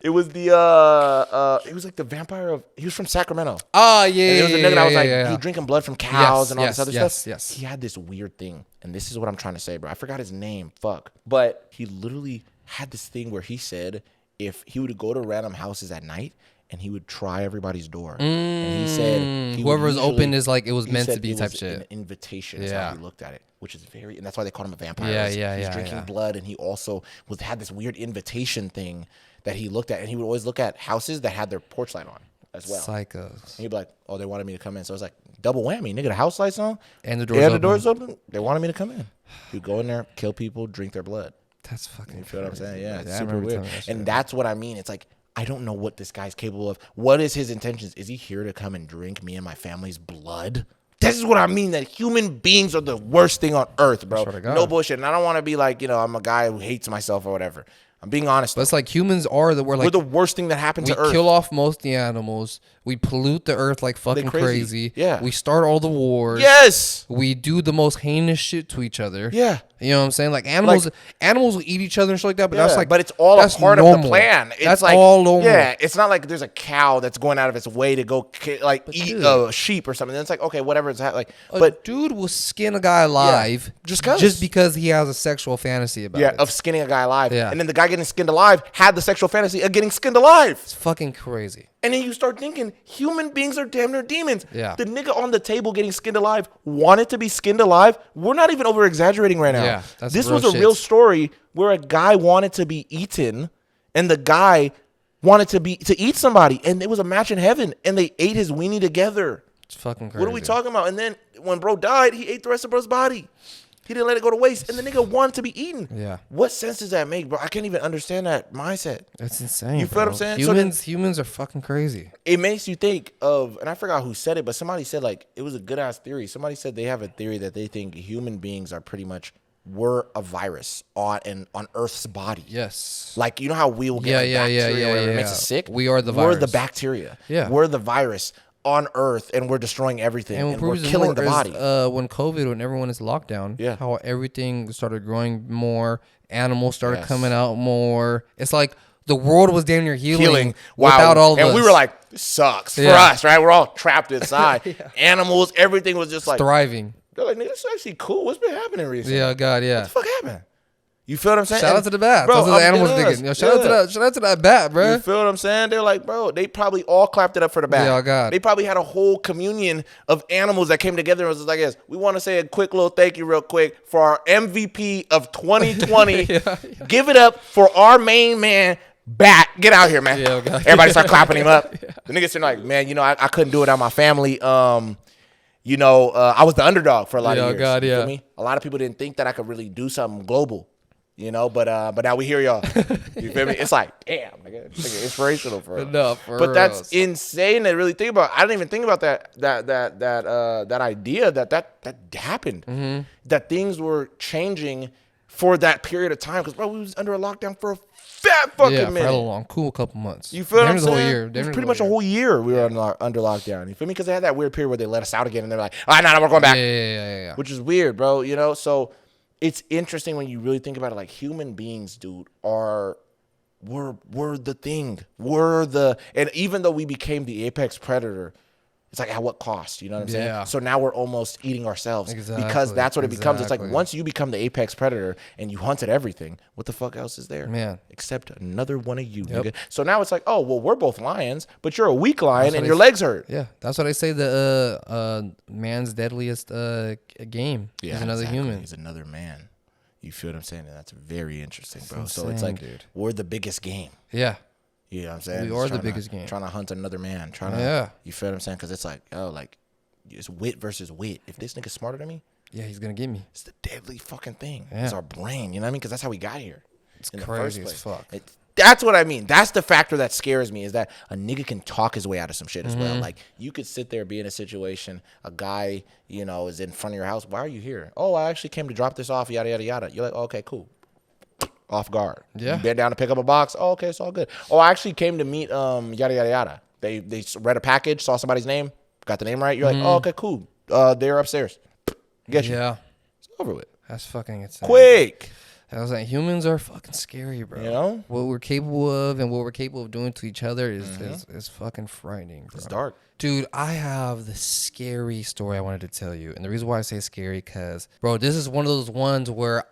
It was it was like the vampire of. He was from Sacramento. Oh yeah. And it was a nigga that was like he was drinking blood from cows and all this other stuff. Yes. He had this weird thing, and this is what I'm trying to say, bro. I forgot his name. Fuck. But he literally had this thing where he said if he would go to random houses at night and he would try everybody's door. And he said whoever was open is like it was meant to be type shit. An invitation is how he looked at it, which is and that's why they called him a vampire. He's drinking blood, and he also had this weird invitation thing that he looked at, and he would always look at houses that had their porch light on as well. Psychos. And he'd be like, "Oh, they wanted me to come in," so it's like double whammy, nigga. The house lights on and the doors open. They wanted me to come in. You go in there, kill people, drink their blood. That's fucking. You feel what I'm saying? Yeah, it's super weird. And that's what I mean. It's like I don't know what this guy's capable of. What is his intentions? Is he here to come and drink me and my family's blood? This is what I mean, that human beings are the worst thing on earth, bro. No bullshit. And I don't want to be like, I'm a guy who hates myself or whatever. I'm being honest. But it's like humans we're the worst thing that happened to Earth. We kill off most of the animals. We pollute the Earth like fucking crazy. Yeah. We start all the wars. Yes. We do the most heinous shit to each other. Yeah. You know what I'm saying? Like animals will eat each other and shit like that. But that's like, but it's all a part of the plan. It's that's like, all normal. Yeah. It's not like there's a cow that's going out of its way to go eat a sheep or something. Then it's like, okay, whatever. It's like, but dude will skin a guy alive just because he has a sexual fantasy about it. Yeah, of skinning a guy alive. Yeah. And then the guy getting skinned alive had the sexual fantasy of getting skinned alive. It's fucking crazy. And then you start thinking, human beings are damn near demons. Yeah. The nigga on the table getting skinned alive wanted to be skinned alive. We're not even over exaggerating right now. Yeah, this was a real story where a guy wanted to be eaten, and the guy wanted to eat somebody, and it was a match in heaven, and they ate his weenie together. It's fucking crazy. What are we talking about? And then when bro died, he ate the rest of bro's body. He didn't let it go to waste, and the nigga wanted to be eaten. Yeah. What sense does that make, bro? I can't even understand that mindset. That's insane. You feel what I'm saying? Humans are fucking crazy. It makes you think of, and I forgot who said it, but somebody said, like, it was a good ass theory. Somebody said they have a theory that they think human beings are pretty much were a virus on Earth's body. Yes. Like, you know how we will get bacteria or whatever makes us sick? We are the virus. We're the bacteria. Yeah. We're the virus on Earth, and we're destroying everything, and we're killing the body. When COVID, when everyone is locked down, how everything started growing more, animals started coming out more. It's like the world was damn near healing. Without all of us. And we were like, this sucks for us, right? We're all trapped inside. Animals, everything was just like thriving. They're like, nigga, this is actually cool. What's been happening recently? Yeah, God, yeah. What the fuck happened? You feel what I'm saying? Shout out to the bat. Bro, that's what the animals digging. Yo, shout out to that bat, bro. You feel what I'm saying? They're like, bro, they probably all clapped it up for the bat. Yeah, God. They probably had a whole communion of animals that came together and was like, yes, we want to say a quick little thank you real quick for our MVP of 2020. Give it up for our main man, Bat. Get out here, man. Yeah, God. Everybody start clapping him up. The nigga saying like, man, you know, I couldn't do it without my family. You know, I was the underdog for a lot of years. God, you feel me? A lot of people didn't think that I could really do something global, you know, but now we hear y'all. You feel me? It's like, damn, nigga, it's like inspirational for us. No, but that's insane to really think about. I didn't even think about that idea that happened. Mm-hmm. That things were changing for that period of time, because bro, we was under a lockdown for a fat fucking minute. For a long, cool couple months. You feel what I'm saying? The whole year. It was pretty much a whole year we were under lockdown. You feel me? Because they had that weird period where they let us out again, and they're like, all right, no, we're going back. Yeah. Which is weird, bro. You know, so it's interesting when you really think about it. Like, human beings, dude, we're the thing. And even though we became the apex predator, it's like, at what cost? You know what I'm saying? So now we're almost eating ourselves because that's what it becomes. It's like, once you become the apex predator and you hunted everything, what the fuck else is there? Man. Except another one of you, nigga. So now it's like, oh, well, we're both lions, but you're a weak lion and your legs hurt. Yeah, that's what I say. The man's deadliest game is another human. He's another man. You feel what I'm saying? And that's very interesting, bro. So it's like, we're the biggest game. Yeah. You know what I'm saying? We are the biggest game. Trying to hunt another man. You feel what I'm saying? Because it's like, oh, like, it's wit versus wit. If this nigga's smarter than me, he's going to get me. It's the deadly fucking thing. It's our brain. You know what I mean? Because that's how we got here. It's crazy as fuck. That's what I mean. That's the factor that scares me, is that a nigga can talk his way out of some shit as well. Like, you could sit there, be in a situation, a guy, you know, is in front of your house. Why are you here? Oh, I actually came to drop this off, yada, yada, yada. You're like, oh, okay, cool. Off guard. Yeah. You bent down to pick up a box. Oh, okay, it's all good. Oh, I actually came to meet yada yada yada. They read a package, saw somebody's name, got the name right. You're like, oh, okay, cool. They're upstairs. Get you. Yeah. It's over with. That's fucking insane. Quick. I was like, humans are fucking scary, bro. You know? What we're capable of and what we're capable of doing to each other is fucking frightening, bro. It's dark. Dude, I have the scary story I wanted to tell you. And the reason why I say scary, because, bro, this is one of those ones where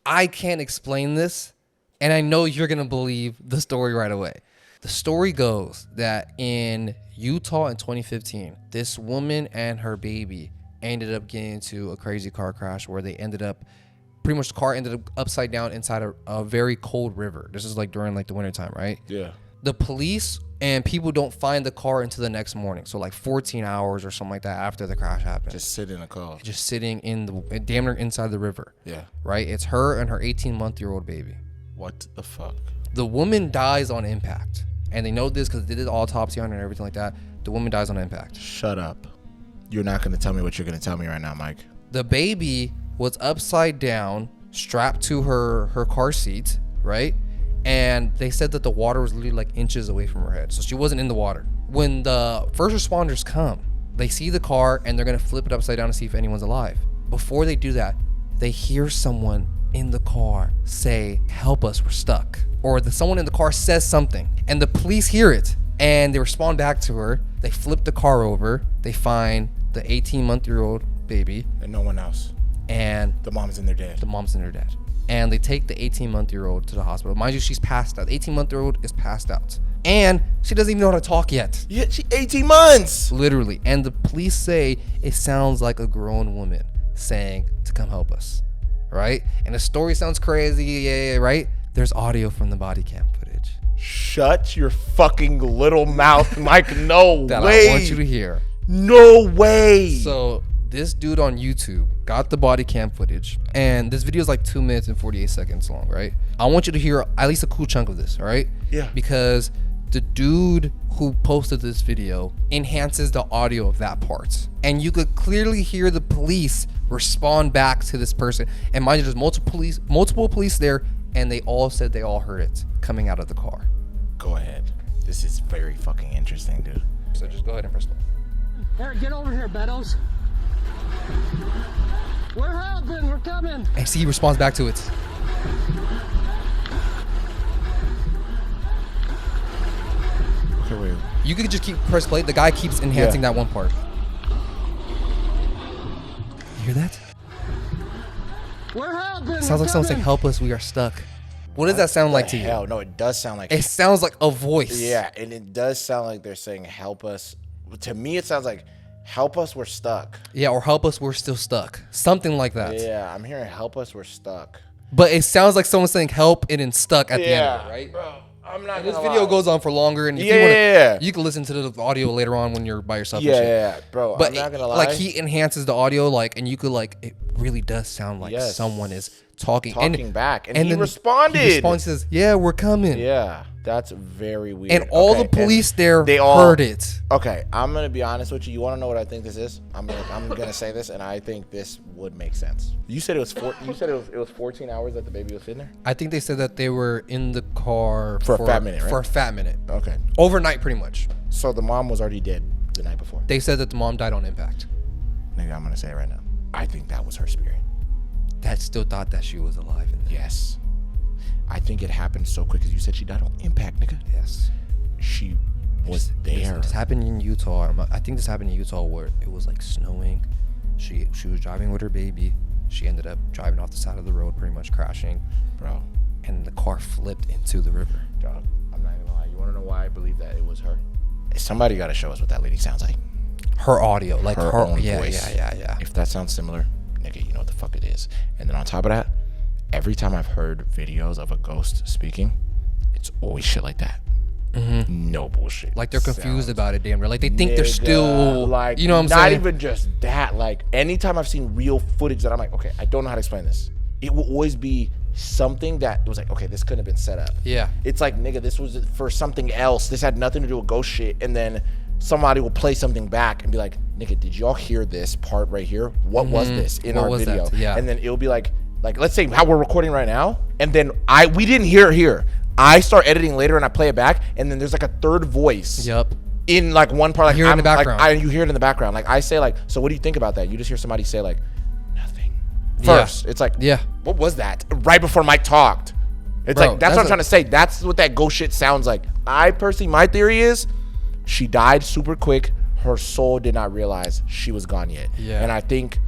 I can't explain this, and I know you're going to believe the story right away. The story goes that in Utah in 2015, this woman and her baby ended up getting into a crazy car crash where they ended up, pretty much the car ended up upside down inside a very cold river. This is like during like the wintertime, right? Yeah. The police and people don't find the car until the next morning. So like 14 hours or something like that after the crash happened. Just sitting in a car. Just sitting in the damn near inside the river. Yeah. Right? It's her and her 18-month-old baby. What the fuck? The woman dies on impact. And they know this because they did the autopsy on her and everything like that. The woman dies on impact. Shut up. You're not going to tell me what you're going to tell me right now, Mike. The baby was upside down, strapped to her car seat, right? And they said that the water was literally like inches away from her head. So she wasn't in the water. When the first responders come, they see the car and they're going to flip it upside down to see if anyone's alive. Before they do that, they hear someone in the car say, help us, we're stuck. Or someone in the car says something and the police hear it and they respond back to her. They flip the car over. They find the 18-month-old baby. And no one else. And the mom's in there dead. The mom's in there dead. And they take the 18-month-old to the hospital. Mind you, she's passed out. The 18-month-old is passed out. And she doesn't even know how to talk yet. Yeah, she's 18 months. Literally. And the police say it sounds like a grown woman saying to come help us. Right? And the story sounds crazy. Yeah, right? There's audio from the body cam footage. Shut your fucking little mouth, Mike. No that way. I want you to hear. No way. So this dude on YouTube got the body cam footage, and this video is like 2 minutes and 48 seconds long, right? I want you to hear at least a cool chunk of this, all right? Yeah. Because the dude who posted this video enhances the audio of that part, and you could clearly hear the police respond back to this person. And mind you, there's multiple police there, and they all said they all heard it coming out of the car. Go ahead. This is very fucking interesting, dude. So just go ahead and press play. Eric, get over here, Beddoes. We're helping. We're coming. And see, he responds back to it. Okay, wait. You could just keep press play. The guy keeps enhancing that one part. You hear that? We're helping. It sounds like someone saying, "Help us, we are stuck." What does that sound like to you? Hell, no, it does sound like. It sounds like a voice. Yeah, and it does sound like they're saying, "Help us." To me, it sounds like, "Help us, we're stuck." Yeah, or "Help us, we're still stuck." Something like that. Yeah, I'm hearing "Help us, we're stuck." But it sounds like someone saying "help" and then "stuck" at the end of it, right? Bro, I'm not. And this video goes on for longer, and if you can listen to the audio later on when you're by yourself. Yeah, bro. But I'm not gonna lie. Like he enhances the audio, like, and you could like, it really does sound like someone is talking back, and he responded. He responds, says, "Yeah, we're coming." Yeah, that's very weird. And all the police there heard it. Okay, I'm gonna be honest with you. You want to know what I think this is? I'm gonna say this, and I think this would make sense. You said it was it was 14 hours that the baby was sitting there. I think they said that they were in the car for a fat minute, right? For a fat minute. Okay. Overnight, pretty much. So the mom was already dead the night before. They said that the mom died on impact. Nigga, I'm gonna say it right now. I think that was her spirit. That still thought that she was alive. Yes. I think it happened so quick, because you said she died on impact, nigga. Yes. She was there. This happened in Utah. I think this happened in Utah where it was like snowing. She was driving with her baby. She ended up driving off the side of the road, pretty much crashing. Bro. And the car flipped into the river. Dog, I'm not even gonna lie. You wanna know why I believe that it was her? Somebody gotta show us what that lady sounds like. Her audio, like her own yeah, voice. Yeah. If that sounds similar, nigga, you know what the fuck it is. And then on top of that, every time I've heard videos of a ghost speaking, it's always shit like that. Mm-hmm. No bullshit. Like they're confused about it, damn near. Like they think they're still, like, you know what I'm saying? Not even just that. Like anytime I've seen real footage that I'm like, okay, I don't know how to explain this. It will always be something that it was like, okay, this couldn't have been set up. Yeah. It's like, nigga, this was for something else. This had nothing to do with ghost shit. And then somebody will play something back and be like, nigga, did y'all hear this part right here? What was this in our video? Yeah. And then it'll be like let's say how we're recording right now, and then we didn't hear it here. I start editing later and I play it back, and then there's like a third voice. Yep. In like one part, like you hear it in the background. Like, you hear it in the background. Like I say, like, so what do you think about that? You just hear somebody say like, nothing. First, it's like, what was that? Right before Mike talked. It's like that's what I'm trying to say. That's what that ghost shit sounds like. I personally, my theory is, she died super quick. Her soul did not realize she was gone yet. Yeah. And I think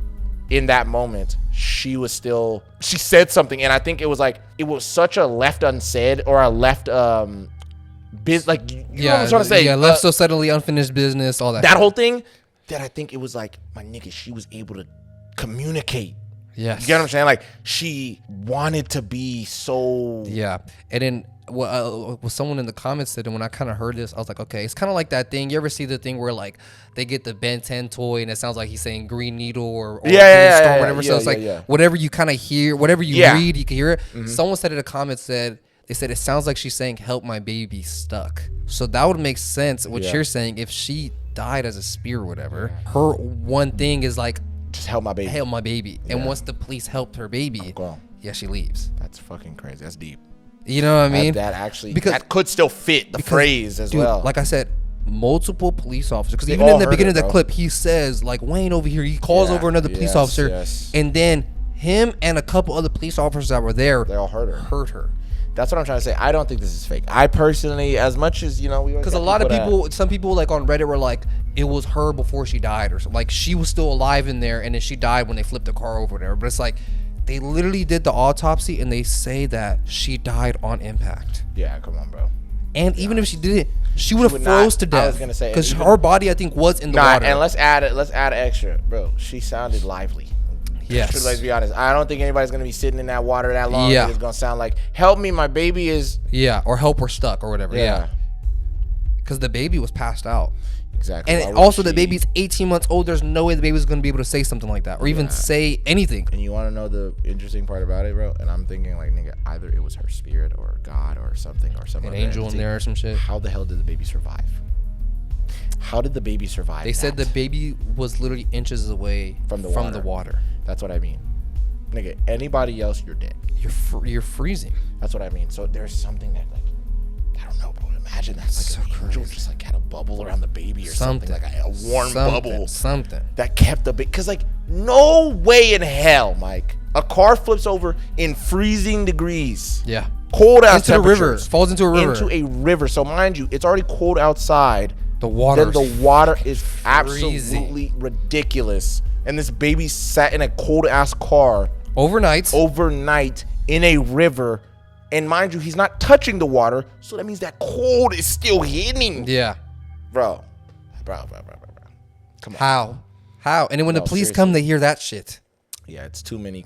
in that moment, she said something, and I think it was such a left unsaid or a left like, you know what I'm trying to say? Yeah, left so suddenly unfinished business, all that. That whole thing, that I think it was like, my nigga, she was able to communicate. Yes. You get what I'm saying? Like, she wanted to be so... Yeah. And then what someone in the comments said, and when I kind of heard this, I was like, okay, it's kind of like that thing. You ever see the thing where, like, they get the Ben 10 toy, and it sounds like he's saying Green Needle or Storm, whatever. So it's like, whatever you kind of hear, whatever you read, you can hear it. Mm-hmm. Someone said in the comments, they said, it sounds like she's saying, help my baby stuck. So that would make sense, what you're saying. If she died as a spear or whatever, her one thing is like, just help my baby. Help my baby. Yeah. And once the police helped her baby, she leaves. That's fucking crazy. That's deep. You know what I mean? That actually, that could still fit the phrase as well. Like I said, multiple police officers. Because even in the beginning of the clip, he says, like, Wayne over here, he calls over another police officer. Yes. And then him and a couple other police officers that were there, they all hurt her. That's what I'm trying to say. I don't think this is fake. I personally, as much as, you know, we always, because a lot of people, some people like on Reddit were like, it was her before she died or something. Like, she was still alive in there, and then she died when they flipped the car over there. But it's like, they literally did the autopsy, and they say that she died on impact. Yeah, come on, bro. And even if she didn't, she would have froze to death. I was gonna say, because her body, I think, was in the water. And let's add extra, bro. She sounded lively. Yes. Let's be honest. I don't think anybody's gonna be sitting in that water that long. Yeah. It's gonna sound like, "Help me, my baby is." Yeah, or help, we're stuck, or whatever. Yeah. Because the baby was passed out. Exactly. And also, the baby's 18 months old. There's no way the baby's going to be able to say something like that or even say anything. And you want to know the interesting part about it, bro? And I'm thinking, like, nigga, either it was her spirit or God or something or some an angel entity in there or some shit. How the hell did the baby survive? How did the baby survive? They said the baby was literally inches away from the water. That's what I mean. Nigga, anybody else, you're dead. You're freezing. That's what I mean. So there's something that, like, I don't know, bro. Imagine that. Like so an angel just like had a bubble around the baby or something like a warm bubble. Something. That kept the baby. Because, like, no way in hell, Mike, a car flips over in freezing degrees. Yeah. Cold out into the river. Falls into a river. Into a river. So mind you, it's already cold outside. The water. Then the water is absolutely ridiculous. And this baby sat in a cold ass car overnight in a river. And mind you, he's not touching the water, so that means that cold is still hitting. Yeah. Bro. Come on. How? And then when the police come, they hear that shit. Yeah, it's too many.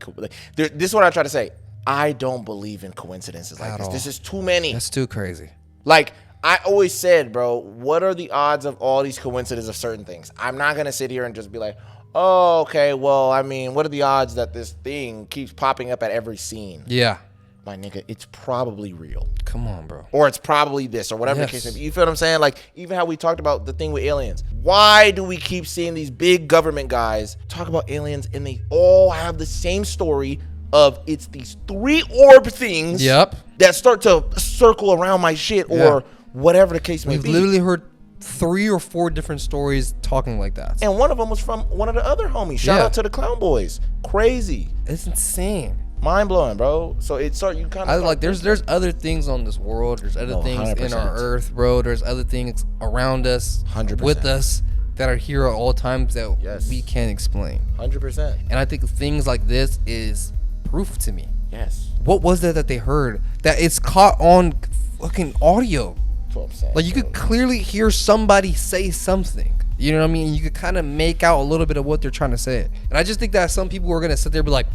This is what I try to say. I don't believe in coincidences like this. This is too many. That's too crazy. Like, I always said, bro, what are the odds of all these coincidences of certain things? I'm not going to sit here and just be like, oh, okay, well, I mean, what are the odds that this thing keeps popping up at every scene? Yeah. My nigga, it's probably real. Come on, bro. Or it's probably this or whatever the case may be. You feel what I'm saying? Like, even how we talked about the thing with aliens. Why do we keep seeing these big government guys talk about aliens and they all have the same story of it's these 3 orb things that start to circle around my shit or whatever the case may be. We've literally heard 3 or 4 different stories talking like that. And one of them was from one of the other homies. Shout out to the Clown Boys. Crazy. It's insane. Mind blowing, bro. So it's you kind of like there's other things on this world. There's other things 100%. In our earth, bro. There's other things around us, 100%. With us that are here at all times that we can't explain. 100%. And I think things like this is proof to me. Yes. What was that they heard that it's caught on fucking audio? That's what I'm saying. Like you could clearly hear somebody say something. You know what I mean? You could kind of make out a little bit of what they're trying to say. And I just think that some people are gonna sit there and be like,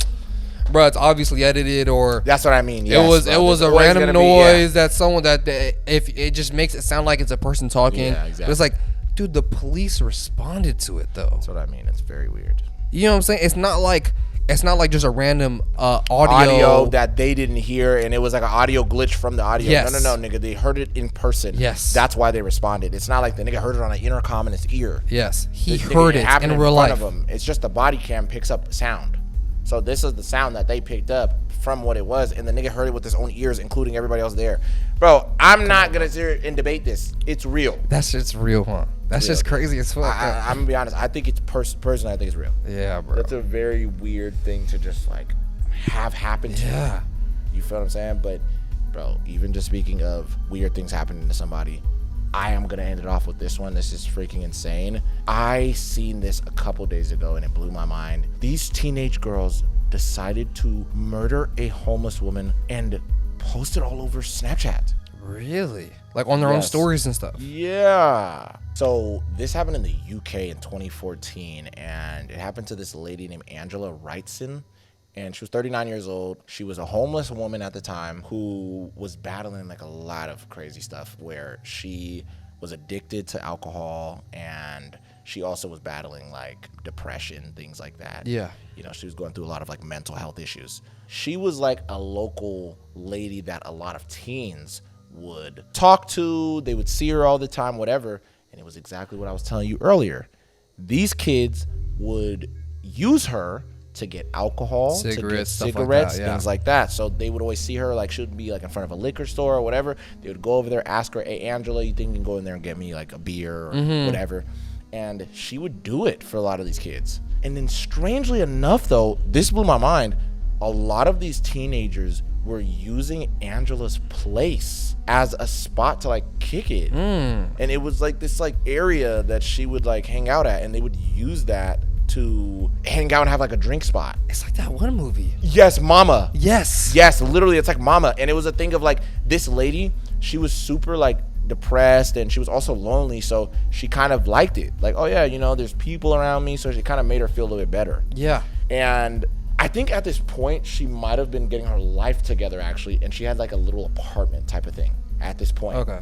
bro, it's obviously edited, or that's what I mean. Yes, it was a random noise that someone that if it just makes it sound like it's a person talking. Yeah, exactly. But it's like, dude, the police responded to it though. That's what I mean. It's very weird. You know what I'm saying? It's not like just a random audio that they didn't hear, and it was like an audio glitch from the audio. Yes. No, nigga, they heard it in person. Yes, that's why they responded. It's not like the nigga heard it on an intercom in his ear. Yes, he heard it in real life. It's just the body cam picks up sound. So this is the sound that they picked up from what it was, and the nigga heard it with his own ears, including everybody else there. Bro, I'm not gonna sit here and debate this. It's real. That's just real, huh? That's just crazy as fuck. I'm gonna be honest. I think it's personally, I think it's real. Yeah, bro. That's a very weird thing to just like have happen to you. You feel what I'm saying? But bro, even just speaking of weird things happening to somebody, I am gonna end it off with this one. This is freaking insane. I seen this a couple days ago and it blew my mind. These teenage girls decided to murder a homeless woman and post it all over Snapchat. Really? Like on their own stories and stuff? Yeah. So this happened in the UK in 2014, and it happened to this lady named Angela Wrightson. And she was 39 years old. She was a homeless woman at the time who was battling like a lot of crazy stuff, where she was addicted to alcohol, and she also was battling like depression, things like that. Yeah. You know, she was going through a lot of like mental health issues. She was like a local lady that a lot of teens would talk to. They would see her all the time, whatever. And it was exactly what I was telling you earlier. These kids would use her to get alcohol, cigarettes, to get cigarettes, things like that. So they would always see her, like she would be like in front of a liquor store or whatever. They would go over there, ask her, hey, Angela, you think you can go in there and get me like a beer or whatever? And she would do it for a lot of these kids. And then strangely enough, though, this blew my mind. A lot of these teenagers were using Angela's place as a spot to like kick it. And it was like this like area that she would like hang out at, and they would use that to hang out and have like a drink spot. It's like that one movie. Yes, Mama. Yes, literally, it's like Mama. And it was a thing of like this lady, she was super like depressed, and she was also lonely, so she kind of liked it. Like, oh yeah, you know, there's people around me, so she kind of made her feel a little bit better. Yeah. And I think at this point she might have been getting her life together actually, and she had like a little apartment type of thing at this point. Okay.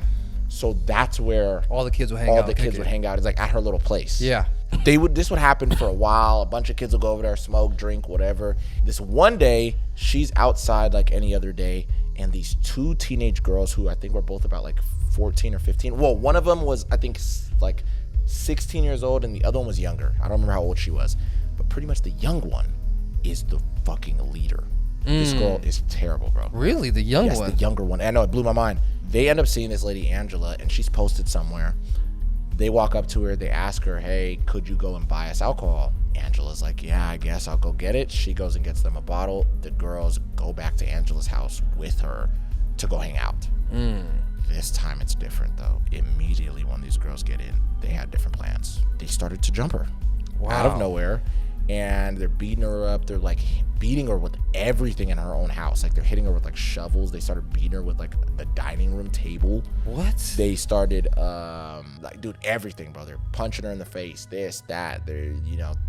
So that's where all the kids would hang out. It's like at her little place. Yeah. This would happen for a while. A bunch of kids would go over there, smoke, drink, whatever. This one day, she's outside like any other day, and these 2 teenage girls who I think were both about like 14 or 15. Well, one of them was, I think, like 16 years old, and the other one was younger. I don't remember how old she was. But pretty much the young one is the fucking leader. This girl is terrible, bro. Really? The young one? Yes, the younger one. I know, it blew my mind. They end up seeing this lady, Angela, and she's posted somewhere. They walk up to her. They ask her, hey, could you go and buy us alcohol? Angela's like, yeah, I guess I'll go get it. She goes and gets them a bottle. The girls go back to Angela's house with her to go hang out. This time it's different, though. Immediately when these girls get in, they had different plans. They started to jump her out of nowhere. And they're beating her up. They're like beating her with everything in her own house. Like they're hitting her with like shovels. They started beating her with like the dining room table. What? They started like, dude, everything, bro. They're punching her in the face, this, that. They're,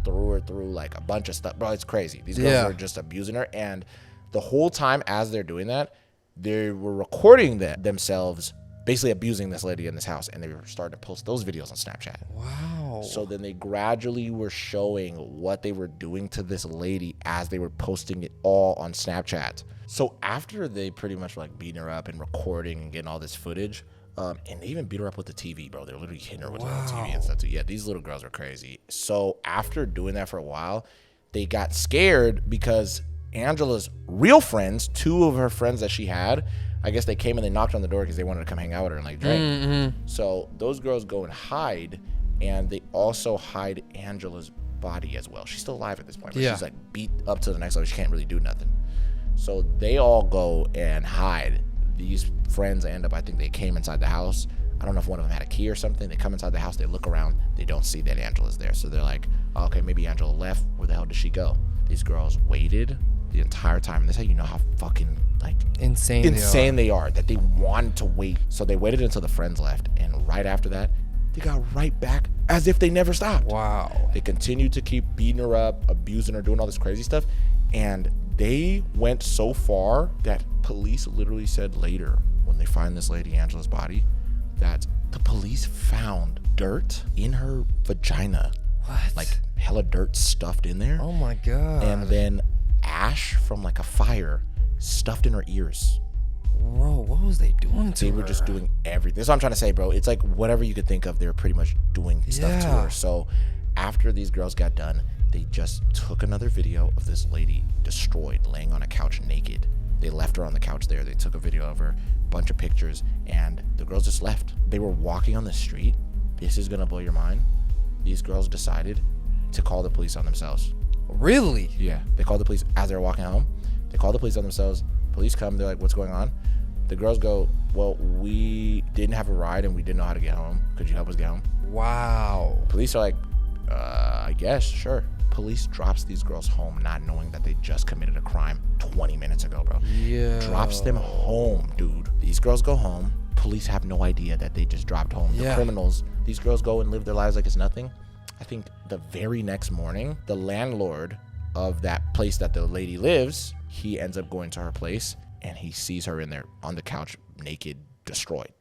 threw her through like a bunch of stuff. Bro, it's crazy. These girls are just abusing her. And the whole time as they're doing that, they were recording themselves basically abusing this lady in this house, and they were starting to post those videos on Snapchat. Wow. So then they gradually were showing what they were doing to this lady as they were posting it all on Snapchat. So after they pretty much like beating her up and recording and getting all this footage, and they even beat her up with the TV, bro. They're literally hitting her with the TV and stuff too. Yeah, these little girls are crazy. So after doing that for a while, they got scared because Angela's real friends, 2 of her friends that she had, I guess they came and they knocked on the door because they wanted to come hang out with her and like drink. So those girls go and hide, and they also hide Angela's body as well. She's still alive at this point, but she's like beat up to the next level. She can't really do nothing. So they all go and hide. These friends end up, I think they came inside the house. I don't know if one of them had a key or something. They come inside the house, they look around, they don't see that Angela's there. So they're like, oh, okay, maybe Angela left. Where the hell did she go? These girls waited the entire time. And that's how you know how fucking like insane they are, that they wanted to wait. So they waited until the friends left, and right after that, they got right back as if they never stopped. Wow. They continued to keep beating her up, abusing her, doing all this crazy stuff. And they went so far that police literally said later, when they find this lady Angela's body, that the police found dirt in her vagina. What? Like hella dirt stuffed in there. Oh my God. And then ash from like a fire stuffed in her ears. Bro, what was they doing to her? They were just doing everything. That's what I'm trying to say, bro. It's like whatever you could think of, they were pretty much doing stuff to her. So after these girls got done, they just took another video of this lady destroyed, laying on a couch naked. They left her on the couch there. They took a video of her, bunch of pictures, and the girls just left. They were walking on the street. This is gonna blow your mind. These girls decided to call the police on themselves. Really? Yeah. They called the police as they were walking home. They called the police on themselves. Police come. They're like, what's going on? The girls go, well, we didn't have a ride and we didn't know how to get home. Could you help us get home? Wow. Police are like, I guess, sure. Police drops these girls home not knowing that they just committed a crime 20 minutes ago, bro. Yeah. Drops them home, dude. These girls go home. Police have no idea that they just dropped home. The criminals, these girls go and live their lives like it's nothing. I think the very next morning, the landlord of that place that the lady lives, he ends up going to her place, and he sees her in there on the couch, naked, destroyed.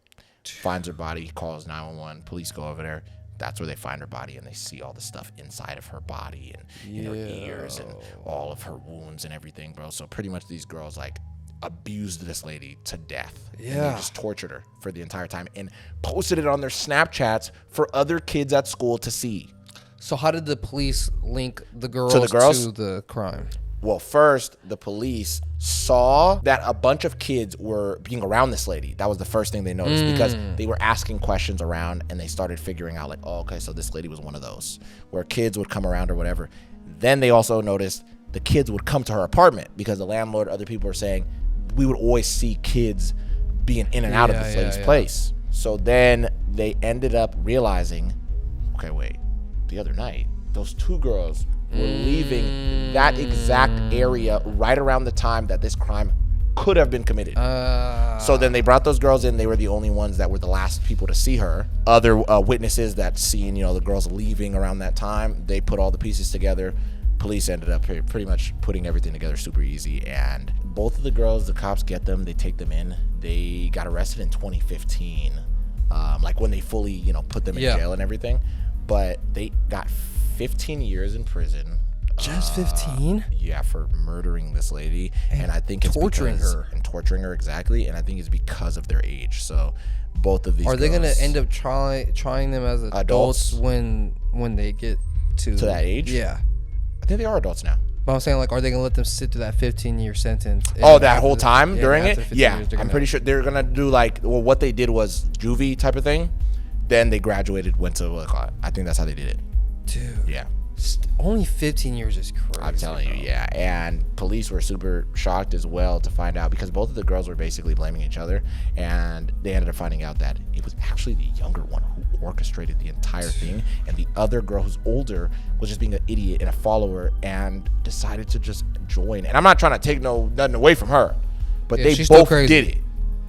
Finds her body, calls 911. Police go over there. That's where they find her body, and they see all the stuff inside of her body and in her ears and all of her wounds and everything, bro. So pretty much these girls like abused this lady to death. And they just tortured her for the entire time and posted it on their Snapchats for other kids at school to see. So how did the police link the girls to the crime? Well, first, the police saw that a bunch of kids were being around this lady. That was the first thing they noticed because they were asking questions around, and they started figuring out like, oh, okay, so this lady was one of those where kids would come around or whatever. Then they also noticed the kids would come to her apartment because the landlord, other people were saying, we would always see kids being in and out of this lady's place. So then they ended up realizing, okay, wait, the other night, those 2 girls were leaving that exact area right around the time that this crime could have been committed. So then they brought those girls in. They were the only ones that were the last people to see her. Other witnesses that seen, the girls leaving around that time, they put all the pieces together. Police ended up pretty much putting everything together super easy. And both of the girls, the cops get them. They take them in. They got arrested in 2015. like when they fully, put them in jail and everything. But they got 15 years in prison. Just 15? Yeah, for murdering this lady. And I think it's torturing her. And torturing her, exactly. And I think it's because of their age. So both of these Are they going to end up trying them as adults when they get to that age? Yeah. I think they are adults now. But I'm saying, like, are they going to let them sit through that 15-year sentence? Oh, that whole time during it? Yeah. I'm pretty sure they're going to do, like, well, what they did was juvie type of thing. Then they graduated, went to, I think that's how they did it. Dude. Yeah. Only 15 years is crazy. I'm telling you, yeah. And police were super shocked as well to find out, because both of the girls were basically blaming each other, and they ended up finding out that it was actually the younger one who orchestrated the entire thing, and the other girl who's older was just being an idiot and a follower and decided to just join. And I'm not trying to take nothing away from her, but they both did it.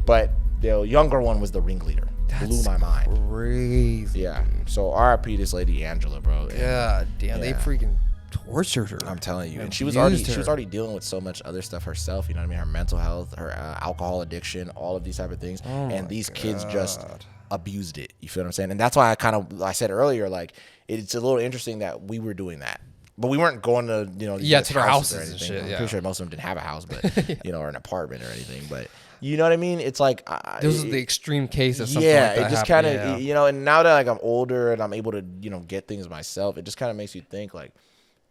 But the younger one was the ringleader. Blew my mind. Crazy. Yeah. So RIP this lady Angela, bro. Yeah, damn, they freaking tortured her. I'm telling you. And she was already dealing with so much other stuff herself, you know what I mean? Her mental health, her alcohol addiction, all of these type of things. And these kids just abused it. You feel what I'm saying? And that's why I said earlier, like, it's a little interesting that we were doing that. But we weren't going to, to their houses and shit. I'm pretty sure most of them didn't have a house, but, or an apartment or anything. But you know what I mean? It's like this is the extreme case of something like that. Yeah, it just kind of, and now that, like, I'm older and I'm able to, get things myself, it just kind of makes you think, like,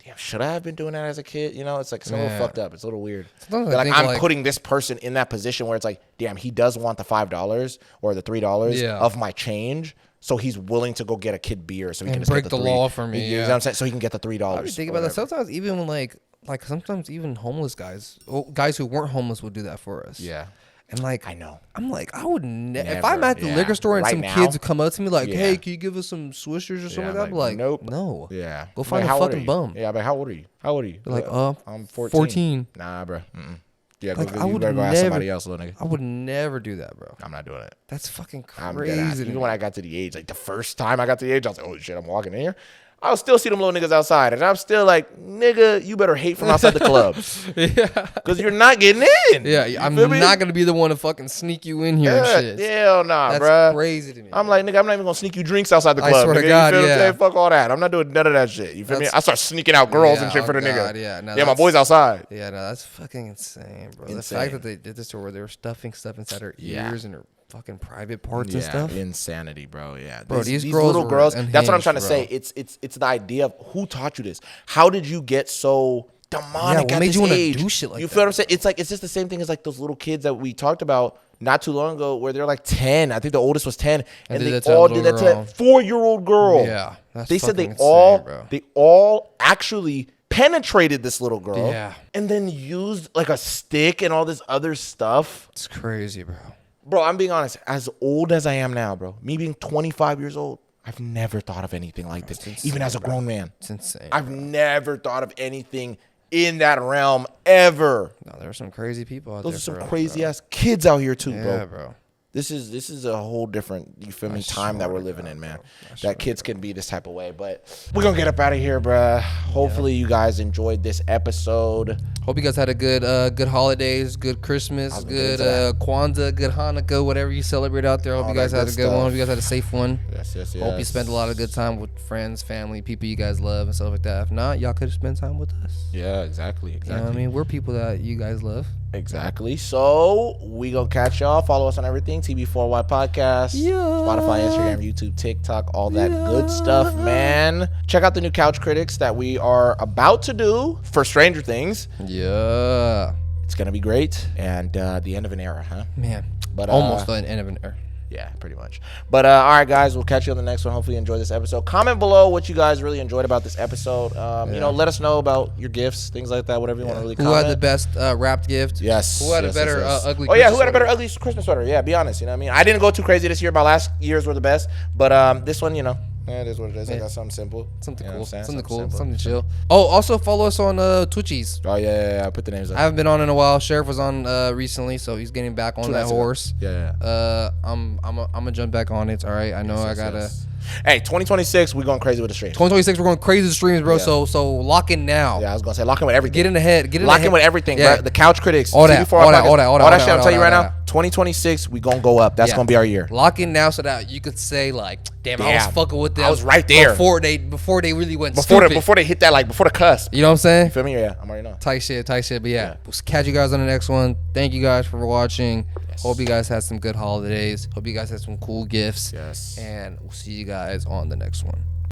damn, should I have been doing that as a kid? It's like, it's a little fucked up. It's a little weird. Like, I'm putting this person in that position where it's like, damn, he does want the $5 or the $3 of my change. So he's willing to go get a kid beer so he can just break get the law for me. You know what I'm saying? So he can get the $3. I think about that. Sometimes even when like sometimes even homeless guys who weren't homeless would do that for us. Yeah. And like I know. I'm like, I would never. If I'm at the liquor store and some kids come up to me like, hey, can you give us some Swishers or something like that? I'm like, nope. No. Yeah. Go find a fucking bum. Yeah, but how old are you? They're like, I'm 14. 14. Nah, bro. Yeah, like, you better go ask somebody else, little nigga. I would never do that, bro. I'm not doing it. That's fucking crazy. Even when I got to the age, like the first time I got to the age, I was like, oh shit, I'm walking in here. I'll still see them little niggas outside, and I'm still like, nigga, you better hate from outside the club. Yeah. Because you're not getting in. Yeah, I'm not going to be the one to fucking sneak you in here and shit. Hell nah, bro. That's crazy to me. I'm like, nigga, I'm not even going to sneak you drinks outside the club. I swear to God, yeah. Fuck all that. I'm not doing none of that shit. You feel me? I start sneaking out girls and shit for the nigga. Yeah, my boy's outside. Yeah, no, that's fucking insane, bro. The fact that they did this to where they were stuffing stuff inside her ears and her fucking private parts and stuff. Insanity, bro. Yeah, bro. These little girls. That's what I'm trying to say. It's the idea of who taught you this. How did you get so demonic at this age? What made you want to do shit like that? You feel what I'm saying? It's just the same thing as like those little kids that we talked about not too long ago, where they're like 10. I think the oldest was 10, and they all did that to that 4-year-old girl. Yeah, they said they all actually penetrated this little girl. Yeah, and then used like a stick and all this other stuff. It's crazy, bro. Bro, I'm being honest. As old as I am now, bro, me being 25 years old, I've never thought of anything like this, insane, even as a grown man. It's insane. I've never thought of anything in that realm ever. No, there are some crazy people out there. Those are some crazy ass kids out here too, bro. Yeah, bro. This is a whole different, you feel me, time that we're living in, man. That kids can be this type of way. But we're going to get up out of here, bruh. Hopefully you guys enjoyed this episode. Hope you guys had a good holidays, good Christmas, good Kwanzaa, good Hanukkah, whatever you celebrate out there. Hope you guys had a good one. Hope you guys had a safe one. Yes. Hope you spent a lot of good time with friends, family, people you guys love and stuff like that. If not, y'all could have spent time with us. Yeah, exactly. You know what I mean? We're people that you guys love. Exactly. So we gonna catch y'all. Follow us on everything. TB4Y Podcast. Yeah. Spotify, Instagram, YouTube, TikTok, all that good stuff, man. Check out the new Couch Critics that we are about to do for Stranger Things. Yeah. It's gonna be great. And the end of an era, huh? Man. But almost the end of an era. Yeah, pretty much. But all right, guys, we'll catch you on the next one. Hopefully you enjoyed this episode. Comment below what you guys really enjoyed about this episode. Let us know about your gifts, things like that, whatever you want to really comment. Who had the best wrapped gift? Yes. Who had a better ugly Christmas who had a better ugly Christmas sweater? Yeah, be honest. You know what I mean? I didn't go too crazy this year. My last years were the best. But this one, it is what it is. I got something simple. Something cool. Something chill. Oh, also follow us on Twitchies. Oh, yeah. I put the names up. I haven't been on in a while. Sheriff was on recently, so he's getting back on that horse. Yeah. I'm gonna jump back on it. All right. I know I gotta Hey, 2026, we're going crazy with the streams. 2026, we're going crazy with the streams, bro. Yeah. So lock in now. Yeah, I was gonna say lock in with everything. Get in the head. Lock in with everything. Yeah. Right? The Couch Critics, all that, all that. Shit. I'm telling you right now. 2026, we gonna go up. That's gonna be our year. Lock in now so that you could say like, damn, I was fucking with them. I was right there before they really went before they hit that, like before the cusp. You know what I'm saying? You feel me? Yeah, I'm already know. Tight shit. But yeah, we'll catch you guys on the next one. Thank you guys for watching. Yes. Hope you guys had some good holidays. Hope you guys had some cool gifts. Yes. And we'll see you guys on the next one.